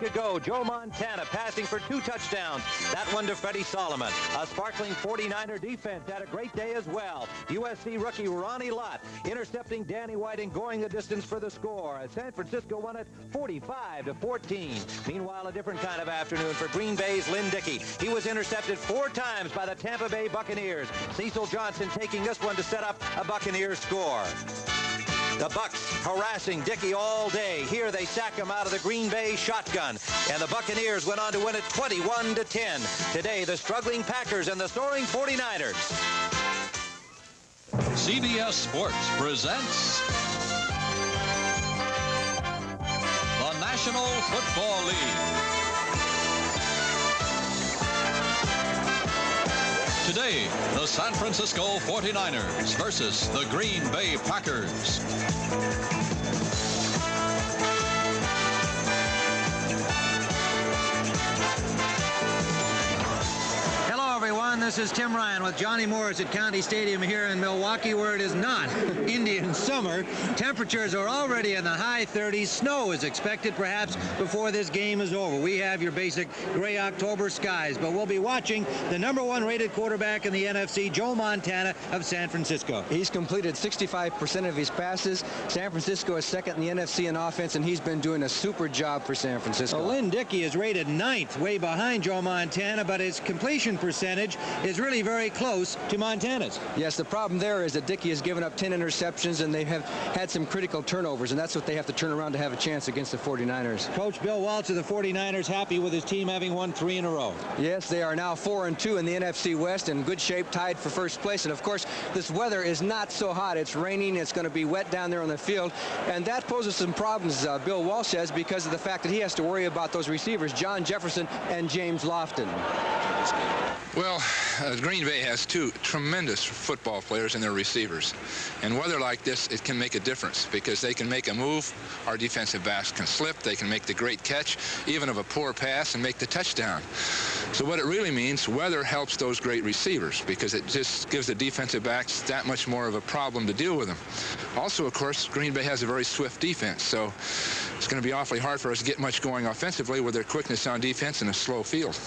Ago, Joe Montana passing for 2 touchdowns. That one to Freddie Solomon. A sparkling 49er defense had a great day as well. USC rookie Ronnie Lott intercepting Danny White and going the distance for the score. San Francisco won it 45-14. Meanwhile, a different kind of afternoon for Green Bay's Lynn Dickey. He was intercepted 4 times by the Tampa Bay Buccaneers. Cecil Johnson taking this one to set up a Buccaneers score. The Bucs harassing Dickey all day. Here they sack him out of the Green Bay shotgun. And the Buccaneers went on to win it 21-10. Today, the struggling Packers and the soaring 49ers. CBS Sports presents the National Football League. Today, the San Francisco 49ers versus the Green Bay Packers. This is Tim Ryan with Johnny Morris at County Stadium here in Milwaukee, where it is not Indian summer. Temperatures are already in the high 30s. Snow is expected perhaps before this game is over. We have your basic gray October skies, but we'll be watching the #1 rated quarterback in the NFC, Joe Montana of San Francisco. He's completed 65% of his passes. San Francisco is second in the NFC in offense, and he's been doing a super job for San Francisco. Well, Lynn Dickey is rated 9th, way behind Joe Montana, but his completion percentage is really very close to Montana's. Yes, the problem there is that Dickey has given up 10 interceptions, and they have had some critical turnovers, and that's what they have to turn around to have a chance against the 49ers. Coach Bill Walsh of the 49ers happy with his team having won 3 in a row. Yes, they are now 4-2 in the NFC West, in good shape, tied for first place. And of course, this weather is not so hot. It's raining. It's going to be wet down there on the field, and that poses some problems, Bill Walsh says, because of the fact that he has to worry about those receivers, John Jefferson and James Lofton. Well, Green Bay has 2 tremendous football players in their receivers. And weather like this, it can make a difference because they can make a move. Our defensive backs can slip. They can make the great catch, even of a poor pass, and make the touchdown. So what it really means, weather helps those great receivers because it just gives the defensive backs that much more of a problem to deal with them. Also, of course, Green Bay has a very swift defense. So it's going to be awfully hard for us to get much going offensively with their quickness on defense and a slow field.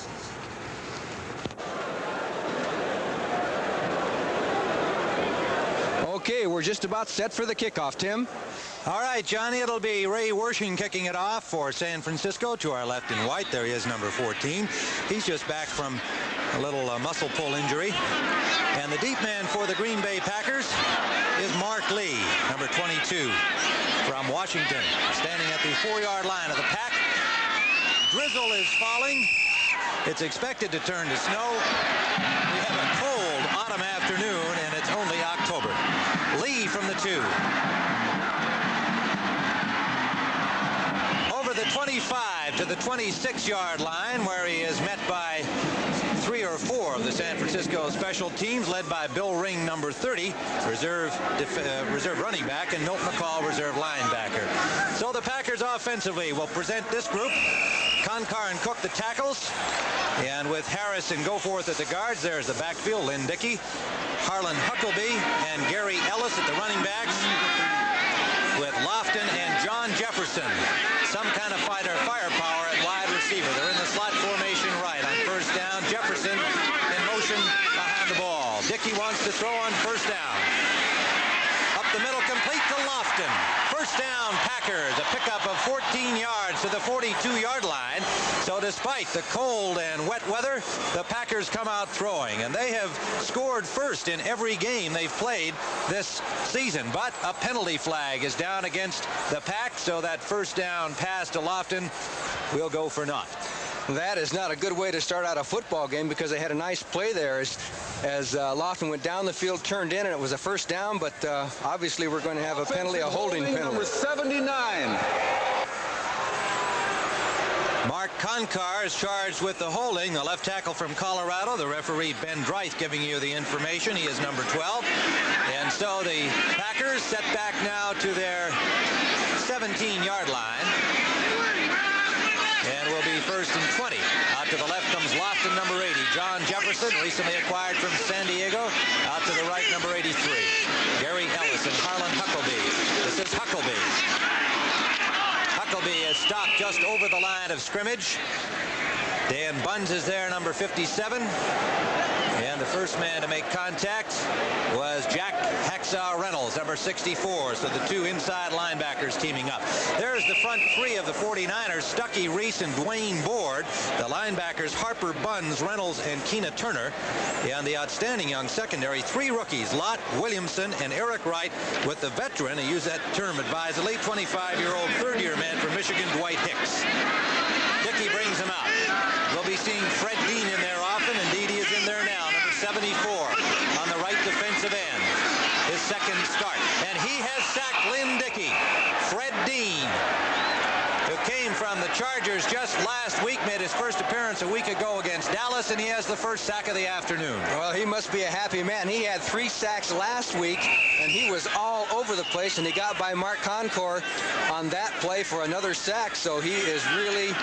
Okay, we're just about set for the kickoff, Tim. All right, Johnny, it'll be Ray Wershing kicking it off for San Francisco. To our left in white, there he is, number 14. He's just back from a little muscle pull injury. And the deep man for the Green Bay Packers is Mark Lee, number 22, from Washington, standing at the 4-yard line of the pack. Drizzle is falling. It's expected to turn to snow. We have a cold autumn afternoon, and it's only October. Lee from the 2. Over the 25 to the 26-yard line, where he is met by 3 or 4 of the San Francisco special teams, led by Bill Ring, number 30, reserve running back, and Milt McCall, reserve linebacker. So the Packers offensively will present this group. Konkar and Cook the tackles, and with Harris and Goforth at the guards, there's the backfield, Lynn Dickey, Harlan Huckleby, and Gary Ellis at the running backs, with Lofton and John Jefferson. Some kind of firepower at wide receiver. They're in the slot formation right. On first down, Jefferson in motion behind the ball. Dickey wants to throw on first down. Up the middle, complete to Lofton. First down, Packers. A pickup of 14 yards to the 42-yard line. So despite the cold and wet weather, the Packers come out throwing. And they have scored first in every game they've played this season. But a penalty flag is down against the Pack, so that first down pass to Lofton will go for naught. That is not a good way to start out a football game because they had a nice play there as Lofton went down the field, turned in, and it was a first down, but obviously we're going to have a penalty, a holding penalty. Number 79. Mark Konkar is charged with the holding, the left tackle from Colorado. The referee, Ben Dreith, giving you the information. He is number 12. And so the Packers set back now to their 17-yard line. And will be first and 20. Out to the left comes Lofton, number 80. John Jefferson, recently acquired from San Diego. Out to the right, number 83. Gary Ellis and Harlan Huckleby. This is Huckleby. Huckleby is stopped just over the line of scrimmage. Dan Bunds is there, number 57. And the first man to make contact was Jack Hacksaw Reynolds, number 64. So the two inside linebackers teaming up. There's the front three of the 49ers, Stuckey, Reese, and Dwayne Board. The linebackers, Harper, Bunds, Reynolds, and Keena Turner. And the outstanding young secondary, three rookies, Lott, Williamson, and Eric Wright, with the veteran, I use that term advisedly, 25-year-old third-year man from Michigan, Dwight Hicks. Dickey brings him out. We'll be seeing Fred Dean in there often. Indeed, he is in there now, number 74 on the right defensive end. His second start. And he has sacked Lynn Dickey. Fred Dean, who came from the Chargers just last week, made his first appearance a week ago against Dallas, and he has the first sack of the afternoon. Well, he must be a happy man. He had 3 sacks last week, and he was all over the place, and he got by Mark Concour on that play for another sack, so he is really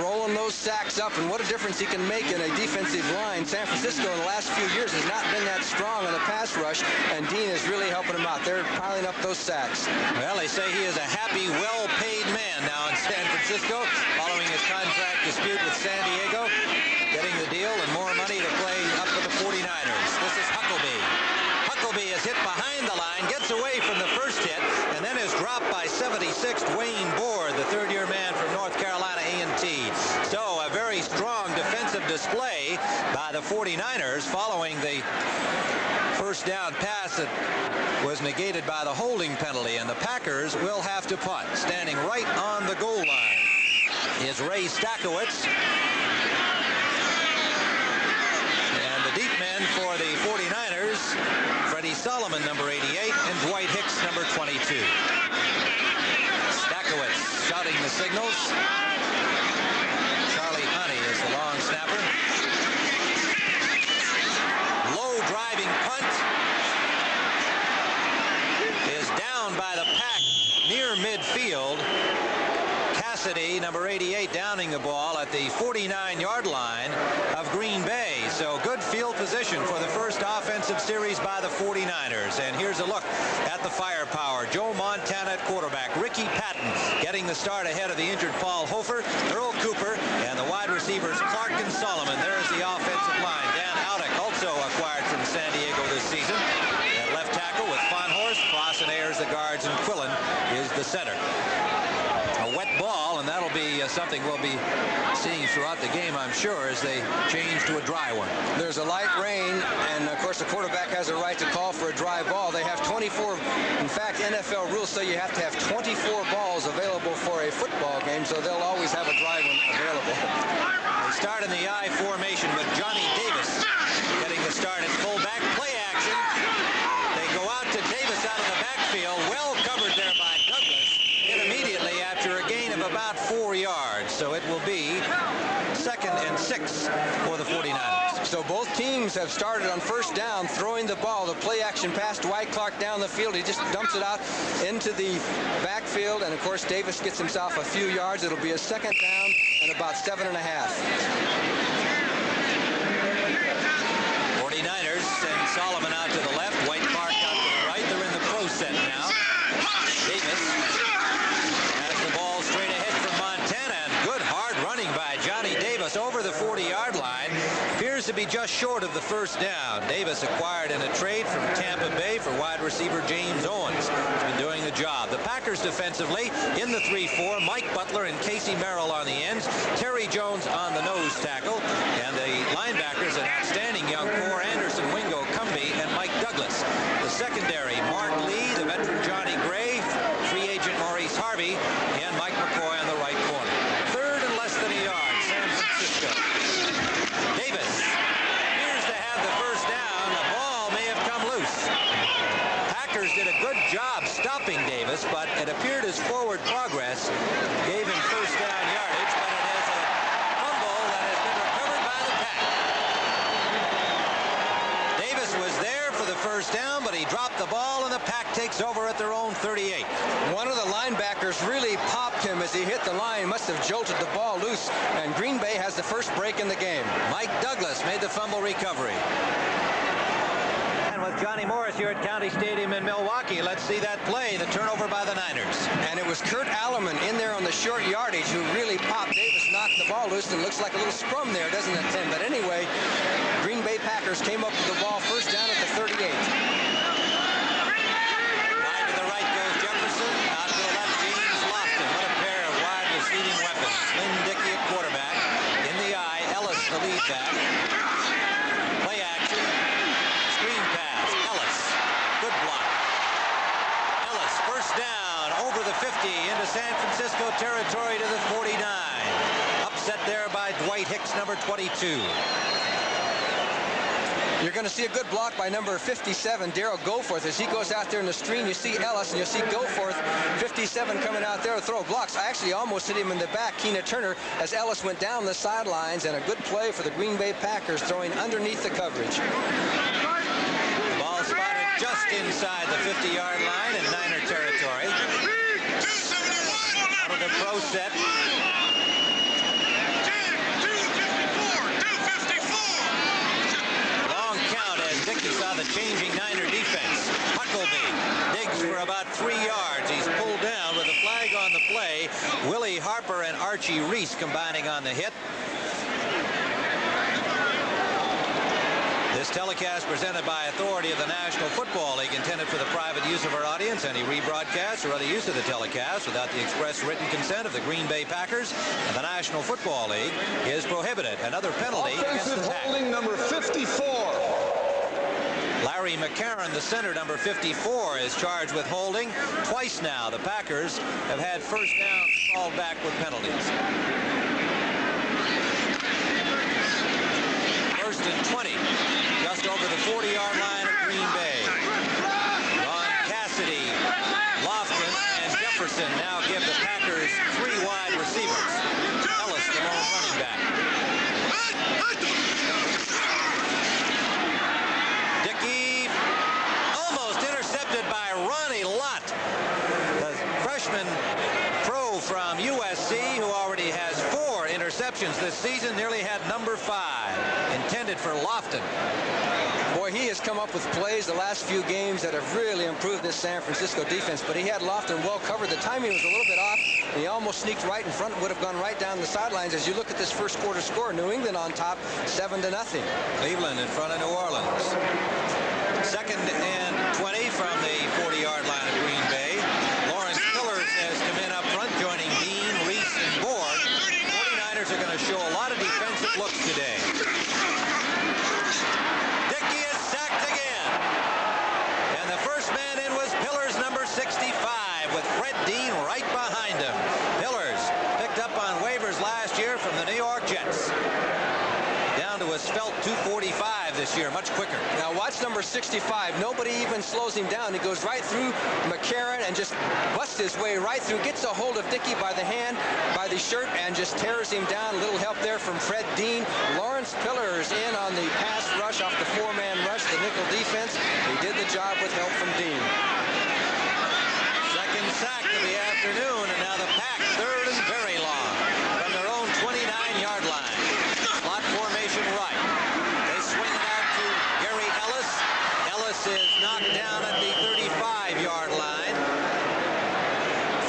rolling those sacks up, and what a difference he can make in a defensive line. San Francisco in the last few years has not been that strong in the pass rush, and Dean is really helping him out. They're piling up those sacks. Well, they say he is a happy, well-paid man now in San Francisco, following his contract dispute with San Diego, getting the deal and more money to play up with the 49ers. This is Huckleby. Huckleby is hit behind the line, gets away from the first hit, and then is dropped by 76 Dwayne Board, the third-year man from North Carolina A&T. So a very strong defensive display by the 49ers following the first down pass that was negated by the holding penalty, and the Packers will have to punt. Standing right on the goal line is Ray Stakowitz. And the deep men for the 49ers, Freddie Solomon, number 88, and Dwight Hicks, number 22. Stakowitz shouting the signals. Charlie Honey is the long snapper. Low driving punt is down by the Pack near midfield. Cassidy, number 88, downing the ball at the 49-yard line of Green Bay. So good field position for the first offensive series by the 49ers. And here's a look at the firepower. Joe Montana at quarterback. Ricky Patton getting the start ahead of the injured Paul Hofer, Earl Cooper, and the wide receivers Clark and Solomon. There's the offensive line. Dan Audick, also acquired from San Diego this season. At left tackle with Fonhorst, Cross and Ayers the guards, and Quillen is the center. A wet ball, and that'll be something we'll be seeing throughout the game, I'm sure, as they change to a dry one. There's a light rain, and of course the quarterback has a right to call for a dry ball. They have 24. In fact, NFL rules say you have to have 24 balls available for a football game, so they'll always have a dry one available. They start in the I formation with Johnny Davis getting the start at fullback. Play action. They go out to Davis out of the backfield, well covered there by Douglas. Immediately after a gain of about 4 yards. So it will be 2nd and 6 for the 49ers. So both teams have started on first down throwing the ball. The play action pass, Dwight Clark down the field. He just dumps it out into the backfield, and of course Davis gets himself a few yards. It'll be a 2nd down and about 7.5. 49ers send Solomon out to the left, Dwight Clark out to the right. They're in the pro set now. Davis has the ball straight ahead from Montana, and good hard running by Johnny Davis over the 40-yard line. Appears to be just short of the first down. Davis acquired in a trade from Tampa Bay for wide receiver James Owens. He's been doing the job. The Packers defensively in the 3-4, Mike Butler and Casey Merrill on the ends, Terry Jones on the nose tackle, and the linebackers, an outstanding young core, Anderson, Wingo, Cumbie, and Mike Douglas. The secondary, Mark Lee, the veteran Johnny Gray, free agent Maurice Harvey, and Mike McCoy on the right corner. 3rd and less than a yard, San Francisco. Davis appears to have the first down. The ball may have come loose. Packers did a good job stopping Davis, but it appeared his forward progress gave him first down yardage, but it is a fumble that has been recovered by the Pack. Davis was there for the first down, but he dropped the ball, and the Pack takes over at their own 38. One of the linebackers really popped him as he hit the line. Must have jolted the ball loose, and Green Bay has the first break in the game. Mike Douglas made the fumble recovery. And with Johnny Morris here at County Stadium in Milwaukee. Let's see that play, the turnover by the Niners. And it was Kurt Alleman in there on the short yardage who really popped. Davis knocked the ball loose, and it looks like a little scrum there, doesn't it, Tim? But anyway, Green Bay Packers came up with the ball first down at the 38. Wide to the right goes Jefferson. Out to the left, James Lofton. What a pair of wide receiving weapons. Lynn Dickey at quarterback. In the eye, Ellis the lead back. Play action. Screen pass. Ellis. Good block. Ellis, first down over the 50 into San Francisco territory to the 49. Upset there by Dwight Hicks, number 22. You're going to see a good block by number 57, Darryl Goforth. As he goes out there in the screen, you see Ellis, and you'll see Goforth, 57, coming out there to throw blocks. I actually almost hit him in the back, Keena Turner, as Ellis went down the sidelines, and a good play for the Green Bay Packers, throwing underneath the coverage. The ball spotted just inside the 50-yard line in Niner territory. Out of the pro set. Dickey saw the changing Niner defense. Huckleby digs for about 3 yards. He's pulled down with a flag on the play. Willie Harper and Archie Reese combining on the hit. This telecast presented by authority of the National Football League, intended for the private use of our audience. Any rebroadcast or other use of the telecast without the express written consent of the Green Bay Packers and the National Football League is prohibited. Another penalty against the tackle. Holding number 54. Larry McCarron, the center, number 54, is charged with holding. Twice now, the Packers have had first downs called back with penalties. First and 20, just over the 40-yard line of Green Bay. Ron Cassidy, Lofton, and Jefferson now give the Packers 3 wide receivers. Ellis, the lone running back. Dickey almost intercepted by Ronnie Lott, the freshman pro from USC, who already has 4 interceptions this season, nearly had number 5, intended for Lofton. Boy, he has come up with plays the last few games that have really improved this San Francisco defense, but he had Lofton well covered. The timing was a little bit off, and he almost sneaked right in front, would have gone right down the sidelines. As you look at this first quarter score, New England on top, 7-0. Cleveland in front of New Orleans. Second and 20 from the 40-yard line of Green Bay. Lawrence Pillars has come in up front, joining Dean, Reese, and Board. 49ers are going to show a lot of defensive looks today. Dickey is sacked again. And the first man in was Pillars, number 65, with Fred Dean right behind him. Pillars picked up on waivers last year from the New York Jets. Down to a svelte 245 this year, much quicker. Now watch number 65. Nobody even slows him down. He goes right through McCarron and just busts his way right through, gets a hold of Dickey by the hand, by the shirt, and just tears him down. A little help there from Fred Dean. Lawrence Pillars in on the pass rush off the 4-man rush, the nickel defense. He did the job with help from Dean. Second sack of the afternoon, and now the Pack, third and very long from their own 29-yard line. Slot formation right. They swing it out to Gary Ellis. Ellis is knocked down at the 35-yard line.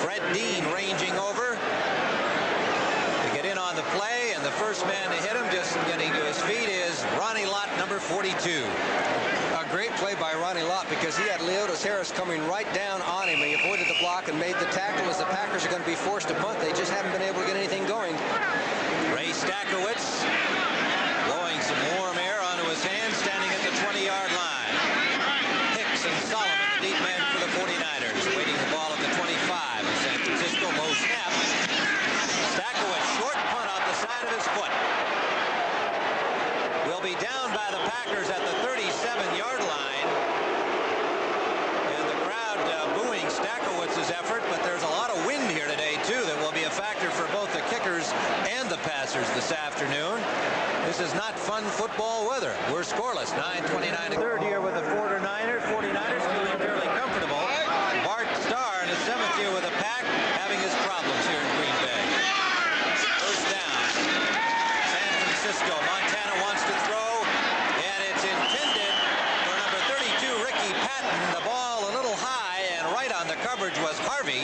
Fred Dean ranging over to get in on the play, and the first man to hit him, just getting to his feet, is Ronnie Lott, number 42. A great play by Ronnie Lott, because he had Leotis Harris coming right down on him. He avoided the block and made the tackle. As the Packers are going to be forced to punt, they just haven't been able to get anything going. Ray Stackowitz blowing some warm air onto his hands, standing at the 20-yard line. Hicks and Solomon, the deep man for the 49ers, waiting the ball at the 25 of San Francisco. Low snap. Stackowitz, short punt off the side of his foot. Will be down by the Packers at the 37-yard line. And the crowd booing Stackowitz's effort, but there's a lot of wind here today, too, that will be a factor for both the kickers and the passers this afternoon. This is not fun football weather. We're scoreless, 9:29. Third year with the 49ers feeling fairly comfortable. Bart Starr in his 7th year with the Pack, having his problems here in Green Bay. First down. San Francisco. Montana wants to throw, and it's intended for number 32, coverage was Harvey.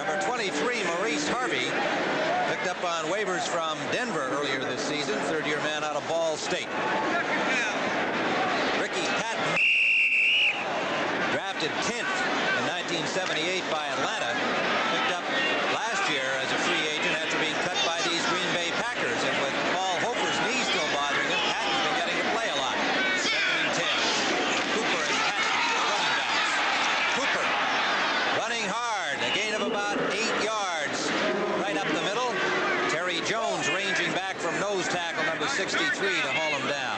Number 23, Maurice Harvey, picked up on waivers from Denver earlier this season. Third-year man out of Ball State. Ricky Patton, drafted 10th in 1978 by Atlanta, picked up last year as a free agent after being cut by these Green Bay Packers. And with Paul Hofer's knee still bothering him, Patton's been getting to play a lot. 2nd and 10. Cooper and Patton, running backs. Cooper running hard, a gain of about 8 yards right up the middle. Terry Jones ranging back from nose tackle number 63 to haul him down.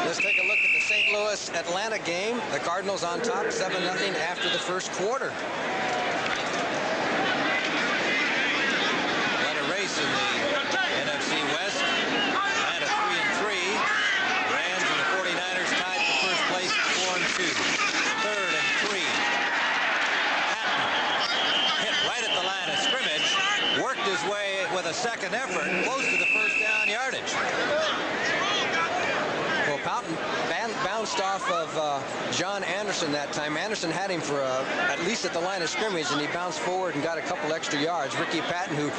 Let's take a look at the St. Louis-Atlanta game. The Cardinals on top 7-0 after the first quarter. Led a race in the NFC West. Atlanta 3-3. Rams and the 49ers tied for first place at 4-2. 3rd and 3. Patton hit right at the line of scrimmage. Worked his way with a second effort close to the first down yardage. Well, Patton bounced off of John Anderson that time. Anderson had him for at least at the line of scrimmage, and he bounced forward and got a couple extra yards. Ricky Patton, who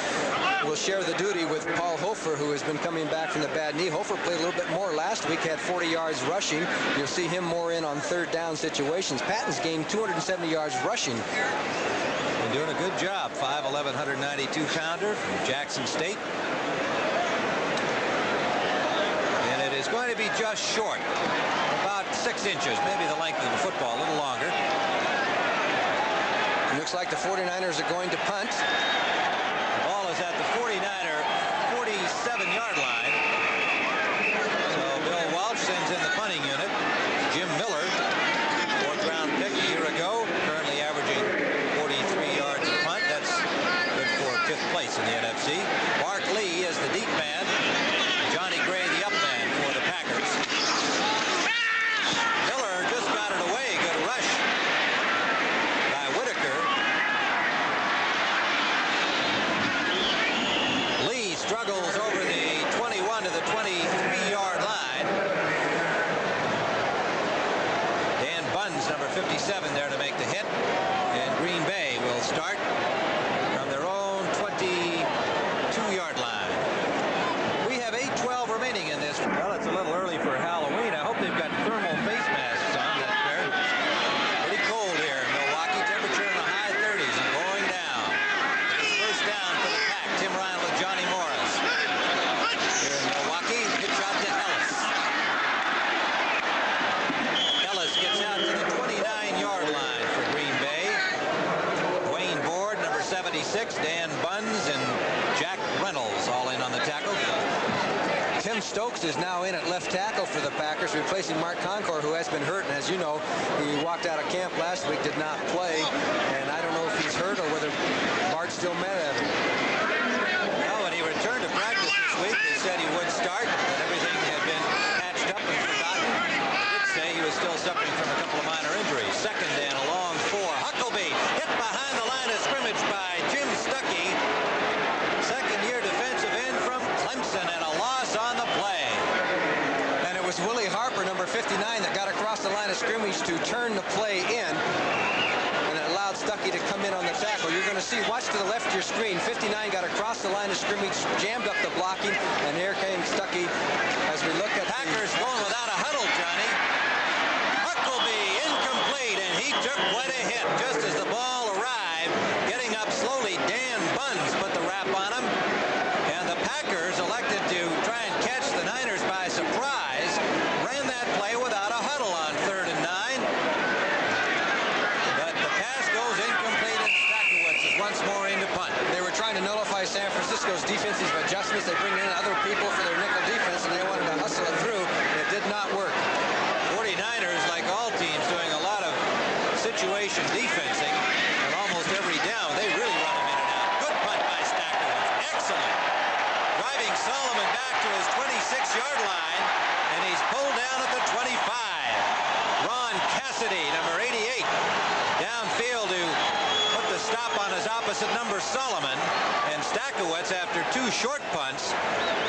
will share the duty with Paul Hofer, who has been coming back from the bad knee. Hofer played a little bit more last week, had 40 yards rushing. You'll see him more in on third down situations. Patton's gained 270 yards rushing. Been doing a good job. 5'11", 192-pounder from Jackson State. It's going to be just short, about 6 inches, maybe the length of the football, a little longer. It looks like the 49ers are going to punt. The ball is at the 49er 47-yard line. So Bill Welch sends in the punting unit. Jim Miller, 4th-round pick a year ago, currently averaging 43 yards a punt. That's good for 5th place in the NFC. Mark Lee is the deep man. Johnny Gray, the up man for the Packers. Miller just got it away. Good rush by Whitaker. Lee struggles over the 21 to the 23-yard line. Dan Buns, number 57, there to make the hit. And Green Bay will start from their own 22-yard line. 12 remaining in this. Well, it's a little early for Halloween. I hope they've got thermal face masks on. That's pretty cold here in Milwaukee. Temperature in the high 30s and going down. It's first down for the Pack. Tim Ryan with Johnny Morris. Here in Milwaukee, pitch out to Ellis. Ellis gets out to the 29-yard line for Green Bay. Dwayne Board, number 76, Dan Buns, and Jack Reynolds all in on the tackle. Tim Stokes is now in at left tackle for the Packers, replacing Mark Concord, who has been hurt. And as you know, he walked out of camp last week, did not play. And I don't know if he's hurt or whether Mark's still mad at him. No, when he returned to practice this week, they said he would start, that everything had been patched up and forgotten. He did say he was still suffering from a couple of minor injuries. 2nd and a long 4. Huckabee hit behind the line of scrimmage by Jim Stuckey. Second-year defensive end from Clemson, and a loss on the play. And it was Willie Harper, number 59, that got across the line of scrimmage to turn the play in. And it allowed Stuckey to come in on the tackle. You're going to see, watch to the left of your screen, 59 got across the line of scrimmage, jammed up the blocking, and here came Stuckey as we look at Packers going without a huddle, Johnny. Huckabee incomplete, and he took quite a hit just as the ball arrived. Getting up slowly, Dan Buns put the wrap on him. And the Packers elected to try and catch the Niners by surprise. Ran that play without a huddle on 3rd and 9. But the pass goes incomplete, and Stackowitz is once more into punt. They were trying to nullify San Francisco's defensive adjustments. They bring in other people for their nickel defense, and they wanted to hustle it through. It did not work. 49ers, like all teams, doing a lot of situation defensing. And almost every down, they really run them in and out. Good punt by Stackowitz. Excellent. Driving Solomon back to his 26-yard line, and he's pulled down at the 25. Ron Cassidy, number 88, downfield to put the stop on his opposite number, Solomon. And Stackowitz, after 2 short punts,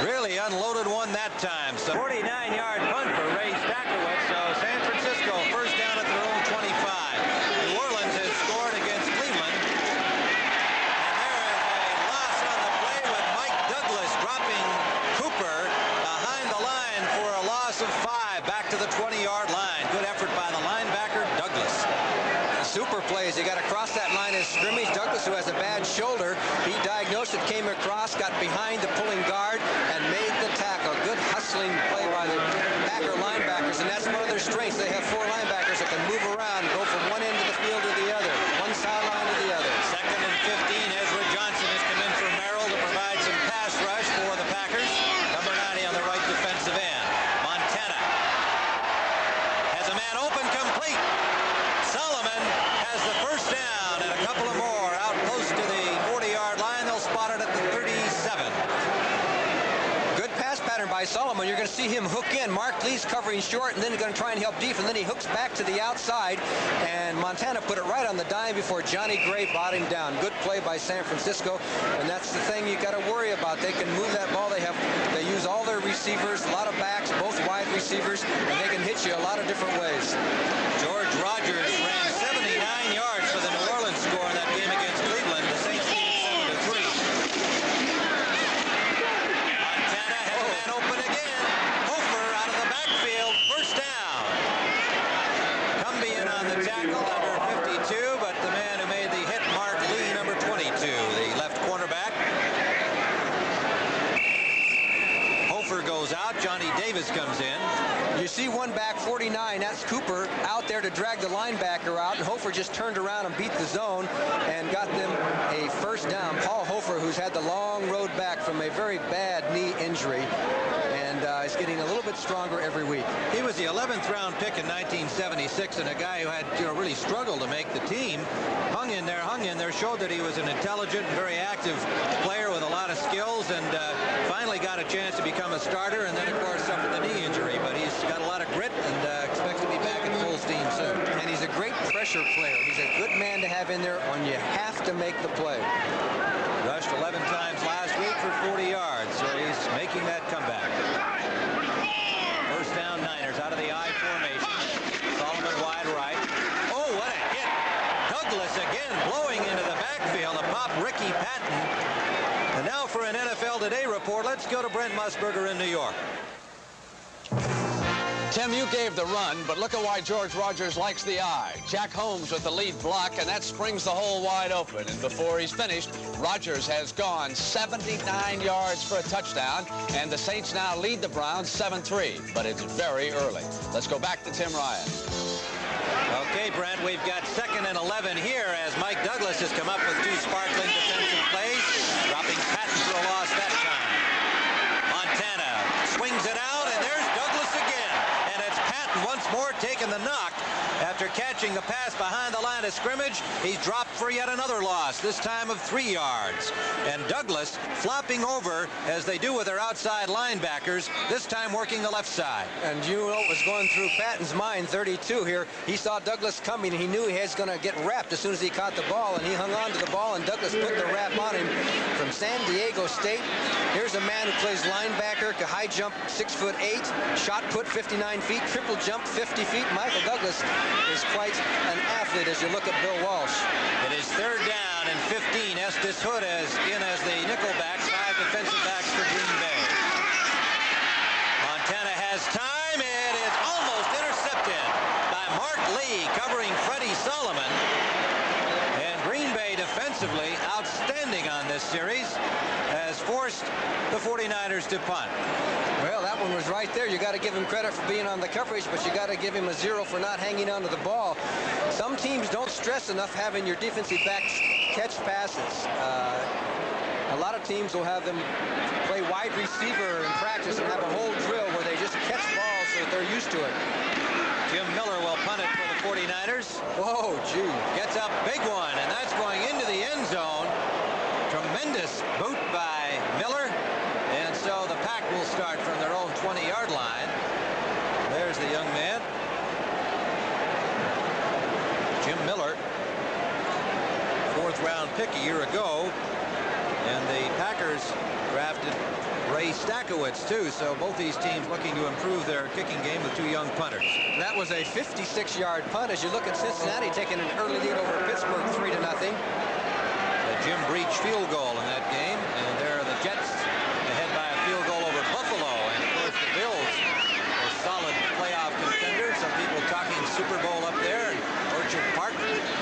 really unloaded one that time. So 49-yard punt for Ray Stackowitz. So San Francisco first down at their own 20-yard line. Good effort by the linebacker, Douglas. Super plays. He got across that line of scrimmage. Douglas, who has a bad shoulder, he diagnosed it, came across, got behind the pulling guard, and made the tackle. Good hustling play by the Packer linebackers, and that's one of their strengths. They have 4 linebackers that can move around and go from one end of the field to the other, one sideline to the other. 2nd and 15. Ezra Johnson has come in for Merrill to provide some pass rush for the Packers. Number 90 on the right defensive end. Montana has a man open, complete. Solomon has the first down and a couple of more out close to the 40-yard line. They'll spot it at the 37. Good pass pattern by Solomon. You're going to see him hook in. Mark Lee's covering short, and then he's going to try and help deep, and then he hooks back to the outside, and Montana put it right on the dime before Johnny Gray brought him down. Good play by San Francisco, and that's the thing you got to worry about. They can move that ball. They use all their receivers, a lot of backs, both wide receivers, and they can hit you a lot of different ways. George Rogers ran 79 yards for the New Orleans score in that game against Cleveland. The Saints lead 7-3. Montana has a man open again. Hofer out of the backfield. First down. Cumbian on the tackle, number 52, but the man who made the hit, Mark Lee, number 22, the left cornerback. Hofer goes out. Johnny Davis comes in. You see one back, 49, that's Cooper, out there to drag the linebacker out, and Hofer just turned around and beat the zone and got them a first down. Paul Hofer, who's had the long road back from a very bad knee injury, and is getting a little bit stronger every week. He was the 11th round pick in 1976, and a guy who had really struggled to make the team. Hung in there, showed that he was an intelligent and very active player with a lot of skills, and finally got a chance to become a starter, and then of course suffered the knee injury, but he's got a lot of grit and expects to be back at full steam soon. And he's a great pressure player. He's a good man to have in there when you have to make the play. Rushed 11 times last week for 40 yards, so he's making that comeback. First down, Niners out of the I formation. Solomon wide right. Oh, what a hit. Douglas again blowing into the backfield. A pop, Ricky Patton. And now for an NFL Today report, let's go to Brent Musburger in New York. Tim, you gave the run, but look at why George Rogers likes the eye. Jack Holmes with the lead block, and that springs the hole wide open. And before he's finished, Rogers has gone 79 yards for a touchdown, and the Saints now lead the Browns 7-3, but it's very early. Let's go back to Tim Ryan. Okay, Brent, we've got 2nd and 11 here as Mike Douglas has come up with 2 sparkling defensive plays, dropping Patton for a loss that time. Montana swings it out, and there's Douglas again. And it's Patton once more taking the knock. After catching the pass behind the line of scrimmage, he's dropped for yet another loss, this time of 3 yards. And Douglas flopping over, as they do with their outside linebackers, this time working the left side. And you know what was going through Patton's mind, 32 here. He saw Douglas coming, and he knew he was going to get wrapped as soon as he caught the ball, and he hung on to the ball, and Douglas put the wrap on him from San Diego State. Here's a man who plays linebacker, high jump 6'8", shot put 59 feet, triple jump 50 feet. Michael Douglas is quite an athlete as you look at Bill Walsh. It is 3rd down and 15. Estes Hood is in as the nickelback, 5 defensive backs for Green Bay. Montana has time, and it's almost intercepted by Mark Lee covering Freddie Solomon. And Green Bay defensively outstanding on this series, has forced the 49ers to punt. Well, that one was right there. You got to give him credit for being on the coverage, but you got to give him a 0 for not hanging onto the ball. Some teams don't stress enough having your defensive backs catch passes. A lot of teams will have them play wide receiver in practice and have a whole drill where they just catch balls so that they're used to it. Jim Miller will punt it for the 49ers. Whoa, gee. Gets a big one, and that's going into the end zone. Tremendous boot by Miller. And so the Pack will start from their own 20-yard line. There's the young man, Jim Miller, 4th-round pick a year ago. And the Packers drafted Ray Stackowitz, too. So both these teams looking to improve their kicking game with 2 young punters. That was a 56-yard punt. As you look at Cincinnati taking an early lead over Pittsburgh 3-0. The Jim Breach field goal in that game. And there are the Jets ahead by a field goal over Buffalo. And, of course, the Bills are solid playoff contenders Super Bowl up there in Orchard Park. First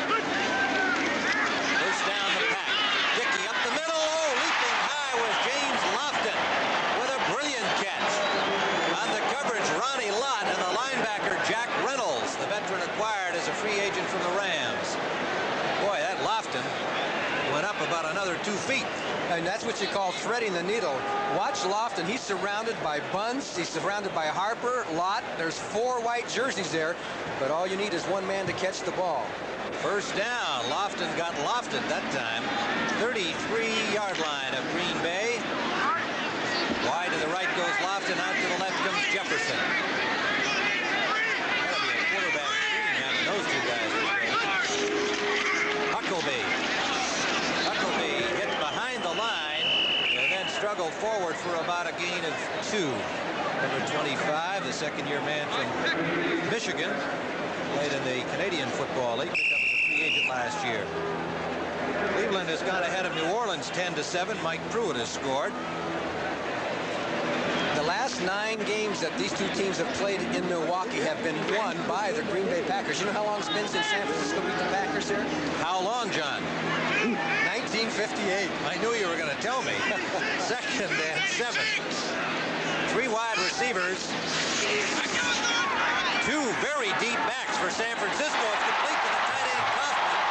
down the Pack. Dickey up the middle. Oh, leaping high was James Lofton with a brilliant catch. On the coverage, Ronnie Lott and the linebacker Jack Reynolds, the veteran acquired as a free agent from the Rams. Boy, that Lofton went up about another 2 feet. And that's what you call threading the needle. Watch Lofton. He's surrounded by Bunce. He's surrounded by Harper, Lott. There's 4 white jerseys there, but all you need is one man to catch the ball. First down. Lofton got lofted that time. 33-yard line of Green Bay. Wide to the right goes Lofton. Out to the left comes Jefferson. That'll be a quarterback screen having those two guys. Huckabee hit behind the line and then struggled forward for about a gain of 2. Number 25, the second-year man from Michigan, played in the Canadian Football League. Picked up as a free agent last year. Cleveland has gone ahead of New Orleans 10-7. Mike Pruitt has scored. The last 9 games that these two teams have played in Milwaukee have been won by the Green Bay Packers. You know how long it's been since San Francisco beat the Packers here? How long, John? 1958. I knew you were going to tell me. 2nd and 7. 3 wide receivers. 2 very deep backs for San Francisco. It's complete to the tight end Kaufman.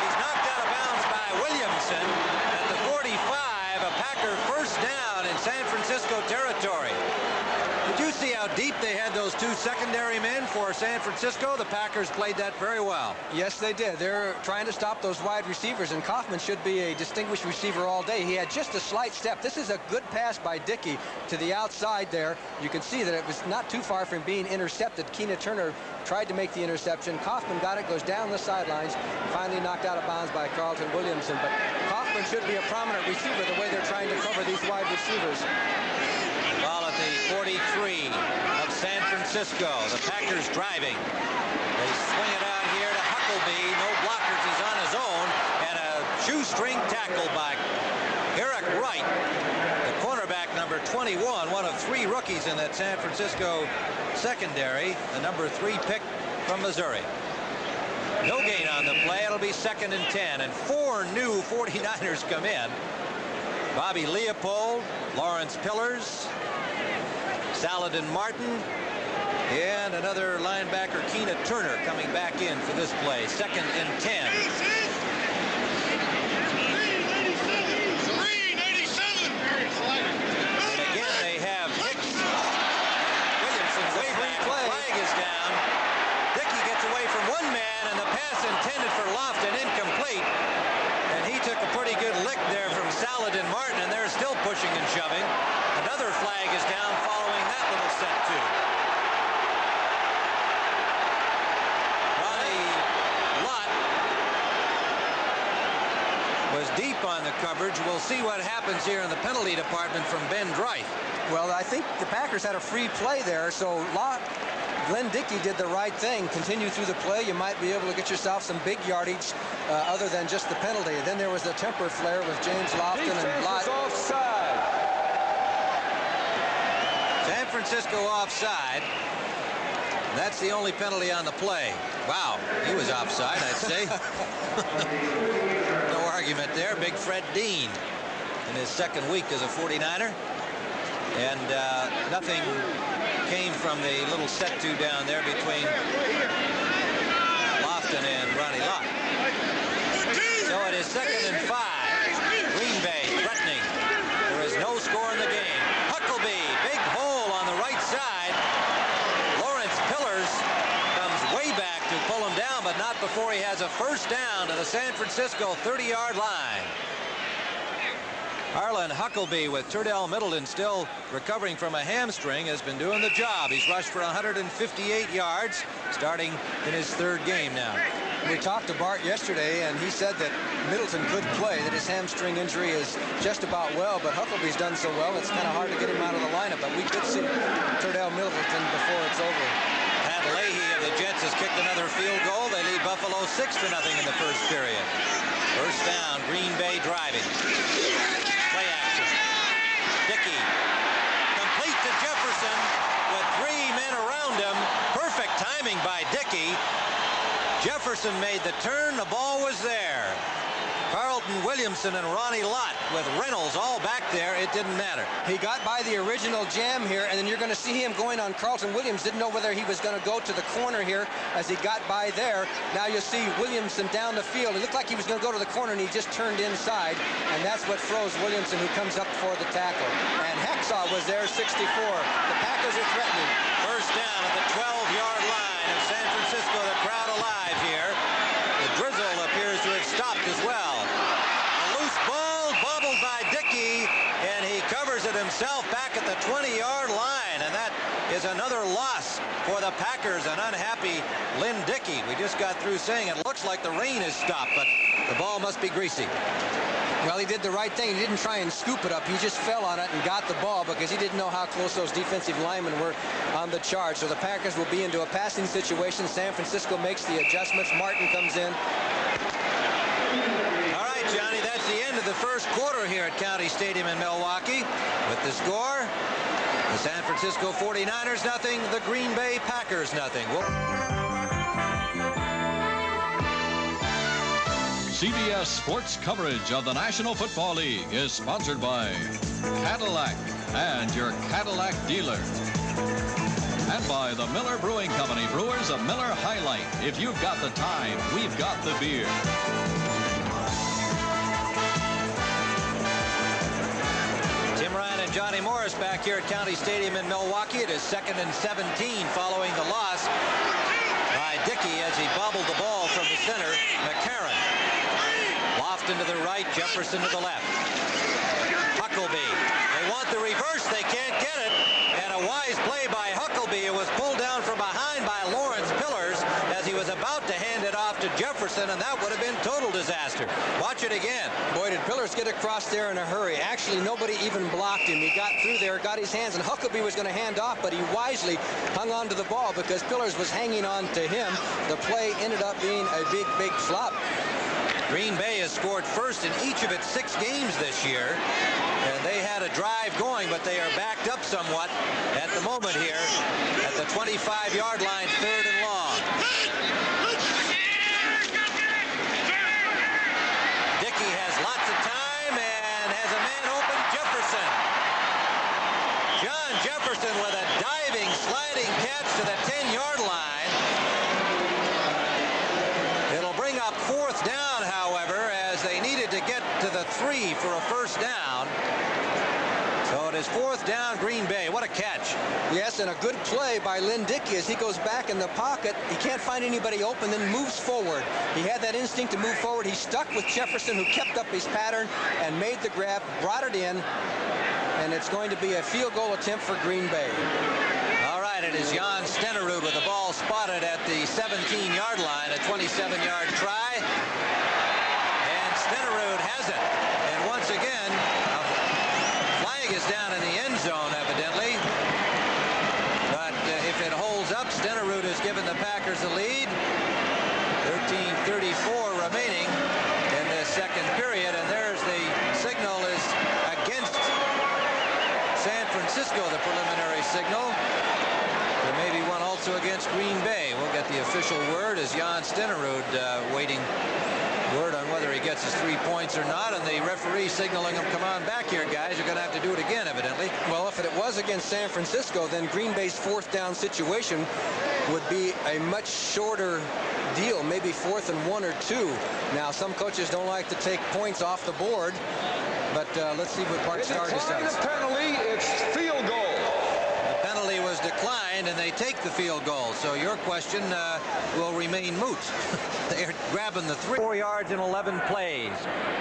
He's knocked out of bounds by Williamson at the 45. A Packer first down in San Francisco territory. Did you see how deep they had those 2 secondary men for San Francisco? The Packers played that very well. Yes, they did. They're trying to stop those wide receivers, and Kaufman should be a distinguished receiver all day. He had just a slight step. This is a good pass by Dickey to the outside there. You can see that it was not too far from being intercepted. Keena Turner tried to make the interception. Kaufman got it, goes down the sidelines, finally knocked out of bounds by Carlton Williamson. But Kaufman should be a prominent receiver the way they're trying to cover these wide receivers. Ball at the 43 of San Francisco. The Packers driving. They swing it out here to Huckabee. No blockers. He's on his own. And a shoestring tackle by Eric Wright, the cornerback number 21, one of 3 rookies in that San Francisco secondary, the number 3 pick from Missouri. No gain on the play. It'll be 2nd and 10. And 4 new 49ers come in. Bobby Leopold, Lawrence Pillars, Saladin Martin, and another linebacker, Keena Turner, coming back in for this play. 2nd and 10. And again, they have Hicks. Williamson way back. The flag is down. Dickey gets away from one man, and the pass intended for Lofton incomplete. And he took a pretty good lick there from Saladin Martin, and they're still pushing and shoving. Another flag is down following that little set too. Ronnie Lott was deep on the coverage. We'll see what happens here in the penalty department from Ben Dreith. Well, I think the Packers had a free play there, so Glenn Dickey did the right thing. Continue through the play. You might be able to get yourself some big yardage other than just the penalty. Then there was the temper flare with James Lofton and Lott. Offside. San Francisco offside. That's the only penalty on the play. Wow, he was offside, I'd say. No argument there. Big Fred Dean in his 2nd week as a 49er. And nothing came from the little set-to down there between Lofton and Ronnie Lott. So it is 2nd and 5. Green Bay threatening. There is no score in the game. Huckabee, big hole on the right side. Lawrence Pillars comes way back to pull him down, but not before he has a first down to the San Francisco 30-yard line. Harlan Huckabee, with Turdell Middleton still recovering from a hamstring, has been doing the job. He's rushed for 158 yards, starting in his 3rd game now. We talked to Bart yesterday, and he said that Middleton could play, that his hamstring injury is just about well, but Huckabee's done so well, it's kind of hard to get him out of the lineup, but we could see Turdell Middleton before it's over. Pat Leahy of the Jets has kicked another field goal. They lead Buffalo 6-0 in the first period. First down, Green Bay driving. Play action. Dickey. Complete to Jefferson with 3 men around him. Perfect timing by Dickey. Jefferson made the turn. The ball was there. Carlton Williamson and Ronnie Lott with Reynolds all back there. It didn't matter. He got by the original jam here, and then you're going to see him going on Carlton Williams. Didn't know whether he was going to go to the corner here as he got by there. Now you'll see Williamson down the field. It looked like he was going to go to the corner, and he just turned inside, and that's what froze Williamson, who comes up for the tackle. And Hexaw was there, 64. The Packers are threatening. First down at the 12-yard line of San Francisco. The crowd alive here. The drizzle appears to have stopped as well. A loose ball bobbled by Dickey, and he covers it himself back at the 20-yard line, and that is another loss for the Packers. An unhappy Lynn Dickey. We just got through saying it looks like the rain has stopped, but the ball must be greasy. Well, he did the right thing. He didn't try and scoop it up. He just fell on it and got the ball because he didn't know how close those defensive linemen were on the charge. So the Packers will be into a passing situation. San Francisco makes the adjustments. Martin comes in. All right, Johnny, that's the end of the first quarter here at County Stadium in Milwaukee. With the score, the San Francisco 49ers nothing, the Green Bay Packers nothing. CBS Sports coverage of the National Football League is sponsored by Cadillac and your Cadillac dealer. And by the Miller Brewing Company, brewers of Miller High Life. If you've got the time, we've got the beer. Tim Ryan and Johnny Morris back here at County Stadium in Milwaukee. It is 2nd and 17 following the loss by Dickey as he bobbled the ball from the center. McCarron. Lofton to the right, Jefferson to the left. Huckleby. They want the reverse. They can't get it. And a wise play by Huckleby. It was pulled down from behind by Lawrence Pillars as he was about to hand it off to Jefferson, and that would have been total disaster. Watch it again. Boy, did Pillars get across there in a hurry. Actually, nobody even blocked him. He got through there, got his hands, and Huckleby was going to hand off, but he wisely hung on to the ball because Pillars was hanging on to him. The play ended up being a big, big flop. Green Bay has scored first in each of its 6 games this year, and they had a drive going, but they are backed up somewhat at the moment here at the 25-yard line, 3rd and long. Dickey has lots of time and has a man open, Jefferson. John Jefferson with a diving, sliding catch to the 10-yard line. It'll bring up 4th down, however, as they needed to get to the 3 for a first down. So it is 4th down, Green Bay. What a catch. Yes, and a good play by Lynn Dickey as he goes back in the pocket. He can't find anybody open, then moves forward. He had that instinct to move forward. He stuck with Jefferson, who kept up his pattern and made the grab, brought it in, and it's going to be a field goal attempt for Green Bay. All right, it is Jan Stenerud with the ball spotted at the 17-yard line, a 27-yard try. And Stenerud has it. And once again, a flag is down in the end zone, evidently. But if it holds up, Stenerud has given the Packers the lead. 13:34 remaining in the second period. And there's the signal is against San Francisco, the preliminary signal. There may be one also against Green Bay. We'll get the official word as Jan Stenerud waiting word on whether he gets his 3 points or not, and the referee signaling him, come on back here, guys. You're going to have to do it again, evidently. Well, if it was against San Francisco, then Green Bay's 4th down situation would be a much shorter deal, maybe 4th and 1 or 2. Now, some coaches don't like to take points off the board, but let's see what Bart Starr decides. The penalty, it's field goal. The penalty was declined, and they take the field goal. So your question will remain moot. They're grabbing the 4 yards in 11 plays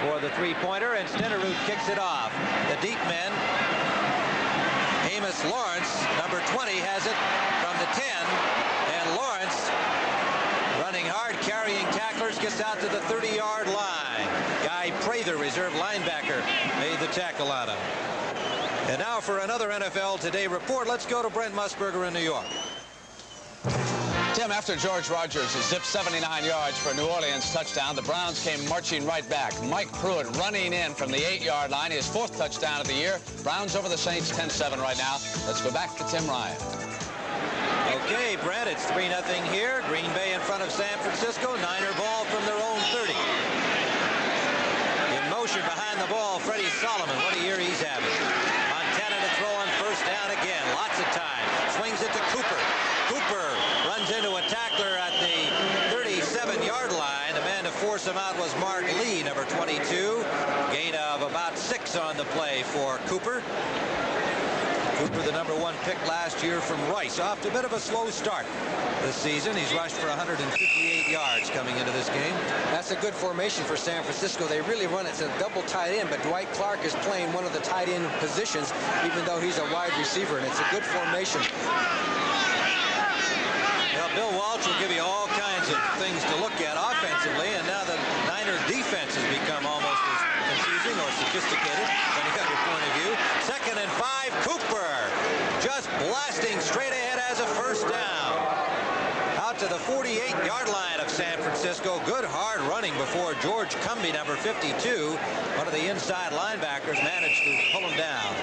for the 3-pointer, and Stenerud kicks it off. The deep men, Amos Lawrence, number 20, has it from the 10, and Lawrence, running hard, carrying tacklers, gets out to the 30-yard line. Guy Prather, reserve linebacker, made the tackle on him. And now for another NFL Today report, let's go to Brent Musburger in New York. Tim, after George Rogers zipped 79 yards for a New Orleans touchdown, the Browns came marching right back. Mike Pruitt running in from the 8-yard line, his 4th touchdown of the year. Browns over the Saints 10-7 right now. Let's go back to Tim Ryan. Okay, Brent, it's 3-0 here. Green Bay in front of San Francisco. Niner ball from their own 30. In motion behind the ball, Freddie Solomon. What a year he's having. Montana to throw on first down again. Lots of time. Swings it to Cooper. Cooper runs into a tackler at the 37-yard line. The man to force him out was Mark Lee, number 22. Gain of about 6 on the play for Cooper. Cooper, the number 1 pick last year from Rice. Off to a bit of a slow start this season. He's rushed for 158 yards coming into this game. That's a good formation for San Francisco. They really run it to double tight end, but Dwight Clark is playing one of the tight end positions, even though he's a wide receiver, and it's a good formation. Well, Bill Walsh will give you all kinds of things to look at offensively, and now the Niner defense has become almost as confusing or sophisticated, depending on your point of view. 2nd and 5, Cooper just blasting straight ahead as a first down. Out to the 48-yard line of San Francisco. Good hard running before George Cumbie, number 52, one of the inside linebackers, managed to pull him down.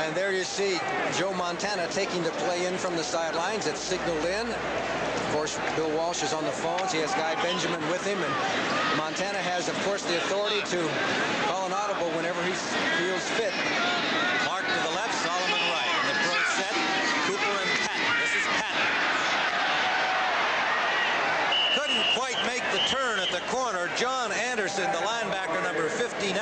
And there you see Joe Montana taking the play in from the sidelines. It's signaled in. Of course, Bill Walsh is on the phones. He has Guy Benjamin with him, and Montana has, of course, the authority to call an audible whenever he feels fit. Clark to the left, Solomon right. And the pro set, Cooper and Patton. This is Patton. Couldn't quite make the turn at the corner. John Anderson, the linebacker, number 59,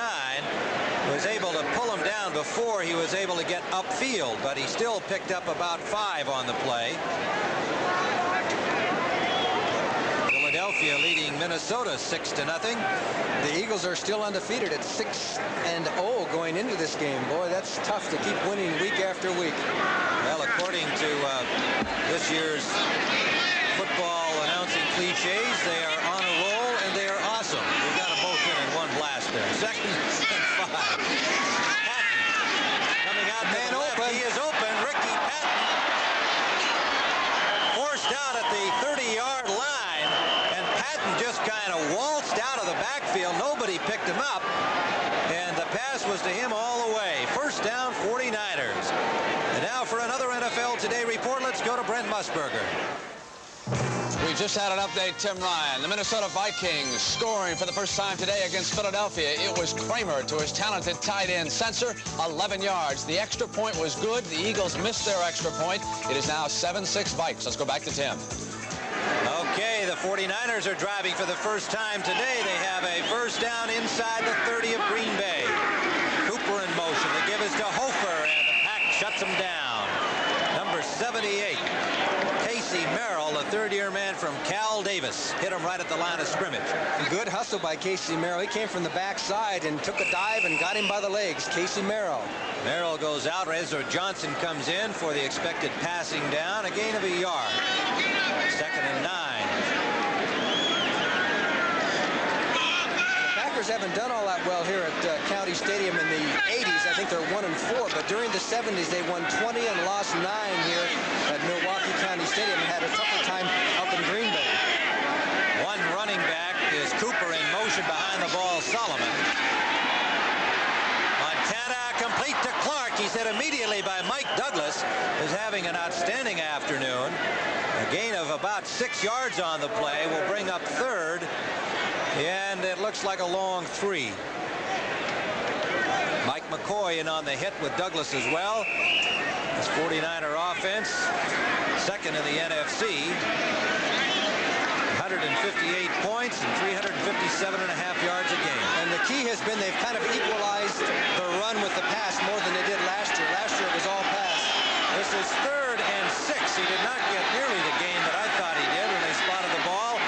was able to pull him down before he was able to get upfield, but he still picked up about 5 on the play. Philadelphia leading Minnesota 6-0. The Eagles are still undefeated at 6-0 going into this game. Boy, that's tough to keep winning week after week. Well, according to this year's football announcing cliches, they are on a roll and they are awesome. We got them both in one blast there. 2nd and 5. Patton coming out to the left. He is open. Ricky Patton forced out at the 30-yard line. Just kind of waltzed out of the backfield. Nobody picked him up, and the pass was to him all the way. First down, 49ers. And now for another NFL Today report, let's go to Brent Musburger. We just had an update, Tim Ryan. The Minnesota Vikings scoring for the first time today against Philadelphia. It was Kramer to his talented tight end Sensor, 11 yards. The extra point was good. The Eagles missed their extra point. It is now 7-6 Vikes. Let's go back to Tim. Okay, the 49ers are driving for the first time today. They have a first down inside the 30 of Green Bay. Cooper in motion. The give is to Hofer, and the pack shuts him down. Number 78, Casey Merrill, the third-year man from Cal Davis, hit him right at the line of scrimmage. Good hustle by Casey Merrill. He came from the backside and took a dive and got him by the legs. Casey Merrill. Merrill goes out. Ezra Johnson comes in for the expected passing down. A gain of a yard. 2nd and 9. The Packers haven't done all that well here at County Stadium in the 80s. I think they're 1-4, but during the 70s they won 20 and lost 9 here at Milwaukee County Stadium and had a tougher time up in Green Bay. One running back is Cooper in motion behind the ball, Solomon. Complete to Clark. He's hit immediately by Mike Douglas, who's having an outstanding afternoon. A gain of about 6 yards on the play will bring up 3rd, and it looks like a long 3. Mike McCoy in on the hit with Douglas as well. This 49er offense, 2nd in the NFC. 158 points and 357.5 yards a game. And the key has been they've kind of equalized the run with the pass more than they did last year. Last year it was all pass. This is 3rd and 6. He did not get nearly the gain that I thought he did when they spotted the ball.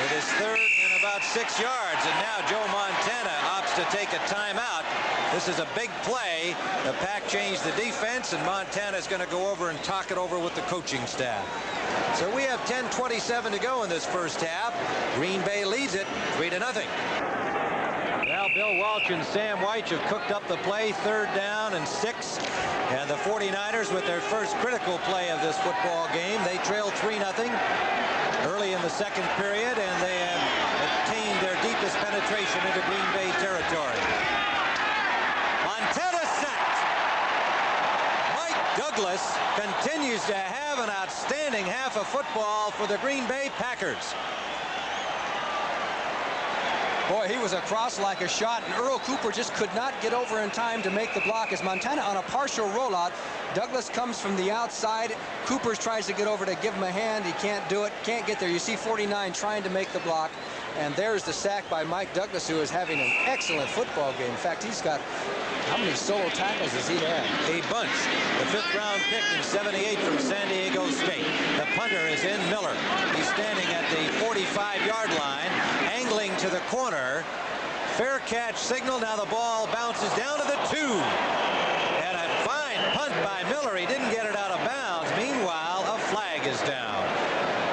It is 3rd and about 6 yards, and now Joe Montana opts to take a timeout. This is a big play. The Pack changed the defense, and Montana's going to go over and talk it over with the coaching staff. So we have 10:27 to go in this first half. Green Bay leads it 3-0. Well, Bill Walsh and Sam Weich have cooked up the play, 3rd down and 6. And the 49ers with their first critical play of this football game. They trail 3-0 early in the 2nd period, and they have obtained their deepest penetration into Green Bay territory. Montana sacked. Mike Douglas Douglas continues to have an outstanding half of football for the Green Bay Packers. Boy, he was across like a shot, and Earl Cooper just could not get over in time to make the block. As Montana on a partial rollout, Douglas comes from the outside. Cooper tries to get over to give him a hand. He can't do it, can't get there. You see 49 trying to make the block, and there's the sack by Mike Douglas, who is having an excellent football game. In fact, he's got, how many solo tackles does he have? A bunch. The 5th round pick in '78 from San Diego State. The punter is in Miller. He's standing at the 45-yard line, angling to the corner. Fair catch signal. Now the ball bounces down to the 2. And a fine punt by Miller. He didn't get it out of bounds. Meanwhile, a flag is down.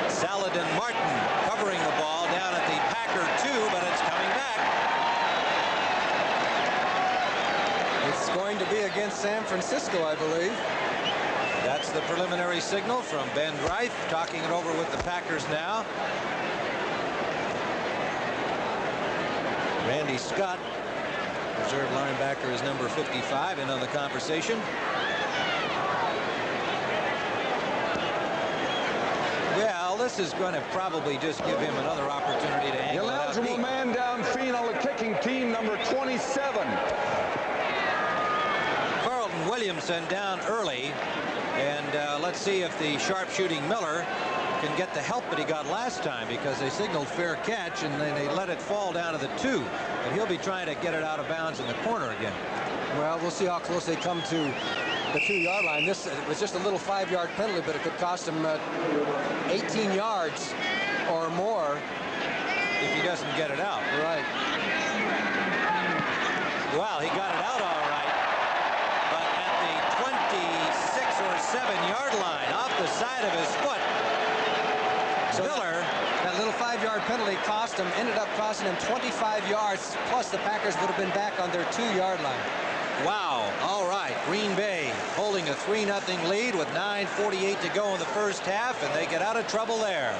Saladin Martin covering the ball down at the Packer 2, but it's coming back. It's going to be against San Francisco, I believe. That's the preliminary signal from Ben Reith, talking it over with the Packers now. Randy Scott, reserve linebacker, is number 55, in on the conversation. Well, this is going to probably just give him another opportunity to angle it out Eligible deep. man downfield on the kicking team, number 27. Carlton Williamson down early, and let's see if the sharpshooting Miller can get the help that he got last time, because they signaled fair catch and then they let it fall down to the 2, and he'll be trying to get it out of bounds in the corner again. Well, we'll see how close they come to the 2-yard line. This was just a little 5-yard penalty, but it could cost him 18 yards or more if he doesn't get it out. Right. Well, he got it out all right, but at the 26 or 7-yard line, off the side of his foot, Miller, that little 5-yard penalty cost him, ended up costing him 25 yards, plus the Packers would have been back on their 2-yard line. Wow. All right. Green Bay holding a 3-0 lead with 9:48 to go in the first half, and they get out of trouble there.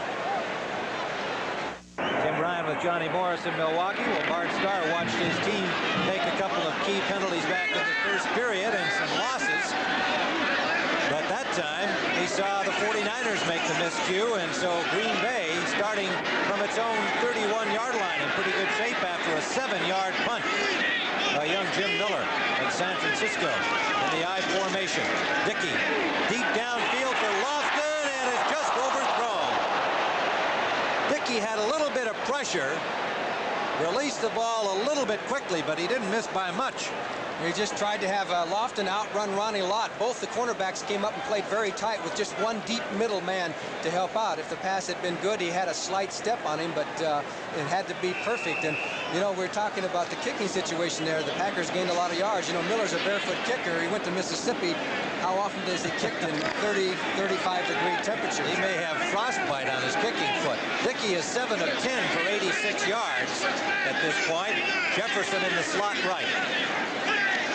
Tim Ryan with Johnny Morris in Milwaukee. Well, Bart Starr watched his team take a couple of key penalties back in the first period and some losses. But that time, he saw the 49ers make the miscue, and so Green Bay starting from its own 31-yard line in pretty good shape after a 7-yard punt by young Jim Miller at San Francisco in the I formation. Dickey deep downfield for Lofton, and it's just overthrown. Dickey had a little bit of pressure, released the ball a little bit quickly, but he didn't miss by much. He just tried to have Lofton outrun Ronnie Lott. Both the cornerbacks came up and played very tight with just one deep middle man to help out. If the pass had been good, he had a slight step on him, but it had to be perfect. And, you know, we're talking about the kicking situation there. The Packers gained a lot of yards. You know, Miller's a barefoot kicker. He went to Mississippi. How often does he kick in 30, 35-degree temperatures? He may have frostbite on his kicking foot. Dickey is 7 of 10 for 86 yards at this point. Jefferson in the slot right.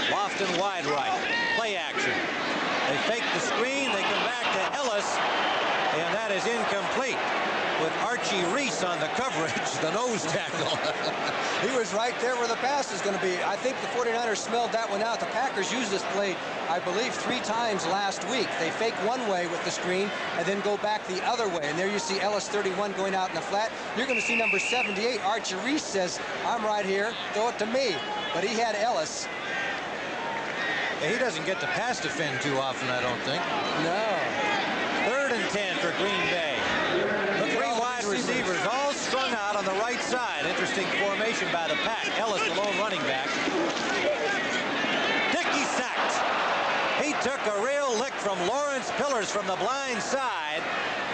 Lofton wide right. Play action. They fake the screen. They come back to Ellis, and that is incomplete with Archie Reese on the coverage, the nose tackle. He was right there where the pass is going to be. I think the 49ers smelled that one out. The Packers used this play, I believe, 3 times last week. They fake one way with the screen and then go back the other way. And there you see Ellis 31 going out in the flat. You're going to see number 78, Archie Reese, says, I'm right here, throw it to me. But he had Ellis. He doesn't get to pass defend too often, I don't think. No. 3rd and 10 for Green Bay. The 3 wide receivers all strung out on the right side. Interesting formation by the Pack. Ellis, the lone running back. Dickey sacked. He took a real lick from Lawrence Pillars from the blind side,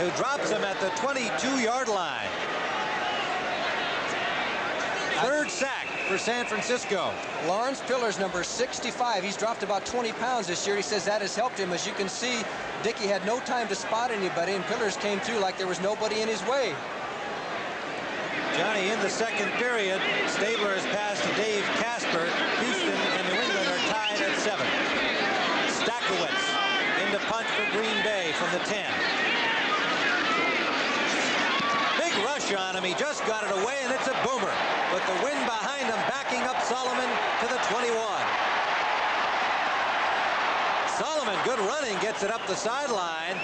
who drops him at the 22-yard line. 3rd sack for San Francisco. Lawrence Pillars, number 65. He's dropped about 20 pounds this year. He says that has helped him. As you can see, Dickey had no time to spot anybody, and Pillars came through like there was nobody in his way. Johnny, in the second period, Stabler has passed to Dave Casper. Houston and New England are tied at 7. Stakowitz into punt for Green Bay from the 10. Big rush on him. He just got it away, and it's a boomer. But the wind behind him backing up Solomon to the 21. Solomon, good running, gets it up the sideline,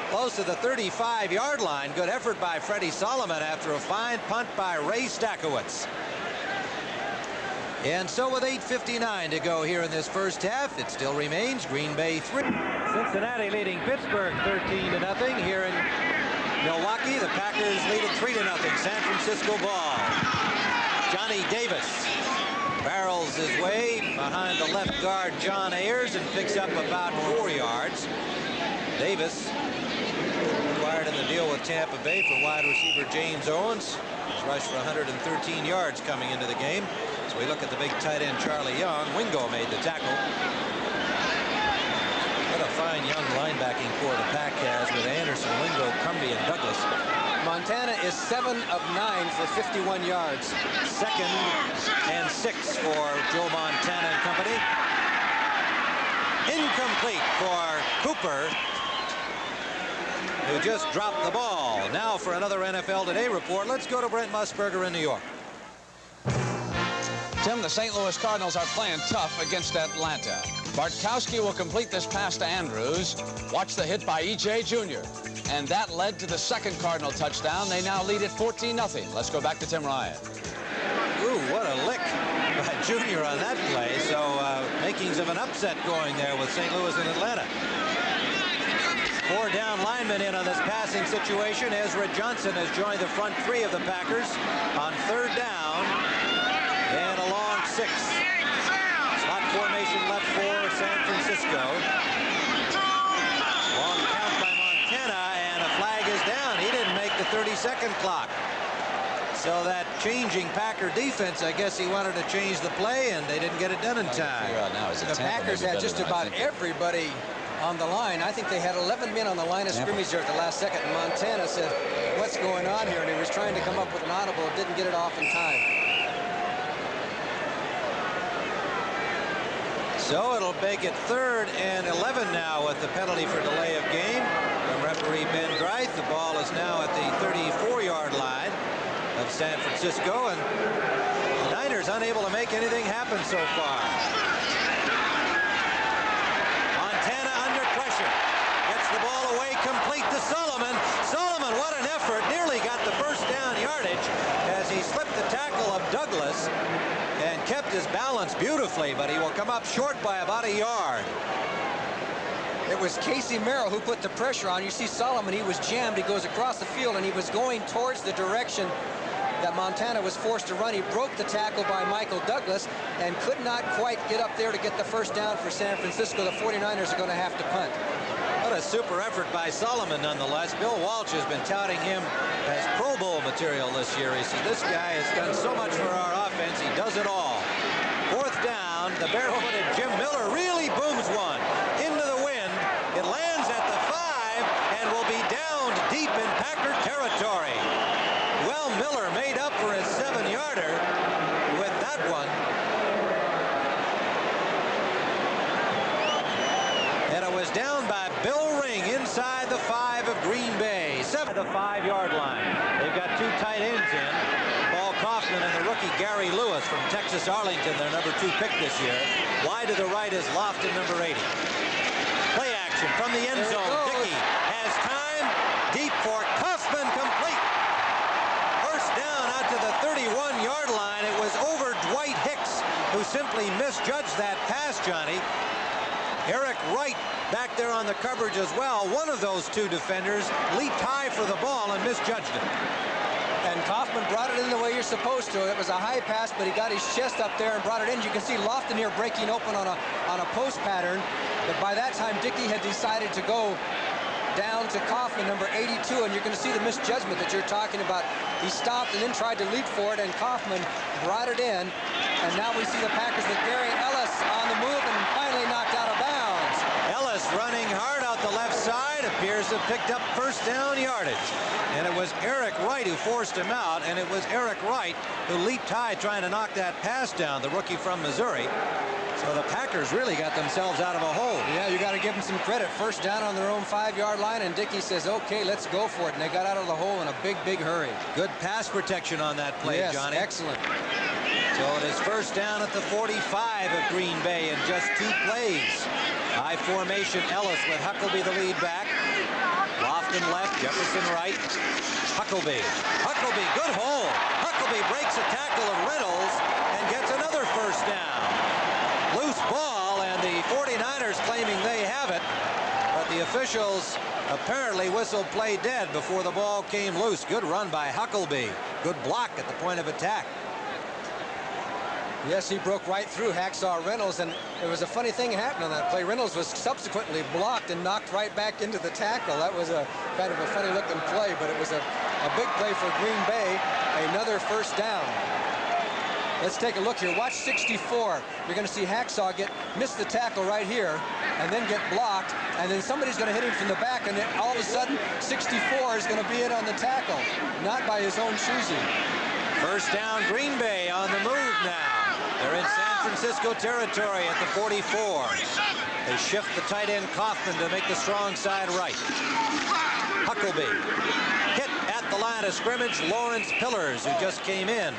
close to the 35-yard line. Good effort by Freddie Solomon after a fine punt by Ray Stakowitz. And so with 8:59 to go here in this first half, it still remains Green Bay 3. Cincinnati leading Pittsburgh 13-0. Here in Milwaukee, the Packers lead it 3-0. San Francisco ball. Johnny Davis barrels his way behind the left guard John Ayers and picks up about 4 yards. Davis acquired in the deal with Tampa Bay for wide receiver James Owens. He's rushed for 113 yards coming into the game. So we look at the big tight end Charlie Young. Wingo made the tackle. What a fine young linebacking core the Pack has with Anderson, Wingo, Cumby, and Douglas. Montana is 7 of 9 for 51 yards. 2nd and 6 for Joe Montana and company. Incomplete for Cooper, who just dropped the ball. Now for another NFL Today report, let's go to Brent Musburger in New York. Tim, the St. Louis Cardinals are playing tough against Atlanta. Bartkowski will complete this pass to Andrews. Watch the hit by E.J. Jr. And that led to the second Cardinal touchdown. They now lead at 14-0. Let's go back to Tim Ryan. Ooh, what a lick by Jr. on that play. So makings of an upset going there with St. Louis and Atlanta. 4 down linemen in on this passing situation. Ezra Johnson has joined the front 3 of the Packers on 3rd down and a long 6. Slot formation left for San Francisco. Long count by Montana, and a flag is down. He didn't make the 30-second clock. So that changing Packer defense, I guess he wanted to change the play, and they didn't get it done in time. The Packers had just about everybody on the line. I think they had 11 men on the line of scrimmage there at the last second. And Montana said, what's going on here? And he was trying to come up with an audible, didn't get it off in time. So it'll make it 3rd and 11 now with the penalty for delay of game from referee Ben Greith. The ball is now at the 34-yard line of San Francisco, and the Niners unable to make anything happen so far. Montana under pressure. Gets the ball away, complete to Solomon. Solomon, what an effort. Nearly got the first down yardage as he slipped the tackle of Douglas and kept his balance beautifully, but he will come up short by about a yard. It was Casey Merrill who put the pressure on. You see Solomon, he was jammed. He goes across the field, and he was going towards the direction that Montana was forced to run. He broke the tackle by Michael Douglas and could not quite get up there to get the first down for San Francisco. The 49ers are going to have to punt. What a super effort by Solomon, nonetheless. Bill Walsh has been touting him as Pro Bowl material this year. He said, this guy has done so much for our offense. He does it all. 4th down, the barefooted Jim Miller really booms one into the wind. It lands at the 5 and will be downed deep in Packer territory. Well, Miller made up for his 7-yarder with that one. And it was down by Bill Ring inside the 5 of Green Bay. 7 to the 5-yard line. They've got 2 tight ends in. Paul Kaufman and the rookie Gary Lewis from Texas Arlington, their number 2 pick this year. Wide to the right is Lofton, number 80. Play action from the end zone. Dickey has time. Deep for Kaufman, complete. First down out to the 31-yard line. It was over Dwight Hicks, who simply misjudged that pass, Johnny. Eric Wright back there on the coverage as well. One of those 2 defenders leaped high for the ball and misjudged it. And Kaufman brought it in the way you're supposed to. It was a high pass, but he got his chest up there and brought it in. You can see Lofton here breaking open on a post pattern. But by that time, Dickey had decided to go down to Kaufman, number 82, and you're going to see the misjudgment that you're talking about. He stopped and then tried to leap for it, and Kaufman brought it in. And now we see the Packers with Gary Ellis on the move and finally knocked out of bounds. Ellis running hard out the left side, appears to have picked up first down yardage. And it was Eric Wright who forced him out, and it was Eric Wright who leaped high trying to knock that pass down, the rookie from Missouri. So the Packers really got themselves out of a hole. Yeah, you got to give them some credit. First down on their own 5-yard line, and Dickey says, okay, let's go for it. And they got out of the hole in a big, big hurry. Good pass protection on that play, yes, Johnny. Excellent. So it is first down at the 45 of Green Bay in just 2 plays. High formation, Ellis with Huckleby the lead back. Lofton left, Jefferson right. Huckleby, good hole. Huckleby breaks a tackle of Reynolds and gets another first down. Loose ball, and the 49ers claiming they have it, but the officials apparently whistled play dead before the ball came loose. Good run by Huckleby. Good block at the point of attack. Yes, he broke right through Hacksaw Reynolds, and it was a funny thing happened on that play. Reynolds was subsequently blocked and knocked right back into the tackle. That was a kind of a funny looking play, but it was a big play for Green Bay. Another first down. Let's take a look here. Watch 64. You're going to see Hacksaw miss the tackle right here and then get blocked, and then somebody's going to hit him from the back, and then all of a sudden 64 is going to be in on the tackle, not by his own choosing. First down, Green Bay on the move now. They're in San Francisco territory at the 44. They shift the tight end Kaufman to make the strong side right. Huckleby hit at the line of scrimmage. Lawrence Pillars, who just came in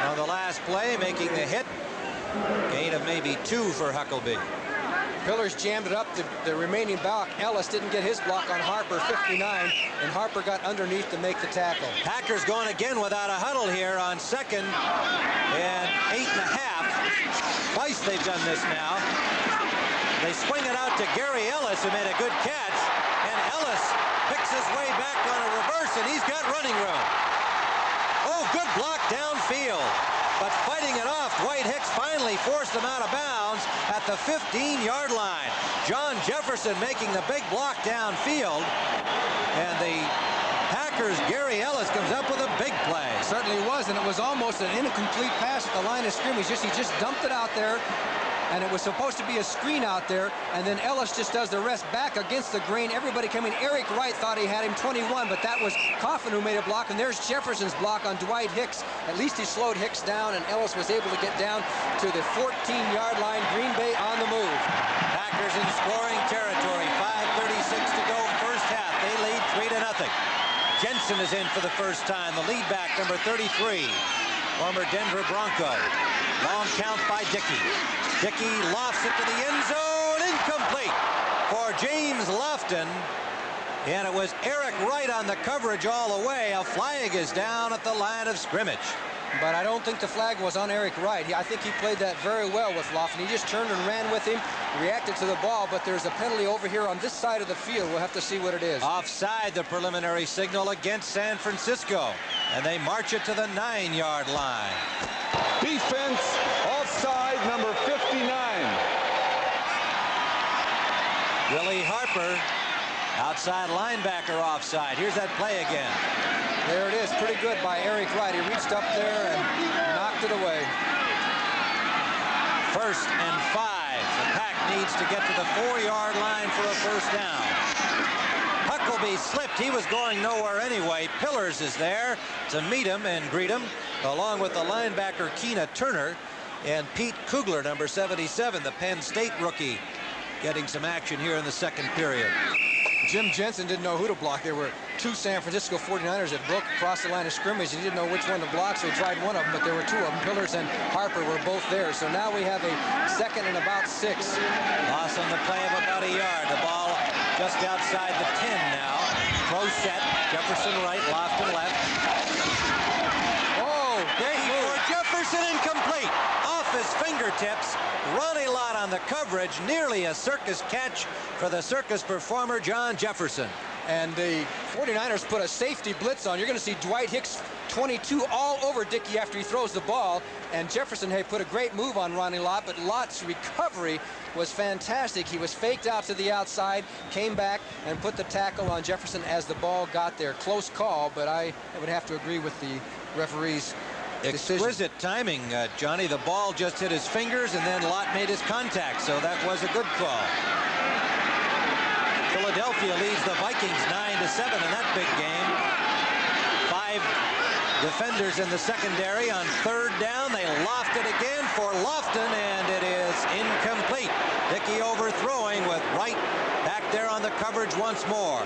on the last play, making the hit. Gain of maybe 2 for Huckleby. Pillars jammed it up the remaining block. Ellis didn't get his block on Harper, 59, and Harper got underneath to make the tackle. Packers going again without a huddle here on 2nd and 8.5. Twice they've done this now. They swing it out to Gary Ellis, who made a good catch, and Ellis picks his way back on a reverse, and he's got running room. Oh, good block downfield. But fighting it off, Dwight Hicks finally forced him out of bounds at the 15-yard line. John Jefferson making the big block downfield. And the Packers' Gary Ellis comes up with a big play. Certainly was, and it was almost an incomplete pass at the line of scrimmage. He just dumped it out there, and it was supposed to be a screen out there, and then Ellis just does the rest back against the grain. Everybody coming. Eric Wright thought he had him 21, but that was Coffin who made a block, and there's Jefferson's block on Dwight Hicks. At least he slowed Hicks down, and Ellis was able to get down to the 14-yard line. Green Bay on the move. Packers in scoring territory. 5:36 to go first half. They lead 3-0. Jensen is in for the first time. The lead back, number 33, former Denver Bronco. Long count by Dickey. Dickey lofts it to the end zone. Incomplete for James Lofton. And it was Eric Wright on the coverage all the way. A flag is down at the line of scrimmage. But I don't think the flag was on Eric Wright. I think he played that very well with Lofton. He just turned and ran with him, reacted to the ball, but there's a penalty over here on this side of the field. We'll have to see what it is. Offside, the preliminary signal against San Francisco. And they march it to the 9-yard line. Defense, offside, number 59. Willie Harper, outside linebacker offside. Here's that play again. There it is. Pretty good by Eric Wright. He reached up there and knocked it away. 1st and 5. The Pack needs to get to the 4-yard line for a first down. Huckleby slipped. He was going nowhere anyway. Pillars is there to meet him and greet him, along with the linebacker Keena Turner and Pete Kugler, number 77, the Penn State rookie, getting some action here in the 2nd period. Jim Jensen didn't know who to block. There were 2 San Francisco 49ers that broke across the line of scrimmage. He didn't know which one to block, so he tried one of them, but there were 2 of them. Pillars and Harper were both there. So now we have a 2nd and about 6. Loss on the play of about a yard. The ball just outside the 10 now. Pro set. Jefferson right, Lofton left. Oh, There he goes. Jefferson incomplete. Off his fingertips. Ronnie Lott on the coverage. Nearly a circus catch for the circus performer, John Jefferson. and the 49ers put a safety blitz on. You're going to see Dwight Hicks 22 all over Dickey after he throws the ball, and Jefferson had put a great move on Ronnie Lott, but Lott's recovery was fantastic. He was faked out to the outside, came back and put the tackle on Jefferson as the ball got there. Close call, but I would have to agree with the referee's decision. Exquisite timing, Johnny. The ball just hit his fingers, and then Lott made his contact, so that was a good call. Philadelphia leads the Vikings 9-7 in that big game. 5 defenders in the secondary on third down. They loft it again for Lofton, and it is incomplete. Dickey overthrowing with Wright back there on the coverage once more.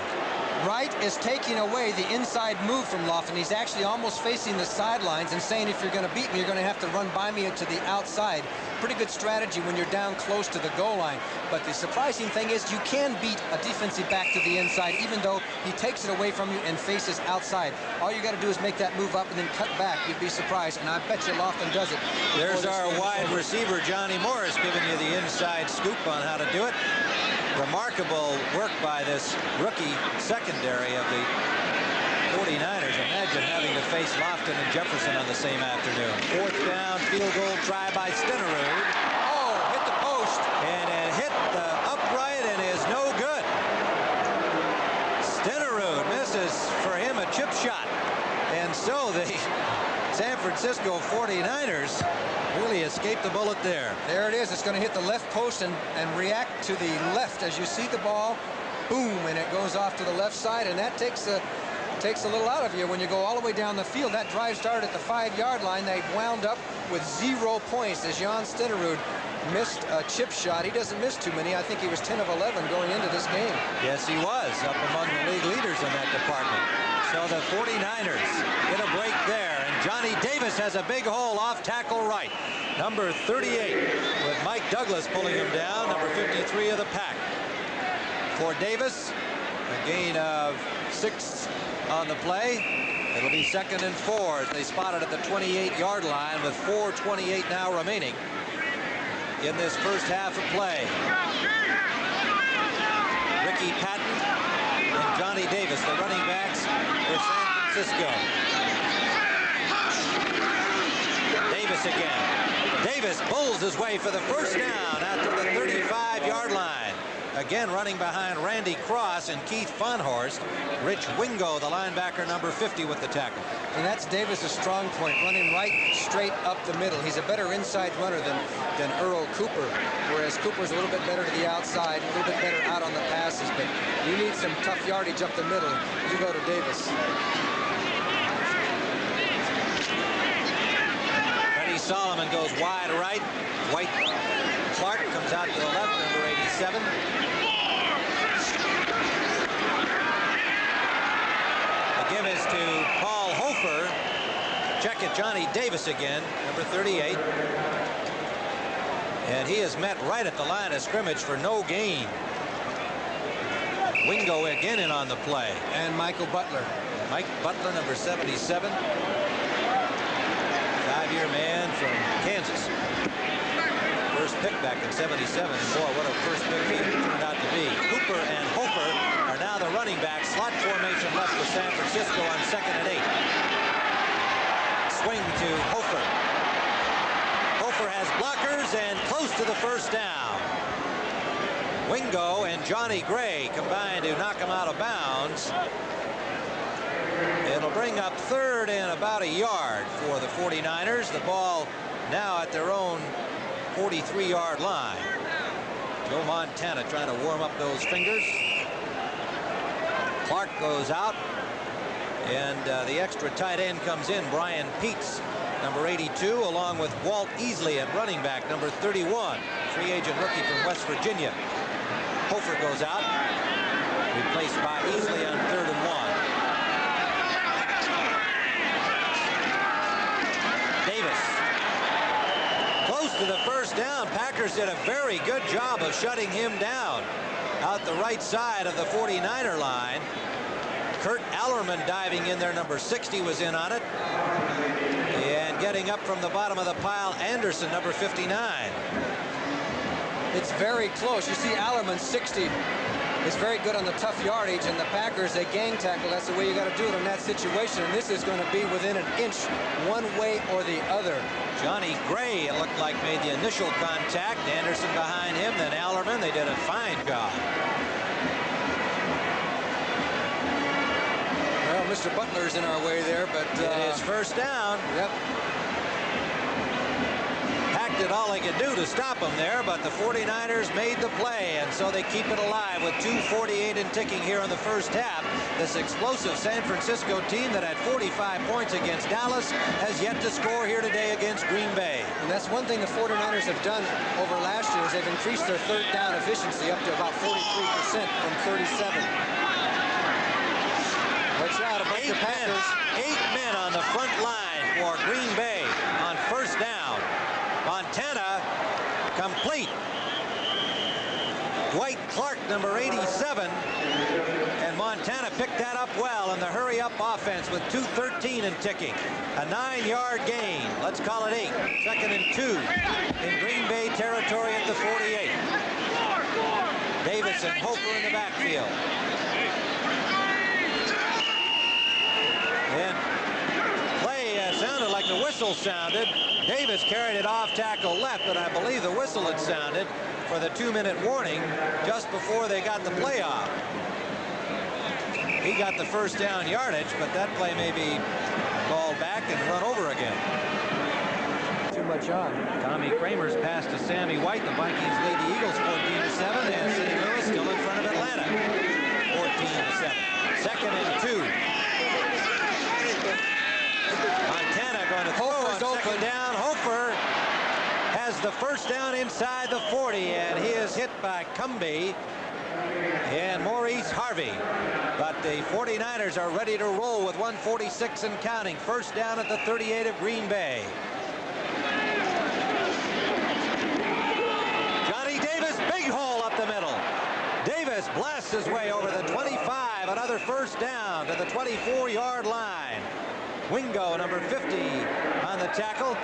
Wright is taking away the inside move from Lofton. He's actually almost facing the sidelines and saying, if you're going to beat me, you're going to have to run by me to the outside. Pretty good strategy when you're down close to the goal line. But the surprising thing is you can beat a defensive back to the inside, even though he takes it away from you and faces outside. All you got to do is make that move up and then cut back. You'd be surprised, and I bet you Lofton does it. There's our wide receiver, Johnny Morris, giving you the inside scoop on how to do it. Remarkable work by this rookie secondary of the 49ers. Imagine having to face Lofton and Jefferson on the same afternoon. Fourth down, field goal try by Stenerud. Oh, hit the post. And it hit the upright and is no good. Stenerud misses for him a chip shot. And so the San Francisco 49ers really escaped the bullet there. There it is. It's going to hit the left post and react to the left as you see the ball. Boom, and it goes off to the left side, and that takes a little out of you when you go all the way down the field. That drive started at the 5-yard line. They wound up with 0 points as Jan Stenerud missed a chip shot. He doesn't miss too many. I think he was 10 of 11 going into this game. Yes, he was up among the league leaders in that department. So the 49ers get a break there, and Johnny Davis has a big hole off tackle right. Number 38 with Mike Douglas pulling him down, number 53 of the pack. For Davis, a gain of 6 on the play. It'll be 2nd and 4 as they spot it at the 28-yard line with 4:28 now remaining in this first half of play. Ricky Patton and Johnny Davis, the running backs for San Francisco. Davis again. Davis pulls his way for the first down out to the 35-yard line. Again running behind Randy Cross and Keith Fonhorst. Rich Wingo, the linebacker, number 50 with the tackle. And that's Davis' strong point, running right straight up the middle. He's a better inside runner than Earl Cooper, whereas Cooper's a little bit better to the outside, a little bit better out on the passes. But you need some tough yardage up the middle. You go to Davis. Freddie Solomon goes wide right. White Clark comes out to the left, number 87. The give is to Paul Hofer. Check it, Johnny Davis again, number 38. And he is met right at the line of scrimmage for no gain. Wingo again in on the play. And Michael Butler. Mike Butler, number 77. 5-year man from Kansas. First pick back in 77. And boy, what a first pick he turned out to be. Cooper and Hofer are now the running backs. Slot formation left for San Francisco on 2nd and 8. Swing to Hofer. Hofer has blockers and close to the first down. Wingo and Johnny Gray combined to knock him out of bounds. It'll bring up 3rd and about a yard for the 49ers. The ball now at their own 43-yard line. Joe Montana trying to warm up those fingers. Clark goes out, and the extra tight end comes in, Brian Peets, number 82, along with Walt Easley at running back, number 31, free agent rookie from West Virginia. Hofer goes out, replaced by Easley on 3rd and 1. To the first down. Packers did a very good job of shutting him down out the right side of the 49er line. Kurt Allerman diving in there, number 60 was in on it, and getting up from the bottom of the pile, Anderson, number 59. It's very close. You see Allerman, 60, is very good on the tough yardage, and the Packers, they gang tackle. That's the way you got to do it in that situation, and this is going to be within an inch one way or the other. Johnny Gray, it looked like, made the initial contact. Anderson behind him, then Allerman. They did a fine job. Well, Mr. Butler's in our way there, but it is first down. Yep. Pack did all they could do to stop him there, but the 49ers made the play, and so they keep it alive with 2:48 and ticking here in the first half. This explosive San Francisco team that had 45 points against Dallas has yet to score here today against Green Bay. And that's one thing the 49ers have done over last year is they've increased their 3rd down efficiency up to about 43% from 37. out a bunch of Packers. 8 men on the front line for Green Bay on first down. Montana complete. Dwight Clark, number 87. And Montana picked that up well in the hurry-up offense with 2:13 and ticking. A 9-yard gain. Let's call it 8. 2nd and 2 in Green Bay territory at the 48. Davis and Hofer in the backfield. And play sounded like the whistle sounded. Davis carried it off tackle left, but I believe the whistle had sounded for the 2-minute warning just before they got the play off. He got the first down yardage, but that play may be called back and run over again. Too much on. Tommy Kramer's pass to Sammy White. The Vikings lead the Eagles 14-7, and St. Louis still in front of Atlanta 14-7. 2nd and 2. Montana going to throw on second down. Hofer has the first down inside the 40, and he is hit by Cumbie and Maurice Harvey. But the 49ers are ready to roll with 1:46 and counting. First down at the 38 of Green Bay. Johnny Davis, big hole up the middle. Davis blasts his way over the 25. Another first down to the 24-yard line. Wingo, number 50, on the tackle.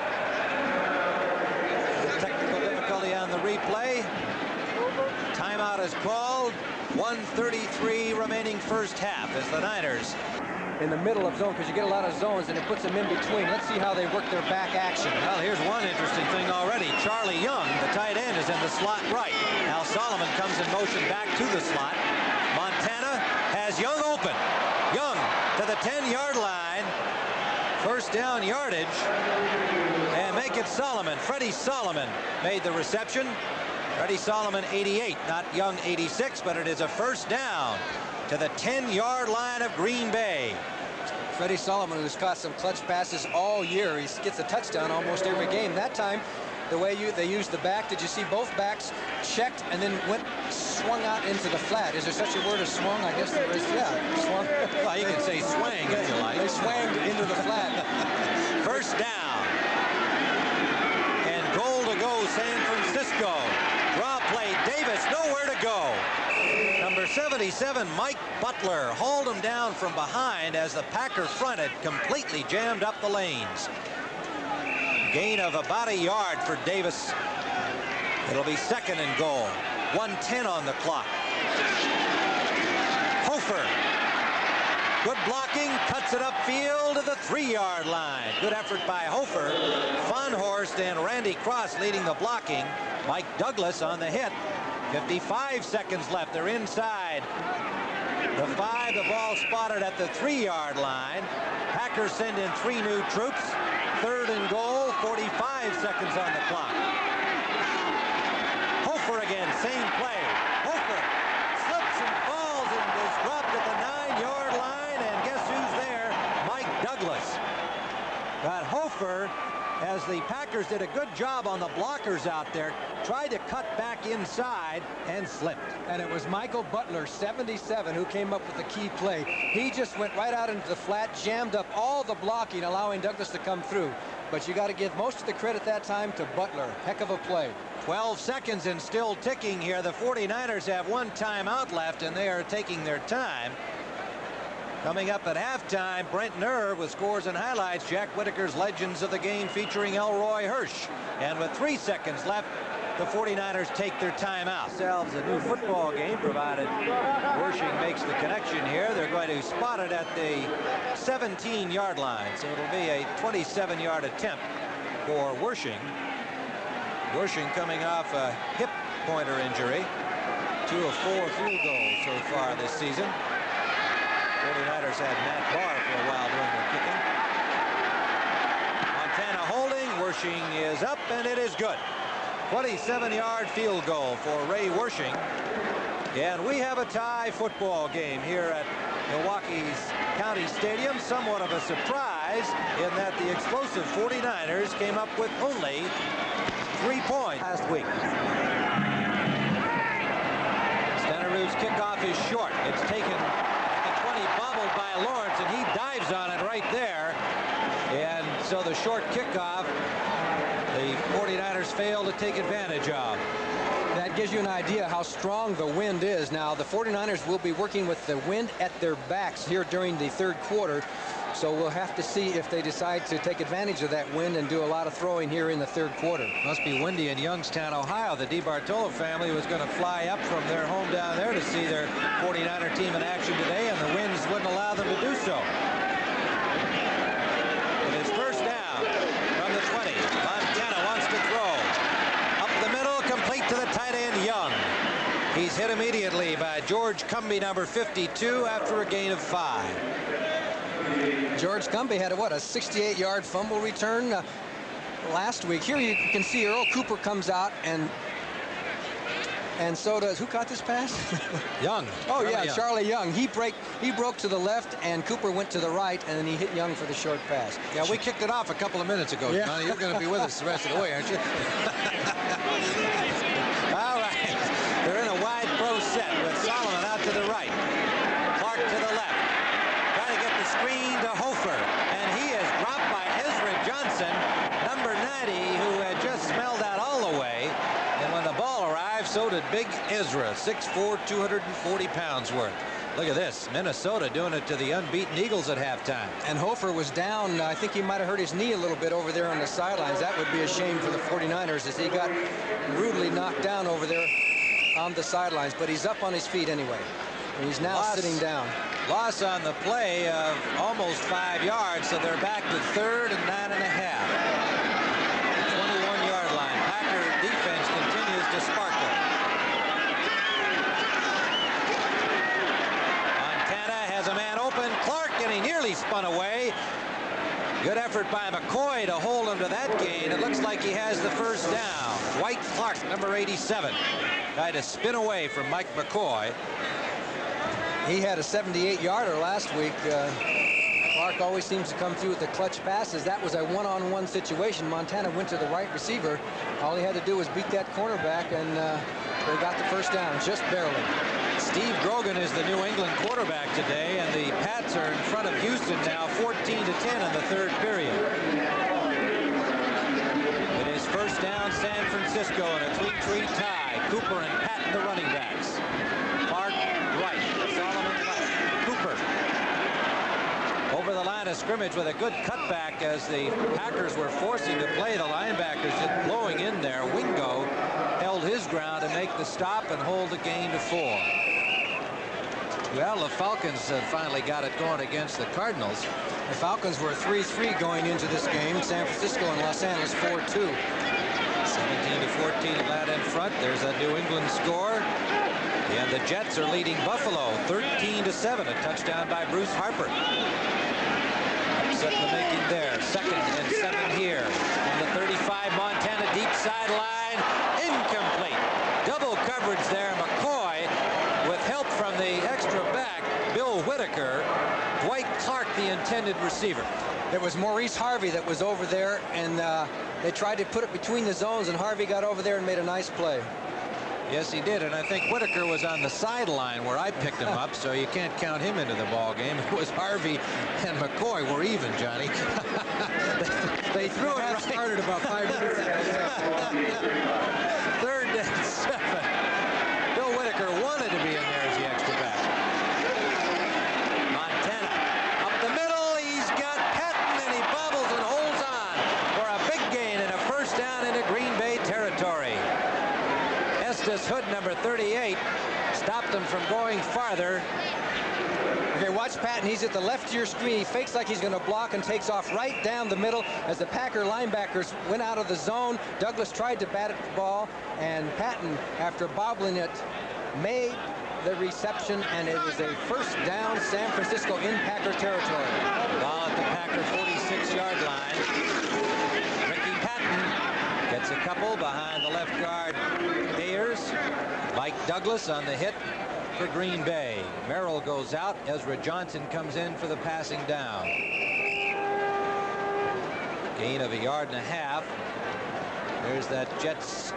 Technical difficulty on the replay. Timeout is called. 1:33 remaining first half as the Niners In the middle of zone, because you get a lot of zones and it puts them in between. Let's see how they work their back action. Well, here's one interesting thing already. Charlie Young, the tight end, is in the slot right. Al Solomon comes in motion back to the slot. Montana has Young open. Young to the 10-yard line. First down yardage. And make it Solomon. Freddie Solomon made the reception. Freddie Solomon, 88, not Young, 86, but it is a first down to the 10-yard line of Green Bay. Freddie Solomon, who's caught some clutch passes all year, he gets a touchdown almost every game. That time, the way they used the back, did you see both backs checked and then swung out into the flat? Is there such a word as swung? I guess there is. Yeah, swung. Well, you can say swang if you like. They swang into the flat. First down. And goal to go, San Francisco. Draw play, Davis, nowhere to go. Number 77, Mike Butler, hauled him down from behind as the Packer front had completely jammed up the lanes. Gain of about a yard for Davis. It'll be 2nd and goal. 1:10 on the clock. Hofer. Good blocking, cuts it upfield to the 3-yard line. Good effort by Hofer. Fonhorst and Randy Cross leading the blocking. Mike Douglas on the hit. 55 seconds left. They're inside the 5. The ball spotted at the 3-yard line. Packers send in 3 new troops. 3rd and goal. 45 seconds on the clock. Hofer again. Same play. Hofer slips and falls and is dropped at the 9-yard line. And guess who's there? Mike Douglas. But Hofer, as the Packers did a good job on the blockers out there, tried to cut back inside and slipped. And it was Michael Butler, 77, who came up with the key play. He just went right out into the flat, jammed up all the blocking, allowing Douglas to come through. But you got to give most of the credit that time to Butler. Heck of a play. 12 seconds and still ticking here. The 49ers have 1 timeout left, and they are taking their time. Coming up at halftime, Brent Nerve with scores and highlights. Jack Whitaker's Legends of the Game featuring Elroy Hirsch. And with 3 seconds left, the 49ers take their timeout. Themselves a new football game, provided Wersching makes the connection here. They're going to spot it at the 17-yard line. So it'll be a 27-yard attempt for Wersching. Wersching coming off a hip pointer injury. 2 of 4 field goals so far this season. 49ers had Matt Barr for a while during their kicking. Montana holding. Wersching is up, and it is good. 27-yard field goal for Ray Wersching. And we have a tie football game here at Milwaukee's County Stadium. Somewhat of a surprise in that the explosive 49ers came up with only 3 points last week. Stenerud's kickoff is short. It's taken at the 20. Bob fumbled by Lawrence, and he dives on it right there. And so the short kickoff, the 49ers fail to take advantage of. That gives you an idea how strong the wind is. Now, the 49ers will be working with the wind at their backs here during the third quarter. So we'll have to see if they decide to take advantage of that wind and do a lot of throwing here in the third quarter. Must be windy in Youngstown, Ohio. The DiBartolo family was going to fly up from their home down there to see their 49er team in action today, and the winds wouldn't allow them to do so. It is first down from the 20. Montana wants to throw. Up the middle, complete to the tight end, Young. He's hit immediately by George Cumby, number 52, after a gain of 5. George Cumby had a 68-yard fumble return last week. Here you can see Earl Cooper comes out, and so does, who caught this pass? Young. Oh, Charlie yeah, Young. Charlie Young. He broke to the left, and Cooper went to the right, and then he hit Young for the short pass. Yeah, we kicked it off a couple of minutes ago, Yeah. Johnny. You're going to be with us the rest of the way, aren't you? All right. They're in a wide pro set with Solomon out to the right. Clark to the left. Trying to get the screen to Hofer. And he is dropped by Ezra Johnson, number 90, who had just smelled out all the way. And when the ball arrived, so did big Ezra, 6'4", 240 pounds worth. Look at this. Minnesota doing it to the unbeaten Eagles at halftime. And Hofer was down. I think he might have hurt his knee a little bit over there on the sidelines. That would be a shame for the 49ers as he got rudely knocked down over there on the sidelines. But he's up on his feet anyway. And he's now sitting down. Loss on the play of almost 5 yards, so they're back to third and 9.5. 21-yard line. Packer defense continues to sparkle. Montana has a man open. Clark, and he nearly spun away. Good effort by McCoy to hold him to that gain. It looks like he has the first down. Dwight Clark, number 87, tried to spin away from Mike McCoy. He had a 78-yarder last week. Clark always seems to come through with the clutch passes. That was a one-on-one situation. Montana went to the right receiver. All he had to do was beat that cornerback, and they got the first down, just barely. Steve Grogan is the New England quarterback today, and the Pats are in front of Houston now 14-10 in the third period. It is first down San Francisco in a 3-3 tie. Cooper and Patton the running backs. Clark right, Solomon left. Cooper over the line of scrimmage with a good cutback as the Packers were forcing to play. The linebackers just blowing in there. Wingo held his ground to make the stop and hold the gain to 4. Well, the Falcons finally got it going against the Cardinals. The Falcons were 3-3 going into this game. San Francisco and Los Angeles 4-2. 17-14 Atlanta in front. There's a New England score. And the Jets are leading Buffalo 13-7. A touchdown by Bruce Harper. Upset in the making there. 2nd and 7 here. On the 35, Montana deep sideline. Incomplete. Double coverage there. McCoy with help from the extra back, Bill Whitaker. Dwight Clark, the intended receiver. It was Maurice Harvey that was over there, and they tried to put it between the zones, and Harvey got over there and made a nice play. Yes, he did, and I think Whitaker was on the sideline where I picked him up, so you can't count him into the ball game. It was Harvey and McCoy were even, Johnny. they threw it right. Started about 5 minutes ago. 3rd and 7. Bill Whitaker wanted to be in there as the extra back. Montana up the middle. He's got Patton, and he bobbles and holds on for a big gain and a first down into Green Bay territory. Estes Hood, number 38, stopped him from going farther. Okay, watch Patton. He's at the left of your screen. He fakes like he's going to block and takes off right down the middle as the Packer linebackers went out of the zone. Douglas tried to bat at the ball, and Patton, after bobbling it, made the reception, and it is a first down, San Francisco in Packer territory. Ball at the Packer 46-yard line. Ricky Patton gets a couple behind the left guard Ayers. Mike Douglas on the hit for Green Bay. Merrill goes out. Ezra Johnson comes in for the passing down. Gain of 1.5 yards. There's that Jets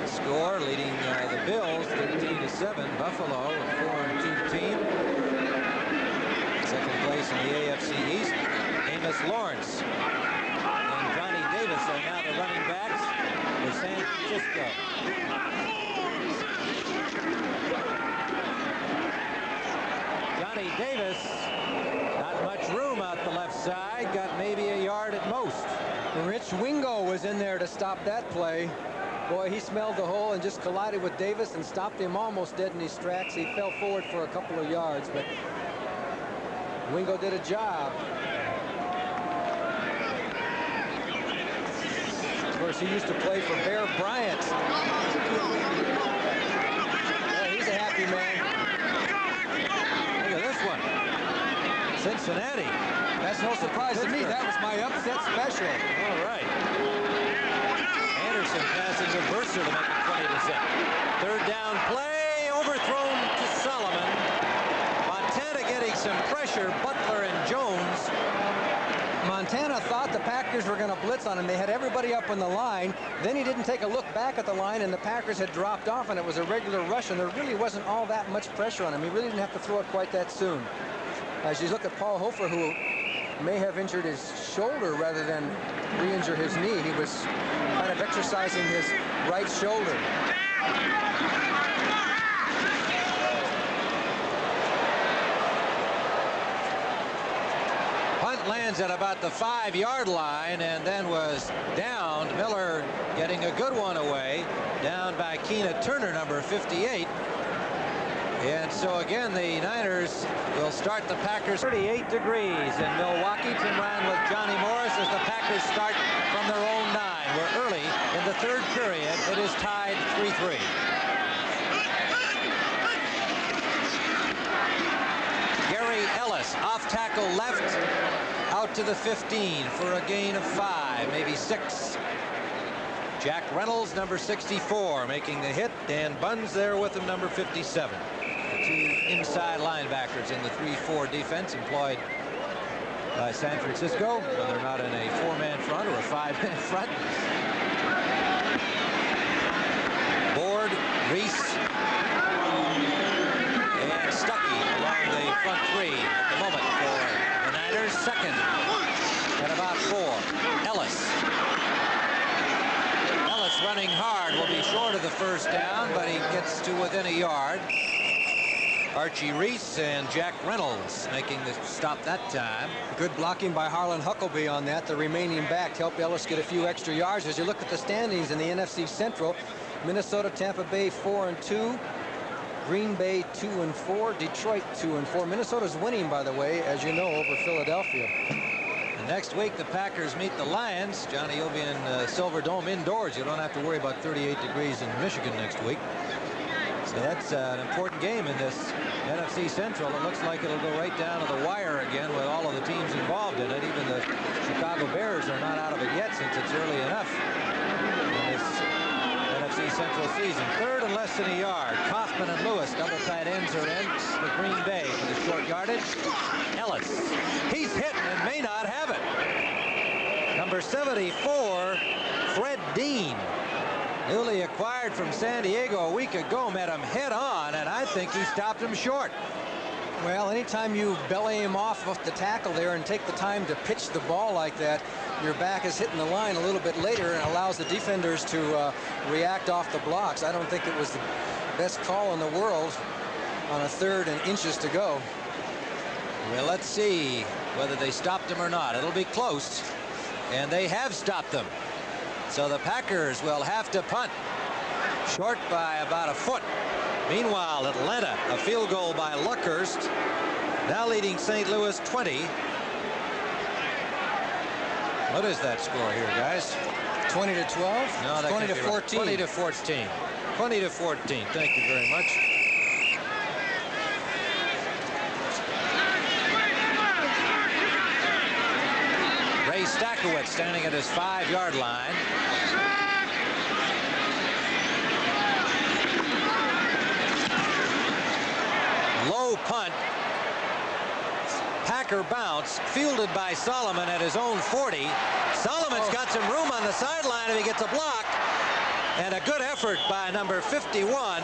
score leading the Bills 13-7. Buffalo, a 4-2 team. in the AFC East. Amos Lawrence and Johnny Davis are now the running backs for San Francisco. Johnny Davis, not much room out the left side, got maybe a yard at most. Rich Wingo was in there to stop that play. Boy, he smelled the hole and just collided with Davis and stopped him almost dead in his tracks. He fell forward for a couple of yards, but Wingo did a job. Of course, he used to play for Bear Bryant. Yeah, he's a happy man. Look at this one. Cincinnati. That's no surprise to me. That was my upset special. All right. Anderson passes a Verser to make it 20-6. Third down play, overthrown to Solomon. Montana getting some pressure. Butler and Jones. Montana thought the Packers were going to blitz on him. They had everybody up on the line. Then he didn't take a look back at the line, and the Packers had dropped off, and it was a regular rush, and there really wasn't all that much pressure on him. He really didn't have to throw it quite that soon. As you look at Paul Hofer, who may have injured his shoulder rather than re-injure his knee. He was kind of exercising his right shoulder. Punt lands at about the 5-yard line and then was downed. Miller getting a good one away. Down by Keena Turner, number 58. And so again, the Niners will start the Packers. 38 degrees in Milwaukee. Tim Ryan with Johnny Morris as the Packers start from their own 9. We're early in the third period. It is tied 3-3. Gary Ellis, off tackle left, out to the 15 for a gain of 5, maybe 6. Jack Reynolds, number 64, making the hit. Dan Bunn's there with him, number 57. Two inside linebackers in the 3-4 defense employed by San Francisco, whether or not in a 4-man front or a 5-man front. Board, Reese, and Stuckey along the front 3 at the moment for the Niners. Second at about 4. Ellis running hard, will be short of the first down, but he gets to within a yard. Archie Reese and Jack Reynolds making the stop that time. Good blocking by Harlan Huckabee on that. The remaining back helped Ellis get a few extra yards. As you look at the standings in the NFC Central, Minnesota, Tampa Bay 4-2, Green Bay 2-4, Detroit 2-4. Minnesota's winning, by the way, as you know, over Philadelphia. And next week the Packers meet the Lions. Johnny, you'll be in Silver Dome indoors. You don't have to worry about 38 degrees in Michigan next week. So that's an important game in this NFC Central. It looks like it'll go right down to the wire again with all of the teams involved in it. Even the Chicago Bears are not out of it yet since it's early enough in this NFC Central season. Third and less than a yard. Kaufman and Lewis, double tight ends are in for Green Bay for the short yardage. Ellis, he's hit and may not have it. Number 74, Fred Dean. Newly acquired from San Diego a week ago, met him head on, and I think he stopped him short. Well, anytime you belly him off the tackle there and take the time to pitch the ball like that, your back is hitting the line a little bit later and allows the defenders to react off the blocks. I don't think it was the best call in the world on a 3rd and inches to go. Well, let's see whether they stopped him or not. It'll be close, and they have stopped them. So the Packers will have to punt. Short by about a foot. Meanwhile, Atlanta, a field goal by Luckhurst, now leading St. Louis 20. What is that score here, guys? 20-12? No, that 20-14. 20-14. 20-14. Thank you very much. Ray Stackowitz standing at his 5-yard line. Low punt. Packer bounce, fielded by Solomon at his own 40. Solomon's got some room on the sideline if he gets a block. And a good effort by number 51,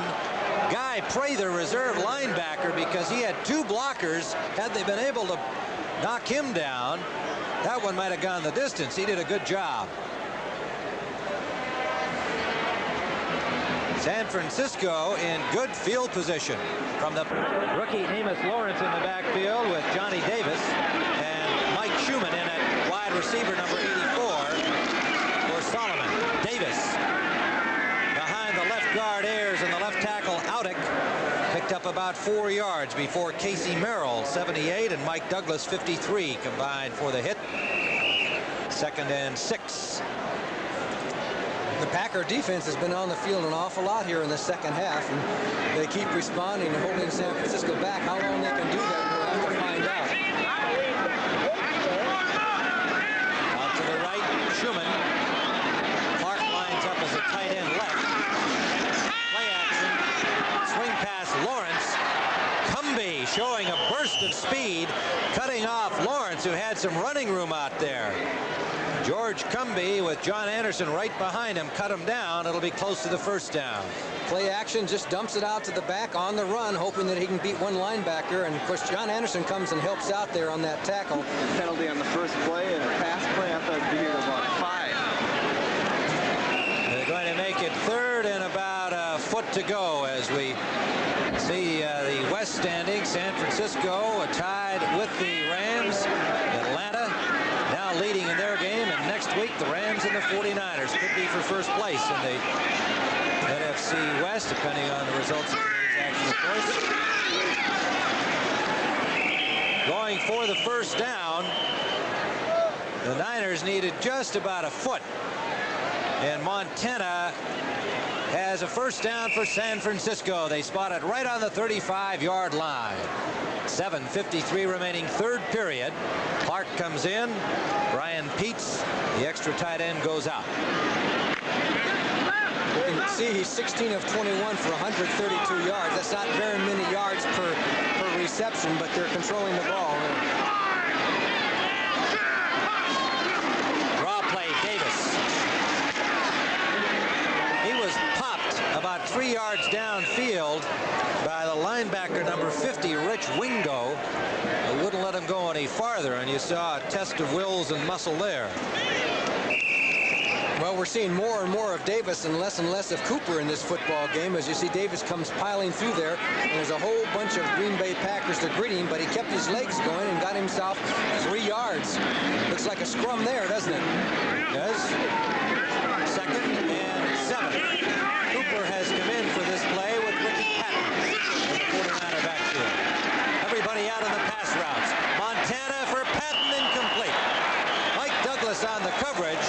Guy Prather, reserve linebacker, because he had 2 blockers. Had they been able to knock him down. That one might have gone the distance. He did a good job. San Francisco in good field position from the rookie Amos Lawrence in the backfield with Johnny Davis and Mike Schumann in at wide receiver number 84 for Solomon. Davis behind the left guard Ayers and the left tackle Audick picked up about 4 yards before Casey Merrill 78 and Mike Douglas 53 combined for the hit. 2nd and 6. The Packer defense has been on the field an awful lot here in the second half, and they keep responding and holding San Francisco back. How long they can do that, we'll have to find out. Out to the right, Schumann. Clark lines up as a tight end left. Play action. Swing pass Lawrence. Cumbie showing a burst of speed, cutting off Lawrence, who had some running room out there. George Cumbie with John Anderson right behind him cut him down. It'll be close to the first down. Play action, just dumps it out to the back on the run, hoping that he can beat one linebacker. And of course, John Anderson comes and helps out there on that tackle. Penalty on the first play and a pass play. I thought it'd be about 5. They're going to make it 3rd and about a foot to go as we see the West standings. San Francisco tied with the Rams. Atlanta now leading in their game, and next week the Rams and the 49ers could be for first place in the NFC West, depending on the results of today's action, of course. Going for the first down, the Niners needed just about a foot, and Montana has a first down for San Francisco. They spot it right on the 35-yard line. 7:53 remaining, 3rd period. Clark comes in. Brian Peets, the extra tight end, goes out. You can see he's 16 of 21 for 132 yards. That's not very many yards per reception, but they're controlling the ball. Draw play, Davis. He was popped about 3 yards downfield by the linebacker number 50, Rich Wingo, who wouldn't let him go any farther, and you saw a test of wills and muscle there. Well, we're seeing more and more of Davis and less of Cooper in this football game. As you see, Davis comes piling through there, and there's a whole bunch of Green Bay Packers to greet him, but he kept his legs going and got himself 3 yards. Looks like a scrum there, doesn't it? It does. 2nd and 7. Cooper has come in for this play with Ricky Patton in the 49er backfield. Everybody out in the pass routes. Montana for Patton, incomplete. Mike Douglas on the coverage.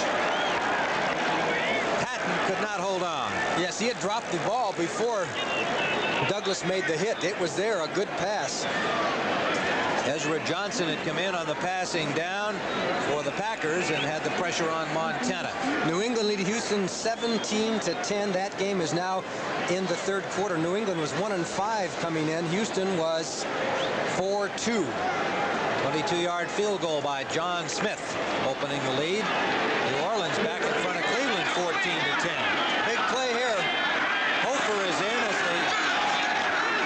Patton could not hold on. Yes, he had dropped the ball before Douglas made the hit. It was there, a good pass. Ezra Johnson had come in on the passing down for the Packers and had the pressure on Montana. New England lead Houston 17-10. That game is now in the 3rd quarter. New England was 1-5 coming in. Houston was 4-2. 22-yard field goal by John Smith opening the lead. New Orleans back in front of Cleveland 14-10. Big play here. Hofer is in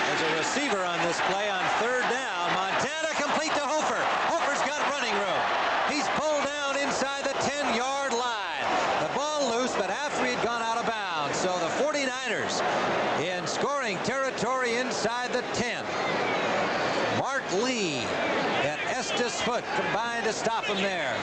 as a receiver on this play on 3rd down. Montana complete to Hofer. Hofer's got running room. He's pulled down inside the 10-yard line. The ball loose, but after he'd gone out of bounds. So the 49ers in scoring territory inside the 10. Mark Lee and Estes Foote combined to stop him there.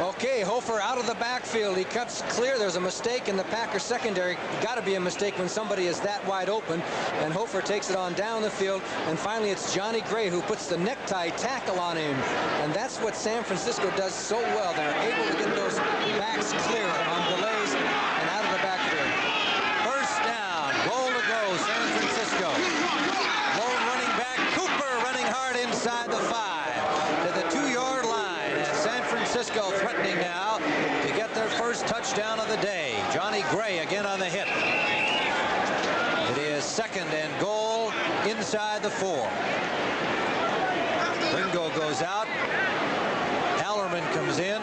Okay, Hofer out of the backfield. He cuts clear. There's a mistake in the Packers secondary. Got to be a mistake when somebody is that wide open. And Hofer takes it on down the field. And finally, it's Johnny Gray who puts the necktie tackle on him. And that's what San Francisco does so well. They're able to get those backs clear on delays and out of the backfield. First down, goal to go, San Francisco. Lone running back, Cooper running hard inside the 5 to the 2-yard line. And San Francisco threatening now to get their first touchdown of the day. Johnny Gray again on the hit. It is 2nd and goal inside the 4. Ringo goes out. Hallerman comes in,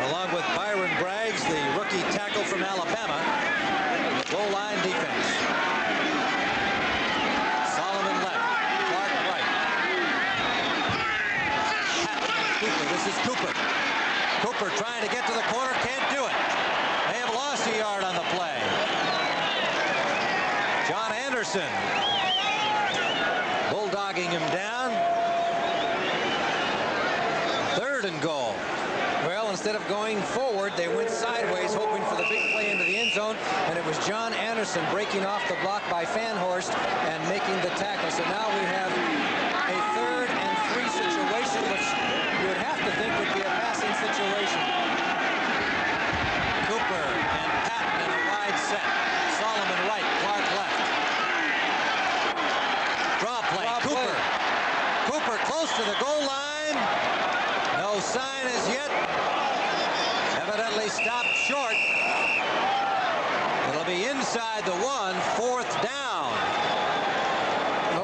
along with Byron Braggs, the rookie tackle from Alabama. Goal line defense. Solomon left. Cooper. Cooper trying to get to the corner, can't do it. They have lost a yard on the play. John Anderson bulldogging him down. 3rd and goal. Well, instead of going forward, they went sideways, hoping for the big play into the end zone, and it was John Anderson breaking off the block by Fanhorst and making the tackle. So now we have a 3rd and 3 situation, which you would have to think would be a passing situation. Cooper and Patton in a wide set. Solomon right, Clark left. Draw play. Cooper. Cooper close to the goal line. No sign as yet. Evidently stopped short. It'll be inside the 1, 4th down.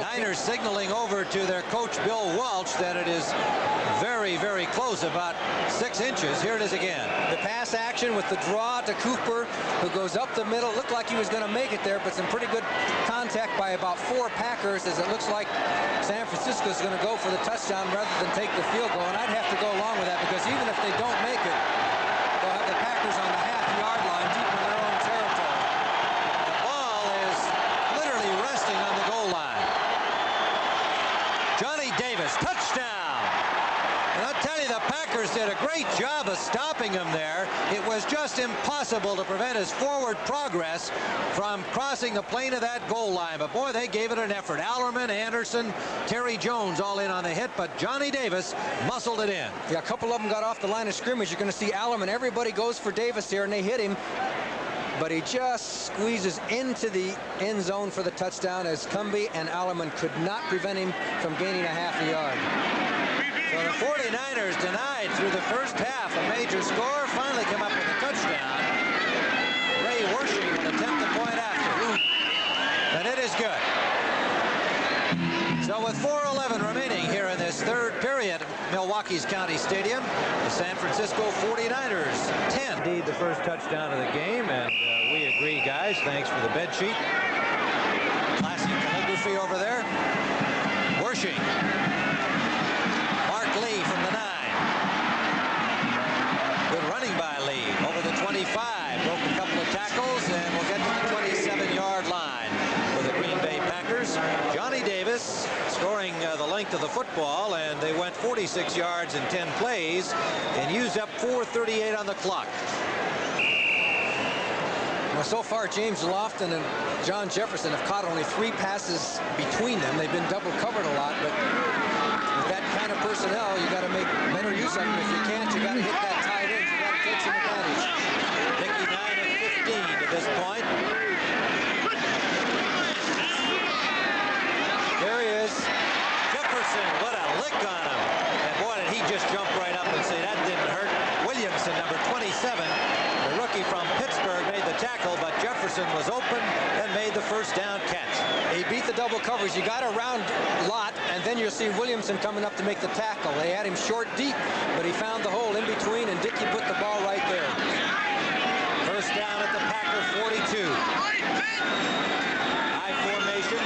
Niners signaling over to their coach Bill Walsh that it is very, very close, about 6 inches. Here it is again. The pass action with the draw to Cooper, who goes up the middle. Looked like he was going to make it there, but some pretty good contact by about 4 Packers, as it looks like San Francisco is going to go for the touchdown rather than take the field goal. And I'd have to go along with that, because even if they don't make it, they'll have the Packers on the half-yard line deep in their own territory. The ball is literally resting on the goal line. Johnny Davis, touchdown! And I'll tell you, the Packers did a great job of stopping him there. It was just impossible to prevent his forward progress from crossing the plane of that goal line. But boy, they gave it an effort. Allerman, Anderson, Terry Jones all in on the hit, but Johnny Davis muscled it in. Yeah, a couple of them got off the line of scrimmage. You're going to see Allerman. Everybody goes for Davis here, and they hit him. But he just squeezes into the end zone for the touchdown, as Cumbie and Allerman could not prevent him from gaining a half a yard. So the 49ers denied through the first half a major score, finally come up with a touchdown. Ray Wershing will attempt the point after. And it is good. So with 4:11 remaining here in this 3rd period, Milwaukee's County Stadium, the San Francisco 49ers 10. Indeed, the first touchdown of the game, and we agree, guys. Thanks for the bed sheet. Classic calligraphy over there. Wershing. Mark Lee from the 9. Good running by Lee. Over the 25. Broke a couple of tackles, and we'll get to the 27-yard line for the Green Bay Packers. Johnny Davis scoring the length of the football, and they went 46 yards in 10 plays and used up 4:38 on the clock. Well, so far, James Lofton and John Jefferson have caught only 3 passes between them. They've been double covered a lot, but with that kind of personnel, you got to make better use of them. If you can't, you got to hit that tight end. You got to take some advantage. Mickey 9 of 15 to this point. There he is. Jefferson, what a lick on him. And boy, did he just jump right up and say that didn't hurt. Williamson, number 27, the rookie from Pittsburgh, made the tackle, but Jefferson was open and made the first down catch. He beat the double coverage. You got around Lott, and then you'll see Williamson coming up to make the tackle. They had him short deep, but he found the hole in between, and Dickey put the ball right there. First down at the Packer 42. High formation.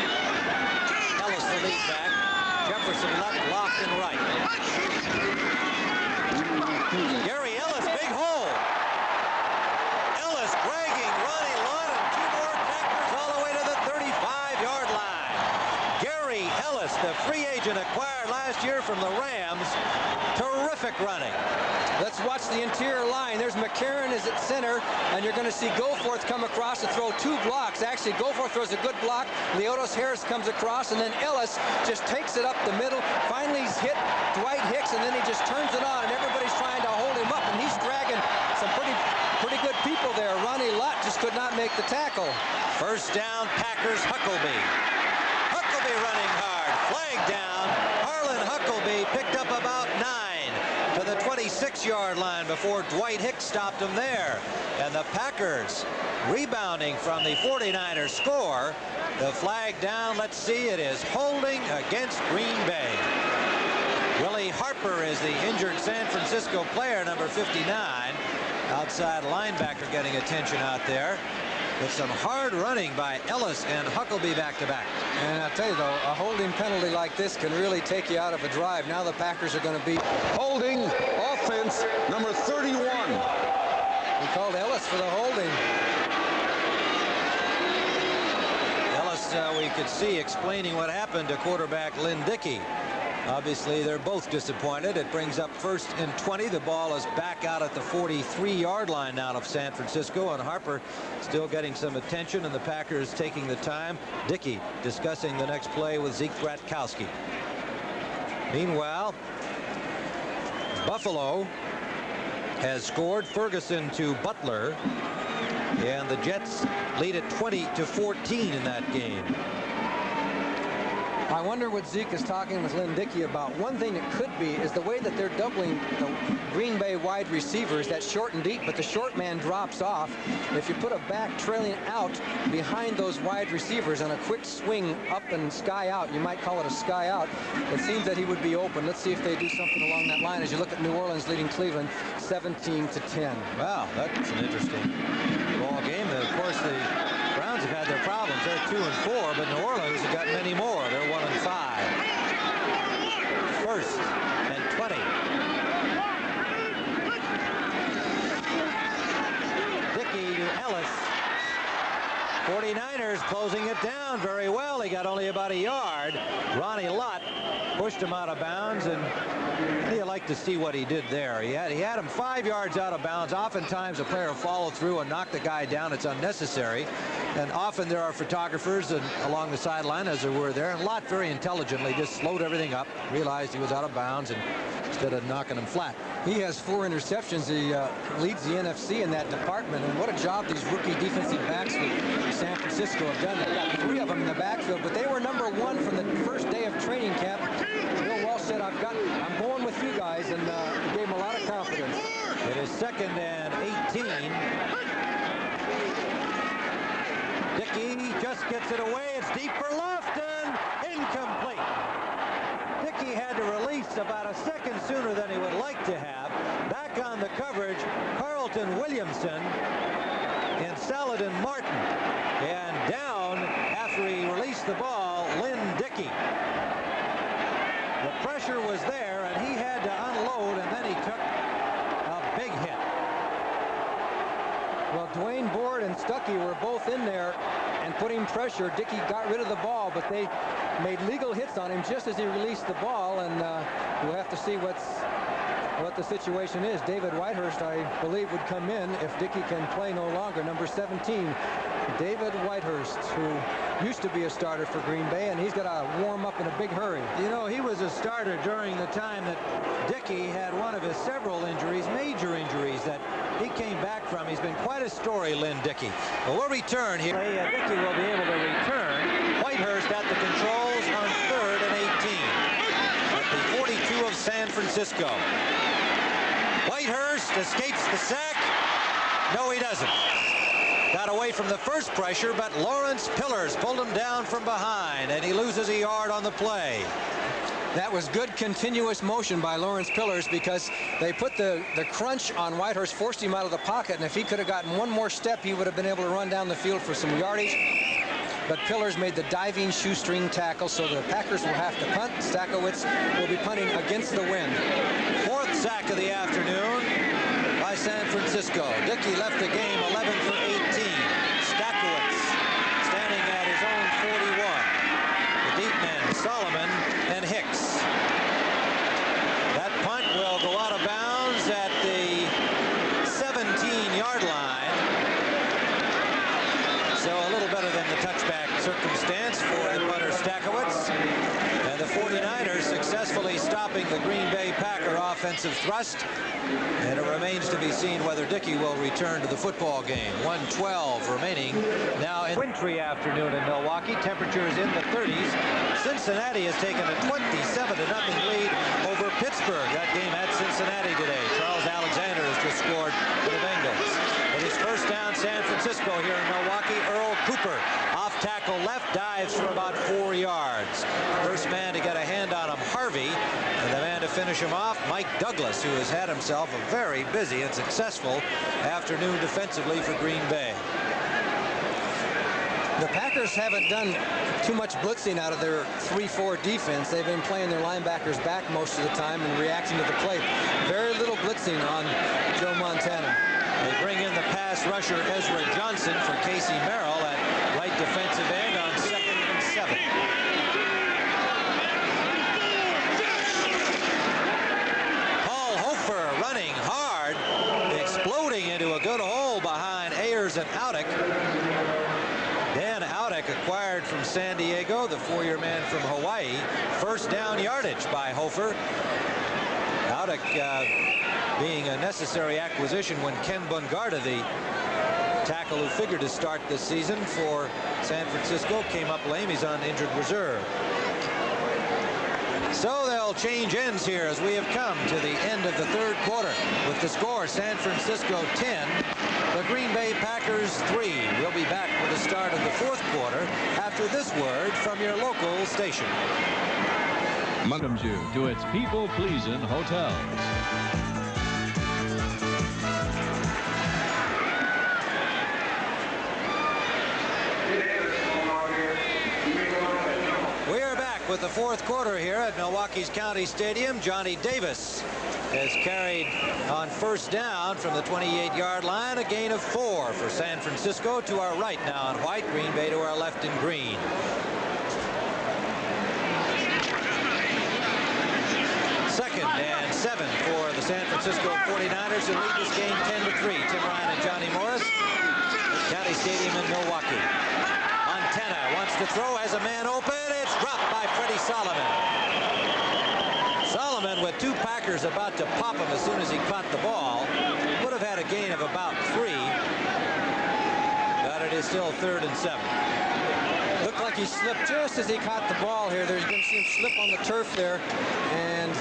Ellis the lead back. Jefferson left, Lofton right. Gary Ellis, big hole. Ellis dragging Ronnie Lott and 2 more Packers all the way to the 35-yard line. Gary Ellis, the free agent acquired last year from the Rams. Terrific running. Let's watch the interior line. There's McCarron is at center, and you're going to see Goforth come across to throw 2 blocks. Actually, Goforth throws a good block. Leotis Harris comes across, and then Ellis just takes it up the middle. Finally, he's hit Dwight Hicks, and then he just turns it on, and everybody's trying to hold him up, and he's dragging some pretty good people there. Ronnie Lott just could not make the tackle. First down, Packers, Huckleby. Huckleby running hard. Flag down. Harlan Huckleby picked up about 9 to the 26-yard line before Dwight Hicks stopped him there. And the Packers rebounding from the 49ers score. The flag down, let's see, it is holding against Green Bay. Willie Harper is the injured San Francisco player, number 59. Outside linebacker getting attention out there. With some hard running by Ellis and Huckabee back-to-back. And I'll tell you, though, a holding penalty like this can really take you out of a drive. Now the Packers are going to be Holding offense number 31. He called Ellis for the holding. Ellis, we could see explaining what happened to quarterback Lynn Dickey. Obviously, they're both disappointed. It brings up 1st and 20. The ball is back out at the 43-yard line now of San Francisco, and Harper still getting some attention, and the Packers taking the time. Dickey discussing the next play with Zeke Bratkowski. Meanwhile, Buffalo has scored. Ferguson to Butler, and the Jets lead at 20-14 in that game. I wonder what Zeke is talking with Lynn Dickey about. One thing it could be is the way that they're doubling the Green Bay wide receivers. That's short and deep, but the short man drops off. If you put a back trailing out behind those wide receivers on a quick swing up and sky out, you might call it a sky out, it seems that he would be open. Let's see if they do something along that line as you look at New Orleans leading Cleveland 17-10. Wow, that's an interesting ball game. Of course, the Browns have had their problems. They're 2-4, but New Orleans have got many more. They're 1-5. 1st and 20. Dickey to Ellis. 49ers closing it down very well. He got only about a yard. Ronnie Lott pushed him out of bounds, and you like to see what he did there. He had him 5 yards out of bounds. Oftentimes a player will follow through and knock the guy down. It's unnecessary. And often there are photographers along the sideline, as there were there. And Lott very intelligently just slowed everything up, realized he was out of bounds, and instead of knocking him flat. He has 4 interceptions. He leads the NFC in that department. And what a job these rookie defensive backs with San Francisco have done. They've got 3 of them in the backfield, but they were number 1 from the first day of training camp. Bill Walsh said, I'm going with you guys, and it gave him a lot of confidence. It is 2nd and 18. Dickey just gets it away. It's deep for left and incomplete. Dickey had to release about a second sooner than he would like to have. Back on the coverage, Carlton Williamson and Saladin Martin. And down after he released the ball, Lynn Dickey. The pressure was there, and he had to unload, and then he took a big hit. Well, Dwayne Board and Stuckey were both in there and putting pressure. Dickey got rid of the ball, but they made legal hits on him just as he released the ball, and we'll have to see what the situation is. David Whitehurst, I believe, would come in if Dickey can play no longer. Number 17, David Whitehurst, who used to be a starter for Green Bay, and he's got to warm up in a big hurry. You know, he was a starter during the time that Dickey had one of his several injuries, major injuries, that he came back from. He's been quite a story, Lynn Dickey. Well, we'll return here. Dickey will be able to return. Whitehurst at the controls on 3rd and 18 at the 42 of San Francisco. Whitehurst escapes the sack. No, he doesn't. Got away from the first pressure, but Lawrence Pillars pulled him down from behind, and he loses a yard on the play. That was good continuous motion by Lawrence Pillars, because they put the crunch on Whitehurst, forced him out of the pocket, and if he could have gotten one more step, he would have been able to run down the field for some yardage. But Pillars made the diving shoestring tackle, so the Packers will have to punt. Stakowitz will be punting against the wind. 4th sack of the afternoon by San Francisco. Dickey left the game 11 for 18. Stakowitz standing at his own 41. The deep men, Solomon and Hicks. That punt will go out of bounds at the 17-yard line. So a little better than the touchback circumstance for the punter Stakowitz. And the 49ers successfully stopping the Green Bay Packer offensive thrust. And it remains to be seen whether Dickey will return to the football game. 1:12 remaining now in wintry afternoon in Milwaukee. Temperatures in the 30s. Cincinnati has taken a 27-0 lead over Pittsburgh. That game at Cincinnati today. Charles Alexander has just scored for the Bengals. It is first down San Francisco here in Milwaukee. Earl Cooper off tackle left, dives for about 4 yards. First man to get a hand on him, Harvey. And the man to finish him off, Mike Douglas, who has had himself a very busy and successful afternoon defensively for Green Bay. The Packers haven't done too much blitzing out of their 3-4 defense. They've been playing their linebackers back most of the time and reacting to the play. Very little blitzing on Joe Montana. They bring in the pass rusher Ezra Johnson for Casey Merrill at right defensive end on 2nd and 7. Paul Hofer running hard, exploding into a good hole behind Ayers and Audick. Dan Audick, acquired from San Diego, the 4-year man from Hawaii. First down yardage by Hofer. Audick being a necessary acquisition when Ken Bungarda, the tackle who figured to start this season for San Francisco, came up lame. He's on injured reserve. So they'll change ends here as we have come to the end of the third quarter with the score San Francisco 10, the Green Bay Packers 3. We'll be back with the start of the fourth quarter after this word from your local station. Welcomes you to its people-pleasing hotel. We are back with the fourth quarter here at Milwaukee's County Stadium. Johnny Davis has carried on first down from the 28-yard line, a gain of 4 for San Francisco to our right now in white, Green Bay to our left in green. Second and 7 for the San Francisco 49ers to lead this game 10-3. Tim Ryan and Johnny Morris at County Stadium in Milwaukee. Montana wants to throw, has a man open. It's dropped by Freddie Solomon. Solomon, with 2 Packers about to pop him as soon as he caught the ball, would have had a gain of about 3. But it is still 3rd and 7. Looked like he slipped just as he caught the ball here. There's going to see him slip on the turf there, and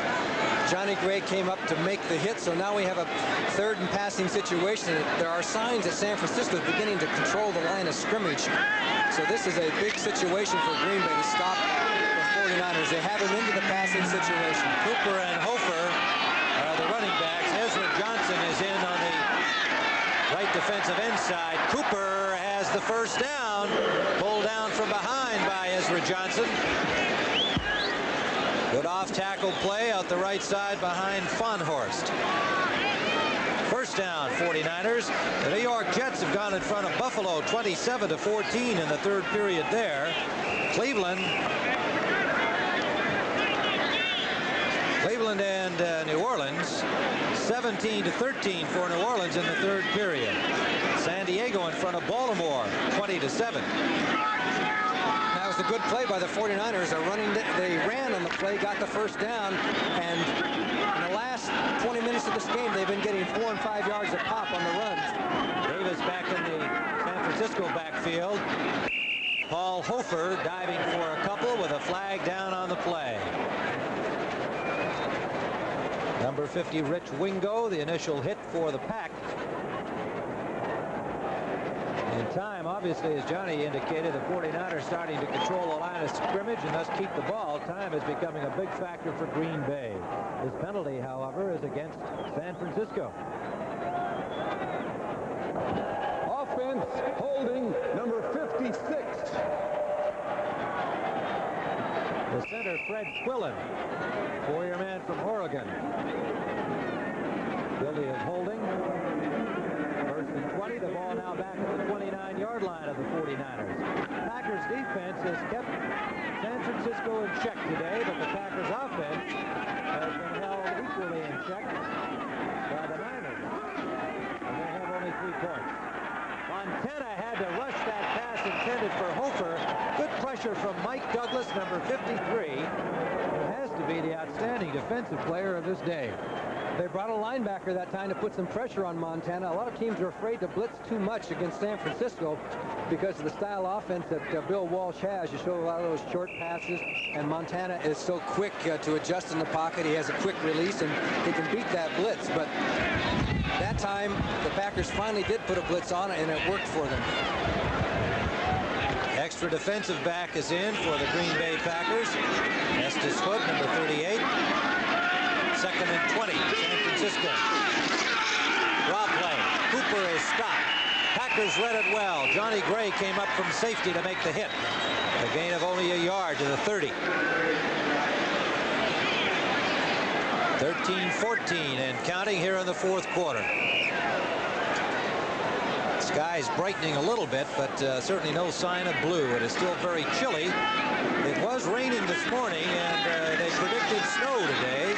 Johnny Gray came up to make the hit. So now we have a 3rd and passing situation. There are signs that San Francisco is beginning to control the line of scrimmage. So this is a big situation for Green Bay to stop the 49ers. They have him into the passing situation. Cooper and Hofer are the running backs. Ezra Johnson is in on the right defensive end side. Cooper has the first down. Pulled down from behind by Ezra Johnson. Good off-tackle play out the right side behind Fonhorst. First down, 49ers. The New York Jets have gone in front of Buffalo 27-14 in the third period there. Cleveland and New Orleans 17-13 for New Orleans in the third period. San Diego in front of Baltimore 20-7. That was a good play by the 49ers. They ran on the play, got the first down, and in the last 20 minutes of this game, they've been getting 4 and 5 yards a pop on the runs. Davis back in the San Francisco backfield. Paul Hofer diving for a couple with a flag down on the play. Number 50, Rich Wingo, the initial hit for the Pack. In time, obviously, as Johnny indicated, the 49ers starting to control the line of scrimmage and thus keep the ball. Time is becoming a big factor for Green Bay. This penalty, however, is against San Francisco. Offense holding number 56. The center, Fred Quillen, 4-year man from Oregon. Guilty of holding. First and 20. The ball now back at the 29-yard line of the 49ers. Packers defense has kept San Francisco in check today, but the Packers offense has been held equally in check by the Niners. And they have only 3 points. Montana had to rush that pass intended for Hofer. Good pressure from Mike Douglas, number 53, who has to be the outstanding defensive player of this day. They brought a linebacker that time to put some pressure on Montana. A lot of teams are afraid to blitz too much against San Francisco because of the style offense that Bill Walsh has. You show a lot of those short passes, and Montana is so quick to adjust in the pocket. He has a quick release, and he can beat that blitz. But that time, the Packers finally did put a blitz on it, and it worked for them. Extra defensive back is in for the Green Bay Packers. Estes Hood, number 38. Second and 20, San Francisco. Draw play. Cooper is stopped. Packers read it well. Johnny Gray came up from safety to make the hit. A gain of only a yard to the 30. 13-14 and counting here in the fourth quarter. Sky's brightening a little bit, but certainly no sign of blue. It is still very chilly. It was raining this morning, and they predicted snow today.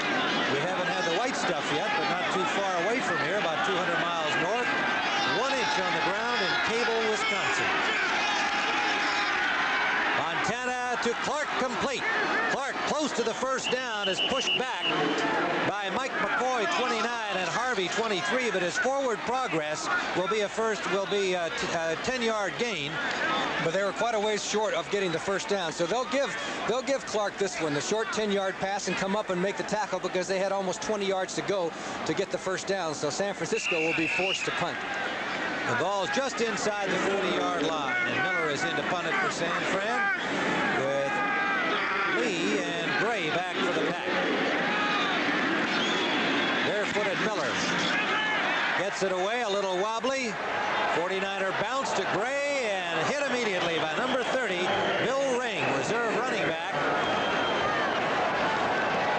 We haven't had the white stuff yet, but not too far away from here, about 200 miles north. 1 inch on the ground in Cable, Wisconsin. Montana to Clark, complete. Clark, close to the first down, is pushed back by Mike McCoy, 29, and Harvey, 23. But his forward progress will be a 10-yard gain. But they were quite a ways short of getting the first down. So they'll give Clark this one, the short 10-yard pass, and come up and make the tackle because they had almost 20 yards to go to get the first down. So San Francisco will be forced to punt. The ball's just inside the 40-yard line, and Miller is in to punt it for San Fran with Lee and Gray back for the Pack. Barefooted Miller gets it away, a little wobbly. 49er bounce to Gray and hit immediately by number 30, Bill Ring, reserve running back,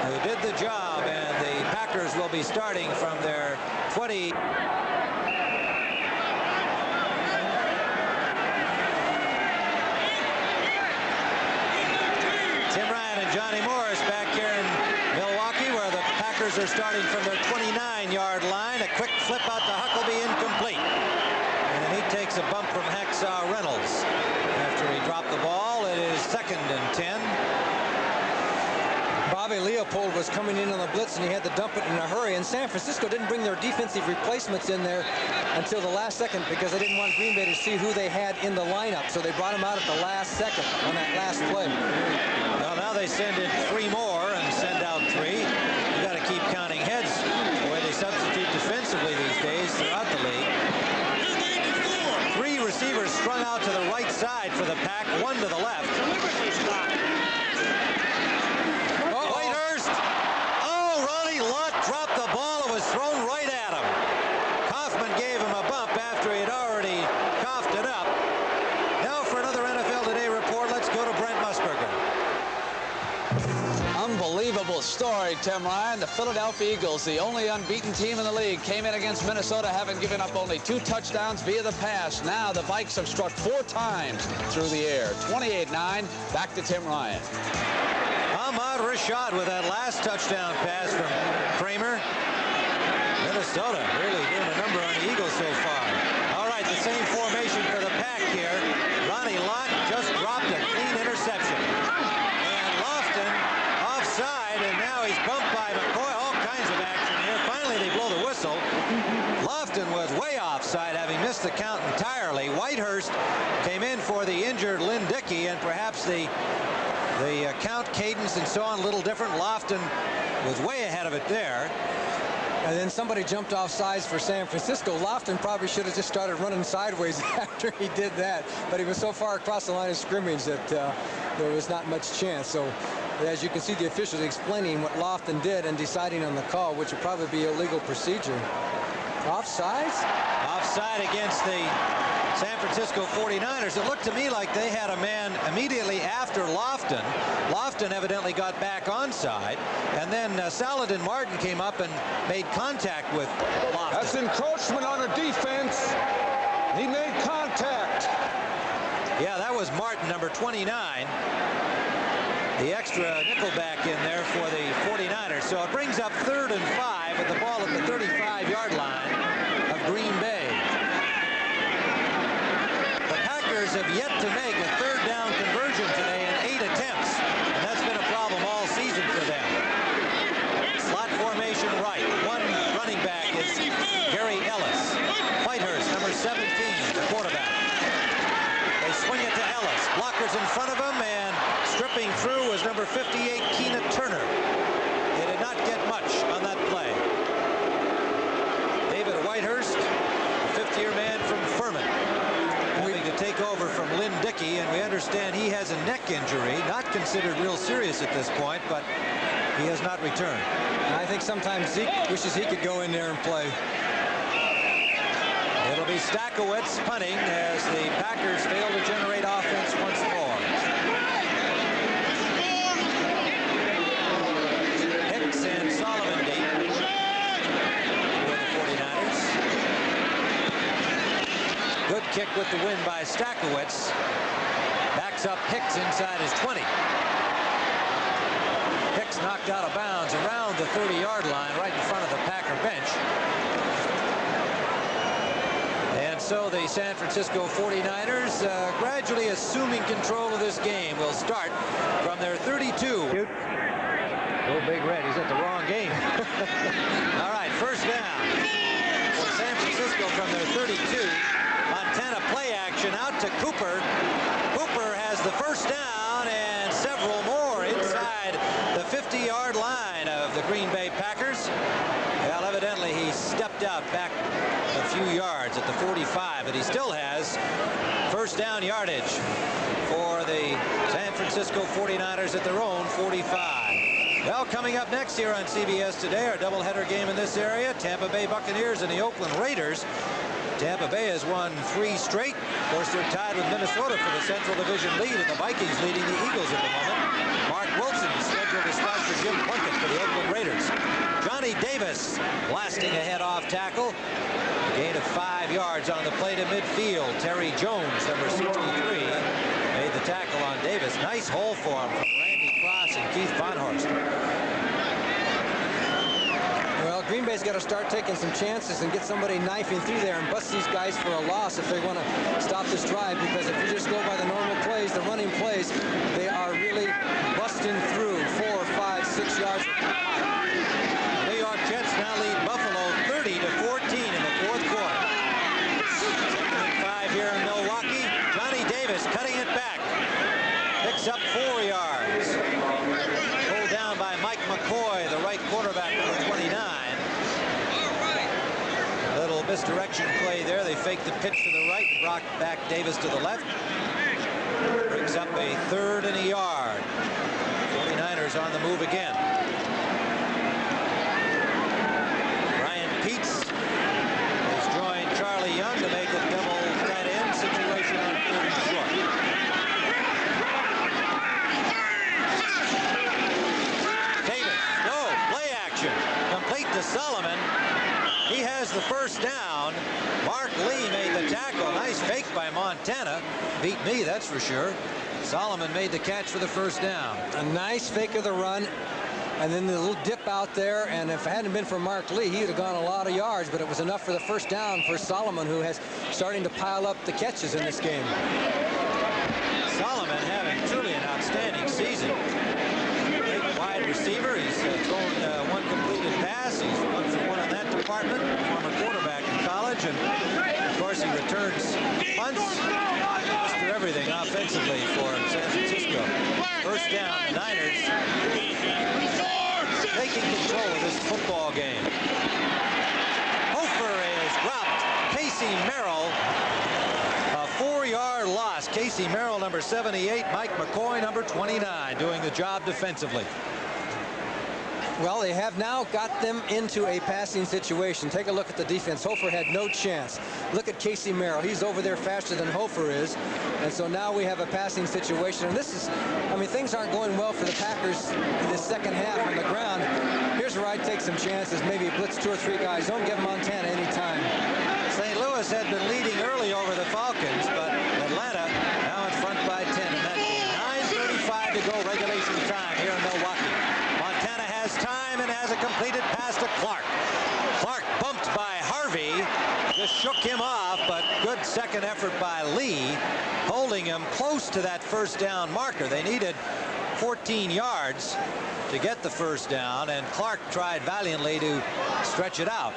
who did the job, and the Packers will be starting from their 20. Tim Ryan and Johnny Morris back here in Milwaukee, where the Packers are starting from their 29-yard line. A quick flip out to Huckabee, incomplete. And then he takes a bump from Hacksaw Reynolds. After he dropped the ball, it is 2nd and 10. Bobby Leopold was coming in on the blitz, and he had to dump it in a hurry. And San Francisco didn't bring their defensive replacements in there until the last second because they didn't want Green Bay to see who they had in the lineup. So they brought him out at the last second on that last play. Well, now they send in 3 more and send out 3. You got to keep counting heads the way they substitute defensively these days throughout the league. 3 receivers strung out to the right side for the Pack, 1 to the left. Whitehurst. Oh, Ronnie Lott dropped the ball. It was thrown right at him. Kaufman gave him a bump after he had already coughed it up. Now for another NFL Today report, let's go to Brent Musburger. Unbelievable story, Tim Ryan. The Philadelphia Eagles, the only unbeaten team in the league, came in against Minnesota, having given up only 2 touchdowns via the pass. Now the Vikes have struck 4 times through the air. 28-9. Back to Tim Ryan. Ahmad Rashad with that last touchdown pass from Kramer. Minnesota really doing a number on the Eagles so far. All right, the same formation for the Pack here. Ronnie Lott just dropped a clean interception. And Lofton offside, and now he's bumped by McCoy. All kinds of action here. Finally, they blow the whistle. Lofton was way offside, having missed the count entirely. Whitehurst came in for the injured Lynn Dickey, and perhaps the count, cadence, and so on a little different. Lofton was way ahead of it there. And then somebody jumped off sides for San Francisco. Lofton probably should have just started running sideways after he did that. But he was so far across the line of scrimmage that there was not much chance. So as you can see, the officials explaining what Lofton did and deciding on the call, which would probably be illegal procedure. Offsides? Offside against the San Francisco 49ers. It looked to me like they had a man immediately after Lofton. Lofton evidently got back onside, and then Saladin Martin came up and made contact with Lofton. That's encroachment on a defense. He made contact. Yeah, that was Martin, number 29. The extra nickelback in there for the 49ers. So it brings up 3rd and 5 with the ball at the 35-yard line of Green Bay. The Packers have yet to make a 3rd down conversion today in 8 attempts. And that's been a problem all season for them. Slot formation right. One running back is Gary Ellis. Whitehurst, number 17, the quarterback. They swing it to Ellis. Blockers in front of him, and stripping through was number 58, Keena Turner. They did not get much on that play. David Whitehurst, a 5th-year man from Furman, having to take over from Lynn Dickey, and we understand he has a neck injury, not considered real serious at this point, but he has not returned. And I think sometimes Zeke wishes he could go in there and play. It'll be Stakowitz punting as the Packers fail to generate offense once more. Hicks and Solomon deep for the 49ers. Good kick with the win by Stakowitz. Backs up Hicks inside his 20. Hicks knocked out of bounds around the 30-yard line right in front of the Packer bench. And so the San Francisco 49ers gradually assuming control of this game will start from their 32. Oh, Big Red, he's at the wrong game. All right, first down for San Francisco from their 32. Montana play action out to Cooper. Cooper has the first down and several more inside the 50-yard line of the Green Bay Packers. Well, evidently he stepped out back a few yards at the 45, but he still has first down yardage for the San Francisco 49ers at their own 45. Well, coming up next here on CBS Today, our doubleheader game in this area, Tampa Bay Buccaneers and the Oakland Raiders. Tampa Bay has won 3 straight. Of course, they're tied with Minnesota for the Central Division lead, and the Vikings leading the Eagles at the moment. Mark Wilson is scheduled to start for Jim Plunkett for the Oakland Raiders. Johnny Davis blasting ahead off tackle. A gain of 5 yards on the play to midfield. Terry Jones, number 63, made the tackle on Davis. Nice hole for him from Randy Cross and Keith Bonhorst. Well, Green Bay's got to start taking some chances and get somebody knifing through there and bust these guys for a loss if they want to stop this drive, because if you just go by the normal plays, the running plays, they are really busting through 4, 5, 6 yards. New York Jets now lead Buffalo 30-14 in the fourth quarter. 5 here in Milwaukee. Johnny Davis cutting it back. Picks up 4 yards. Pulled down by Mike McCoy, the right quarterback, number 29. A little misdirection play there. They fake the pitch to the right, brought back Davis to the left. Brings up a 3rd and a yard. 49ers on the move again. Ryan Peets has joined Charlie Young to make a double tight end situation on 3rd and short. Davis, no, play action. Complete to Solomon. He has the first down. Mark Lee made the tackle. Nice fake by Montana. Beat me, that's for sure. Solomon made the catch for the first down. A nice fake of the run, and then the little dip out there, and if it hadn't been for Mark Lee, he would have gone a lot of yards, but it was enough for the first down for Solomon, who has starting to pile up the catches in this game. Solomon having truly an outstanding season. Great wide receiver. He's thrown 1 completed pass. He's 1 for 1 on that department. Former quarterback in college, and of course he returns punts. Mr. Everything offensively for San Francisco. First down, the Niners taking control of this football game. Hofer is dropped. Casey Merrill, a 4-yard loss. Casey Merrill, number 78. Mike McCoy, number 29, doing the job defensively. Well, they have now got them into a passing situation. Take a look at the defense. Hofer had no chance. Look at Casey Merrill. He's over there faster than Hofer is. And so now we have a passing situation. And this is, I mean, things aren't going well for the Packers in the second half on the ground. Here's where I'd take some chances. Maybe blitz 2 or 3 guys. Don't give Montana any time. St. Louis had been leading early over the Falcons, but Atlanta now in front by 10 in that game. 9:35 to go, regulation time here in Milwaukee. Montana has time and has a completed pass to Clark. Clark bumped by Harvey, just shook him off, but good second effort by Lee, holding him close to that first down marker. They needed 14 yards to get the first down, and Clark tried valiantly to stretch it out.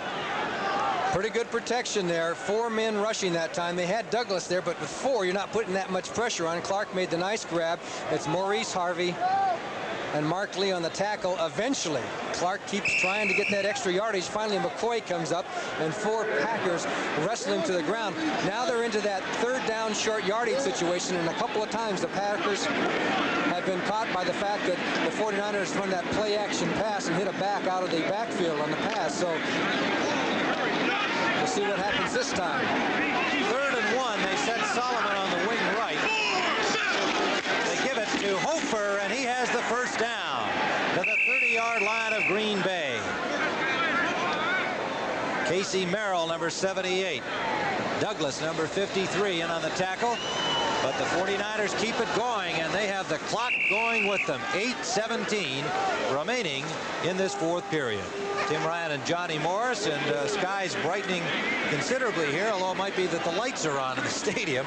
Pretty good protection there. 4 men rushing that time. They had Douglas there, but with 4, you're not putting that much pressure on. Clark made the nice grab. It's Maurice Harvey and Mark Lee on the tackle. Eventually, Clark keeps trying to get that extra yardage. Finally, McCoy comes up, and 4 Packers wrestle him to the ground. Now they're into that 3rd down short yardage situation, and a couple of times the Packers have been caught by the fact that the 49ers run that play action pass and hit a back out of the backfield on the pass. So we'll see what happens this time. 3rd and 1. They set Solomon on the wing right. They give it to Hofer, and he has the first down to the 30-yard line of Green Bay. Casey Merrill, number 78. Douglas, number 53, in on the tackle. But the 49ers keep it going, and they have the clock going with them. 8:17 remaining in this 4th period. Tim Ryan and Johnny Morris, and skies brightening considerably here, although it might be that the lights are on in the stadium.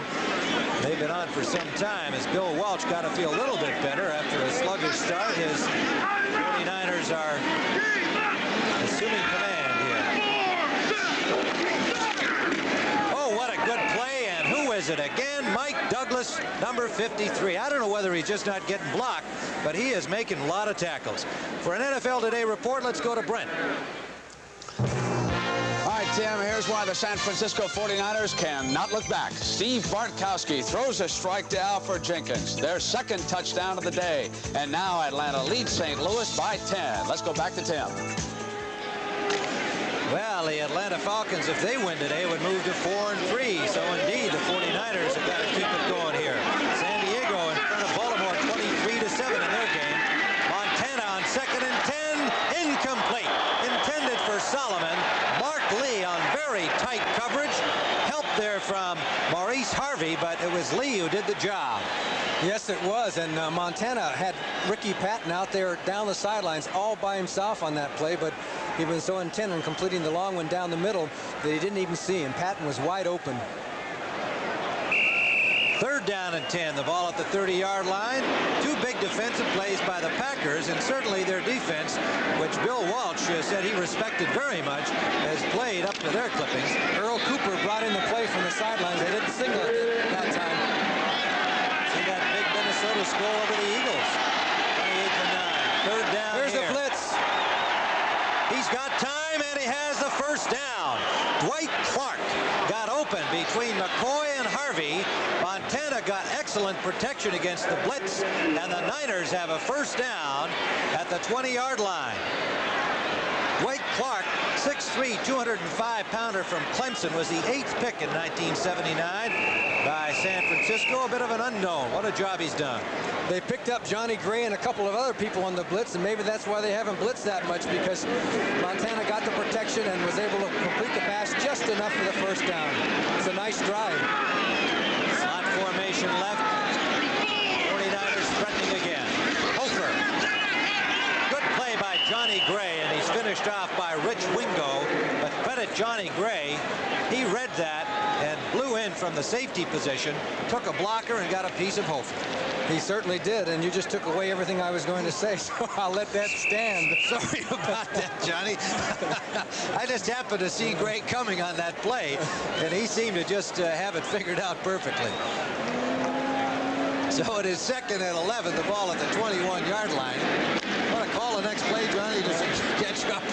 They've been on for some time, as Bill Welch got to feel a little bit better after a sluggish start. His 49ers are assuming command here. Oh, what a good play, and who is it again? Mike Douglas, number 53. I don't know whether he's just not getting blocked, but he is making a lot of tackles. For an NFL Today report, let's go to Brent. All right, Tim, here's why the San Francisco 49ers cannot look back. Steve Bartkowski throws a strike to Alfred Jenkins, their 2nd touchdown of the day. And now Atlanta leads St. Louis by 10. Let's go back to Tim. Well, the Atlanta Falcons, if they win today, would move to 4-3. So indeed, the 49ers have got to keep it going here. San Diego in front of Baltimore, 23-7 in their game. Montana on 2nd and 10, incomplete. Intended for Solomon. Mark Lee on very tight coverage. Help there from Maurice Harvey, but it was Lee who did the job. Yes, it was, and Montana had Ricky Patton out there down the sidelines all by himself on that play, but he was so intent on completing the long one down the middle that he didn't even see him. Patton was wide open. 3rd down and 10. The ball at the 30-yard line. 2 big defensive plays by the Packers, and certainly their defense, which Bill Walsh said he respected very much, has played up to their clippings. Earl Cooper brought in the play from the sidelines. They didn't signal it that time. See that big Minnesota score over the Eagles. 28-9. 3rd down. Here's here. the blitz. He's got time, and he has the first down. Dwight Clark got open between McCoy and Harvey. Montana got excellent protection against the blitz, and the Niners have a first down at the 20-yard line. Dwight Clark, 6'3", 205-pounder from Clemson, was the 8th pick in 1979 by San Francisco. A bit of an unknown. What a job he's done. They picked up Johnny Gray and a couple of other people on the blitz, and maybe that's why they haven't blitzed that much, because Montana got the protection and was able to complete the pass just enough for the first down. It's a nice drive. Slot formation left. 49ers threatening again. Hofer. Good play by Johnny Gray, and he's finished off by Rich Wingo. But credit Johnny Gray. He read that and blew in from the safety position, took a blocker, and got a piece of Hofer. He certainly did, and you just took away everything I was going to say, so I'll let that stand. Sorry about that, Johnny. I just happened to see Gray coming on that play, and he seemed to just have it figured out perfectly. So it is 2nd and 11, the ball at the 21-yard line. Want to call the next play, Johnny, just to catch up.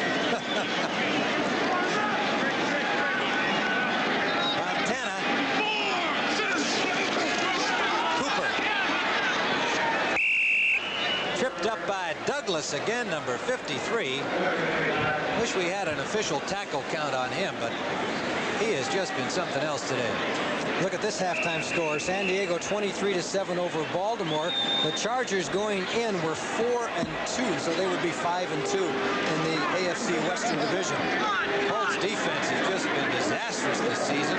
Montana. Cooper. Tripped up by Douglas again, number 53. Wish we had an official tackle count on him, but he has just been something else today. Look at this halftime score. San Diego 23-7 over Baltimore. The Chargers going in were 4-2, so they would be 5-2 in the AFC Western Division. Colts defense has just been disastrous this season.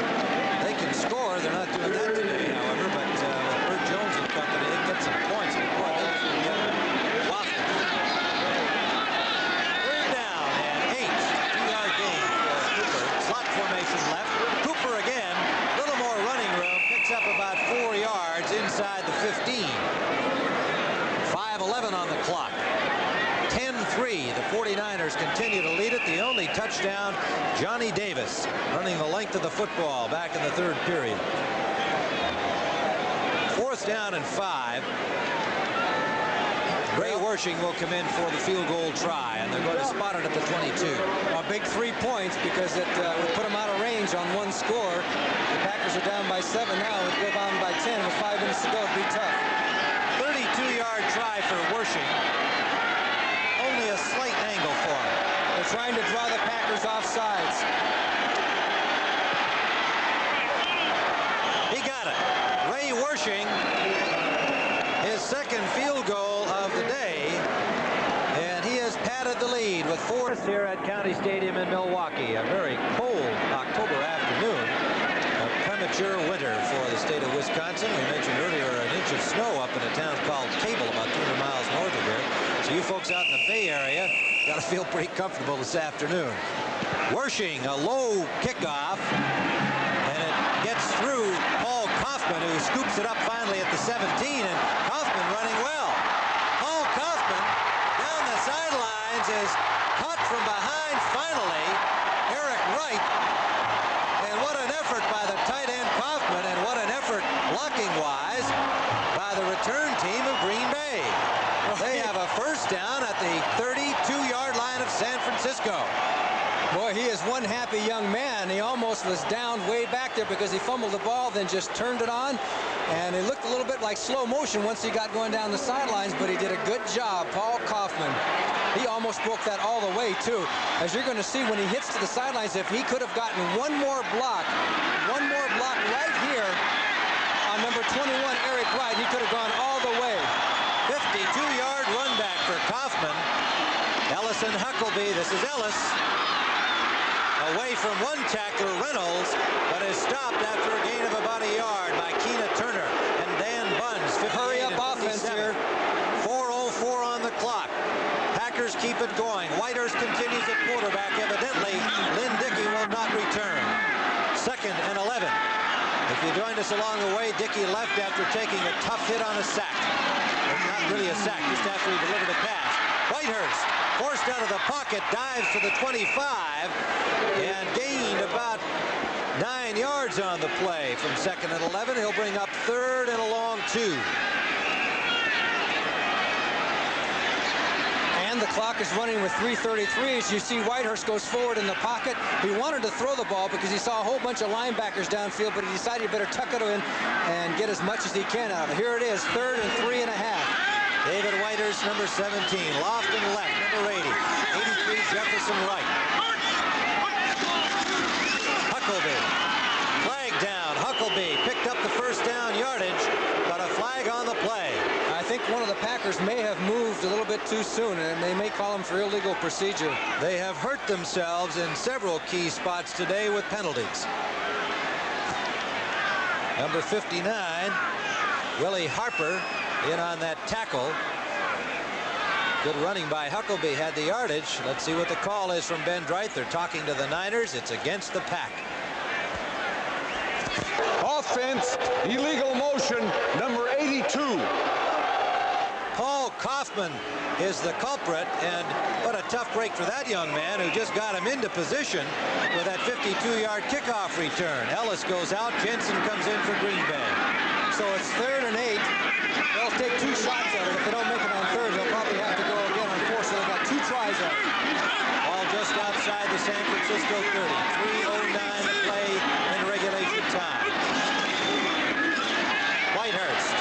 They can score. They're not doing that today, however, but with Bert Jones and company, they get some points. And boy, they can get wafted. 3rd down and 8. 2-yard gain for Cooper. Slot formation left. Cooper again. A little more running room. Picks up about 4 yards inside the 15. 5:11 on the clock. 10-3. The 49ers continue to lead it. The only touchdown, Johnny Davis running the length of the football back in the 3rd period. 4th down and 5. Ray Wersching will come in for the field goal try, and they're going to spot it at the 22. A big 3 points because it would put them out of range on one score. The Packers are down by 7 now. It would go down by 10 with 5 minutes to go. It'd be tough. 32-yard try for Wersching. Only a slight angle for him. They're trying to draw the Packers off sides. got it. Ray Wershing, his second field goal of the day, and he has padded the lead with 4 here at County Stadium in Milwaukee. A very cold October afternoon. A premature winter for the state of Wisconsin. We mentioned earlier an inch of snow up in a town called Cable, about 200 miles north of here. So you folks out in the Bay Area got to feel pretty comfortable this afternoon. Wershing, a low kickoff, and it gets through Paul Kaufman, who scoops it up finally at the 17, and Kaufman running well. Paul Kaufman down the sidelines is caught from behind finally. Eric Wright, and what an effort by the tight end Kaufman, and what an effort blocking-wise by the return team of Green Bay. They have a first down at the 32-yard line of San Francisco. Boy, he is one happy young man. He almost was down way back there because he fumbled the ball, then just turned it on. And it looked a little bit like slow motion once he got going down the sidelines, but he did a good job. Paul Kaufman. He almost broke that all the way, too. As you're going to see when he hits to the sidelines, if he could have gotten one more block right here on number 21, Eric Wright, he could have gone all the way. 52-yard run back for Kaufman. Ellison Huckleby, this is Ellis. Away from one tackler, Reynolds, but is stopped after a gain of about a yard by Keena Turner and Dan Buns. Hurry up offense here. 4:04 on the clock. Packers keep it going. Whitehurst continues at quarterback. Evidently, Lynn Dickey will not return. 2nd and 11. If you joined us along the way, Dickey left after taking a tough hit on a sack. Not really a sack, just after he delivered a pass. Whitehurst, forced out of the pocket, dives to the 25 and gained about 9 yards on the play from 2nd and 11. He'll bring up 3rd and a long 2. And the clock is running with 3:33. As you see, Whitehurst goes forward in the pocket. He wanted to throw the ball because he saw a whole bunch of linebackers downfield, but he decided he better tuck it in and get as much as he can out of it. Here it is, 3rd and 3 and a half. David Whitehurst, number 17. Lofton left, number 80. 83, Jefferson right. Huckleby. Flag down. Huckleby picked up the first down yardage, but a flag on the play. I think one of the Packers may have moved a little bit too soon, and they may call him for illegal procedure. They have hurt themselves in several key spots today with penalties. Number 59, Willie Harper, in on that tackle. Good running by Huckleby, had the yardage. Let's see what the call is from Ben Dreit. They're talking to the Niners. It's against the Pack. Offense, illegal motion, number 82. Paul Kaufman is the culprit, and what a tough break for that young man who just got him into position with that 52-yard kickoff return. Ellis goes out. Jensen comes in for Green Bay. So it's 3rd and 8. They'll take 2 shots at it. If they don't make it on 3rd, they'll probably have to go again on 4th. So they've got 2 tries at it. All just outside the San Francisco 30. 3:09 to play in regulation time. Whitehurst.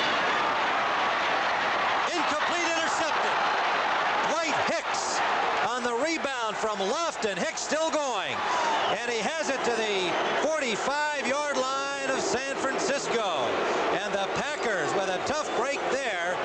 Incomplete, intercepted. Dwight Hicks on the rebound from Lofton. Hicks still going. And he has it to the 45-yard line of San Francisco. And the Packers with a tough break there.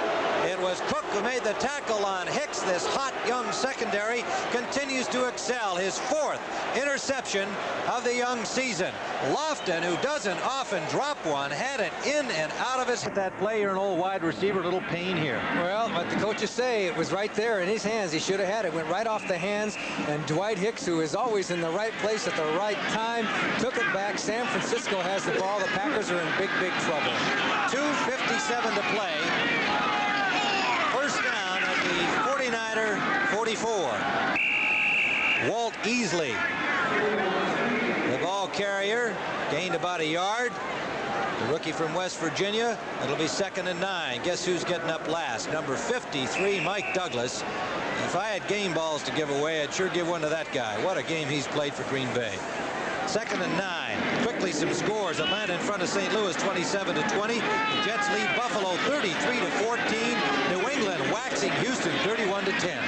It was Cook who made the tackle on Hicks. This hot young secondary continues to excel. His 4th interception of the young season. Lofton, who doesn't often drop one, had it in and out of his. At that play, you're an old wide receiver, a little pain here. Well, what the coaches say, it was right there in his hands. He should have had it. Went right off the hands. And Dwight Hicks, who is always in the right place at the right time, took it back. San Francisco has the ball. The Packers are in big, big trouble. 2:57 to play. First down at the 49er 44. Walt Easley, the ball carrier, gained about a yard. The rookie from West Virginia. It'll be 2nd and 9. Guess who's getting up last? Number 53, Mike Douglas. If I had game balls to give away, I'd sure give one to that guy. What a game he's played for Green Bay. 2nd and 9. Quickly some scores. Atlanta in front of St. Louis 27-20. The Jets lead Buffalo 33-14. New England waxing Houston 31-10.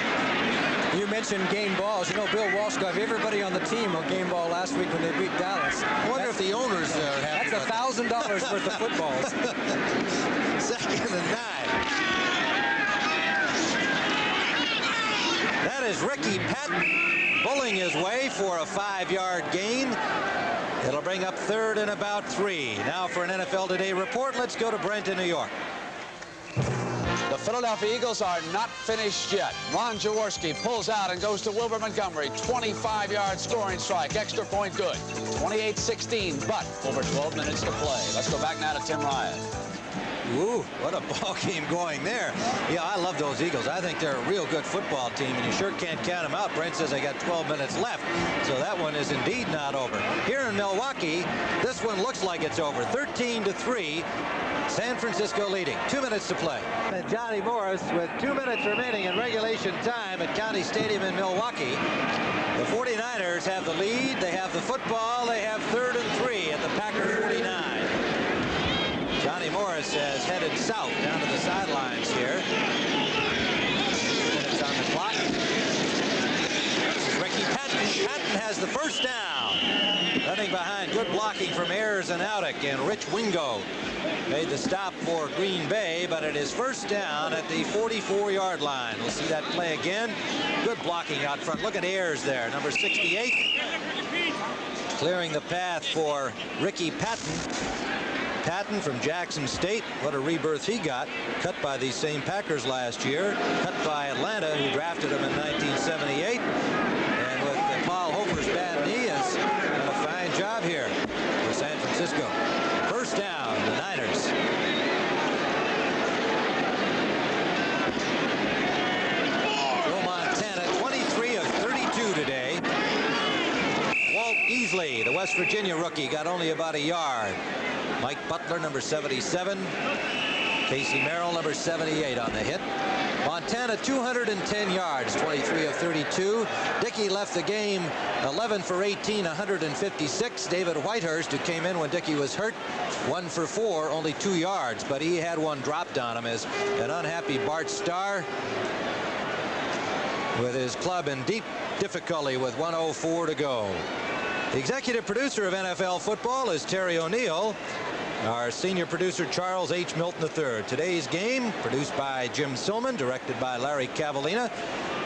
You mentioned game balls. You know, Bill Walsh got everybody on the team on game ball last week when they beat Dallas. I wonder if the owners are happy. That's $1,000 worth of footballs. 2nd and 9. That is Ricky Patton pulling his way for a 5-yard gain. It'll bring up 3rd and about 3. Now for an NFL Today report, let's go to Brent in New York. The Philadelphia Eagles are not finished yet. Ron Jaworski pulls out and goes to Wilbur Montgomery. 25-yard scoring strike. Extra point good. 28-16, but over 12 minutes to play. Let's go back now to Tim Ryan. Ooh, what a ball game going there. Yeah, I love those Eagles. I think they're a real good football team, and you sure can't count them out. Brent says they got 12 minutes left, so that one is indeed not over. Here in Milwaukee, this one looks like it's over. 13-3, San Francisco leading. 2 minutes to play. And Johnny Morris with 2 minutes remaining in regulation time at County Stadium in Milwaukee. The 49ers have the lead. They have the football. They have 3rd and 3 at the Packers 49. Johnny Morris has headed south down to the sidelines here. 2 minutes on the clock. This is Ricky Patton. Patton has the first down. Running behind, good blocking from Ayers and Audick, and Rich Wingo made the stop for Green Bay, but it is first down at the 44-yard line. We'll see that play again. Good blocking out front. Look at Ayers there, number 68. Clearing the path for Ricky Patton. Patton from Jackson State, what a rebirth he got. Cut by these same Packers last year. Cut by Atlanta, who drafted him in 1978. And with Paul Hofer's bad knee, has done a fine job here for San Francisco. First down, the Niners. Joe Montana, 23 of 32 today. Walt Easley, the West Virginia rookie, got only about a yard. Mike Butler, number 77. Casey Merrill, number 78 on the hit. Montana, 210 yards, 23 of 32. Dickey left the game 11 for 18, 156. David Whitehurst, who came in when Dickey was hurt, 1 for 4, only 2 yards, but he had one dropped on him as an unhappy Bart Starr with his club in deep difficulty with 1:04 to go. The executive producer of NFL football is Terry O'Neill. Our senior producer, Charles H. Milton III. Today's game, produced by Jim Silman, directed by Larry Cavallina,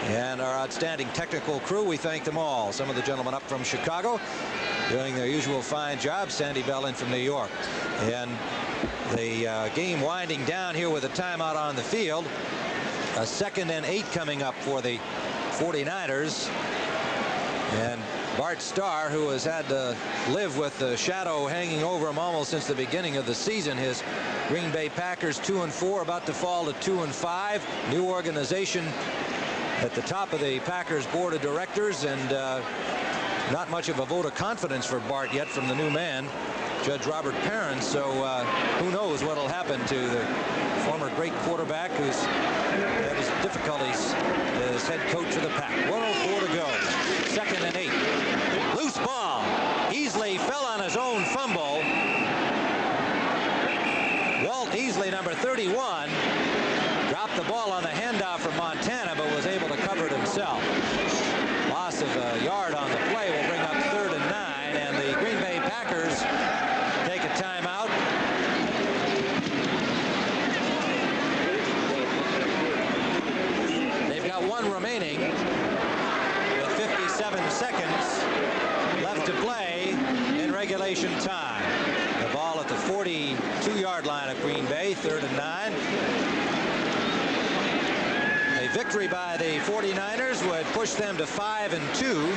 and our outstanding technical crew. We thank them all. Some of the gentlemen up from Chicago doing their usual fine job. Sandy Bell in from New York. And the game winding down here with a timeout on the field. A 2nd and 8 coming up for the 49ers. And Bart Starr, who has had to live with the shadow hanging over him almost since the beginning of the season. His Green Bay Packers 2-4, about to fall to 2-5. New organization at the top of the Packers board of directors, and not much of a vote of confidence for Bart yet from the new man, Judge Robert Perrin. So who knows what will happen to the former great quarterback who's had his difficulties as head coach of the Pack. 1:04 to go. 2nd and 8. Loose ball. Easley fell on his own fumble. Walt Easley, number 31, dropped the ball on the handoff from Montana, but was able to cover it himself. Loss of a yard on the play will bring up 3rd and 9, and the Green Bay Packers take a timeout. They've got one remaining with 57 seconds left to play in regulation time. The ball at the 42-yard line of Green Bay, 3rd and 9. A victory by the 49ers would push them to 5-2.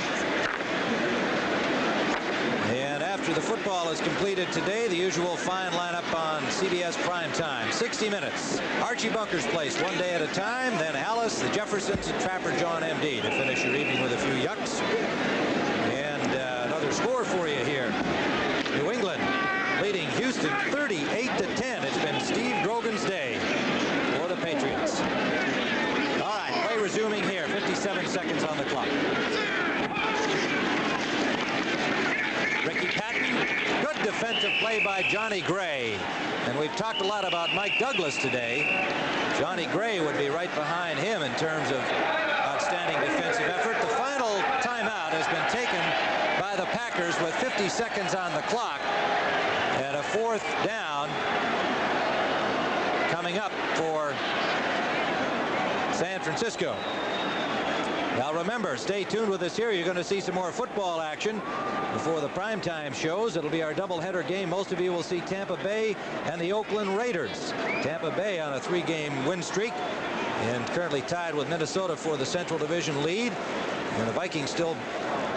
And after the football is completed today, the usual fine lineup on CBS primetime. 60 minutes. Archie Bunker's Place, one day at a time. Then Alice, the Jeffersons, and Trapper John M.D. to finish your evening with a few yucks. And another score for you here. New England leading Houston 38-10. It's been Steve Grogan's day for the Patriots. All right, play resuming here. 57 seconds on the clock. Ricky Patton, good defensive play by Johnny Gray. And we've talked a lot about Mike Douglas today. Johnny Gray would be right behind him in terms of outstanding outstanding defensive effort. The final timeout has been taken by the Packers with 50 seconds on the clock. And a fourth down coming up for San Francisco. Now remember, stay tuned with us here. You're going to see some more football action before the primetime shows. It'll be our doubleheader game. Most of you will see Tampa Bay and the Oakland Raiders. Tampa Bay on a 3-game win streak and currently tied with Minnesota for the Central Division lead. And the Vikings still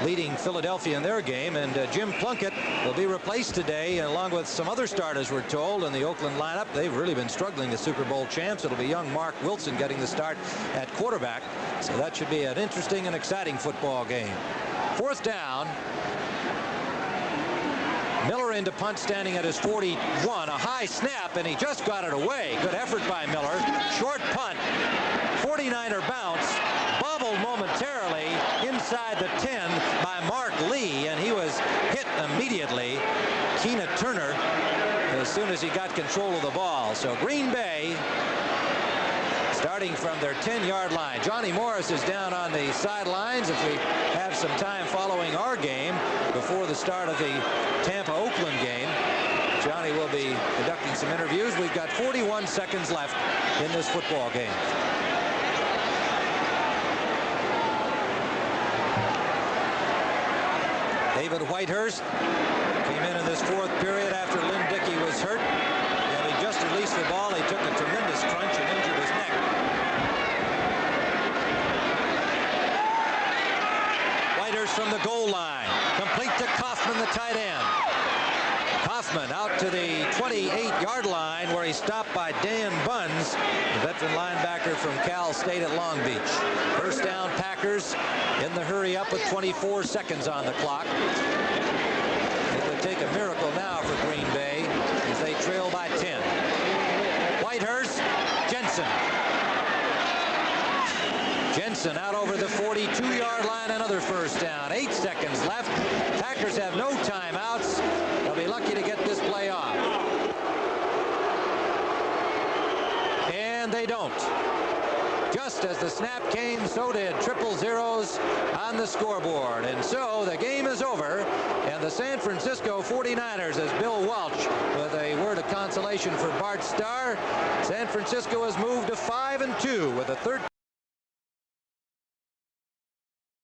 leading Philadelphia in their game. And Jim Plunkett will be replaced today along with some other starters, we're told, in the Oakland lineup. They've really been struggling, the Super Bowl champs. It'll be young Mark Wilson getting the start at quarterback. So that should be an interesting and exciting football game. Fourth down. Miller into punt, standing at his 41. A high snap, and he just got it away. Good effort by Miller. Short punt. 49er bounce. Bobbled momentarily inside the 10 by Mark Lee, and he was hit immediately. Keena Turner as soon as he got control of the ball. So Green Bay starting from their 10-yard line. Johnny Morris is down on the sidelines. If we have some time following our game before the start of the Tampa-Oakland game, Johnny will be conducting some interviews. We've got 41 seconds left in this football game. David Whitehurst came in this fourth period after Lynn Dickey was hurt. And he just released the ball. He took a tremendous crunch and injured his neck. Whitehurst from the goal line. Complete to Kaufman, the tight end. Kaufman out to the 28-yard line where he's stopped by Dan Bunz, the veteran linebacker from Cal State at Long Beach. First down, Packers in the hurry up with 24 seconds on the clock. It would take a miracle now for Green Bay as they trail by 10. Whitehurst, Jensen. Jensen out over the 42-yard line, another first down. 8 seconds left. Packers have no timeouts. They'll be lucky to get this play off. And they don't. Just as the snap came, so did triple zeros on the scoreboard. And so the game is over, and the San Francisco 49ers, as Bill Welch with a word of consolation for Bart Starr, San Francisco has moved to 5-2 with a 13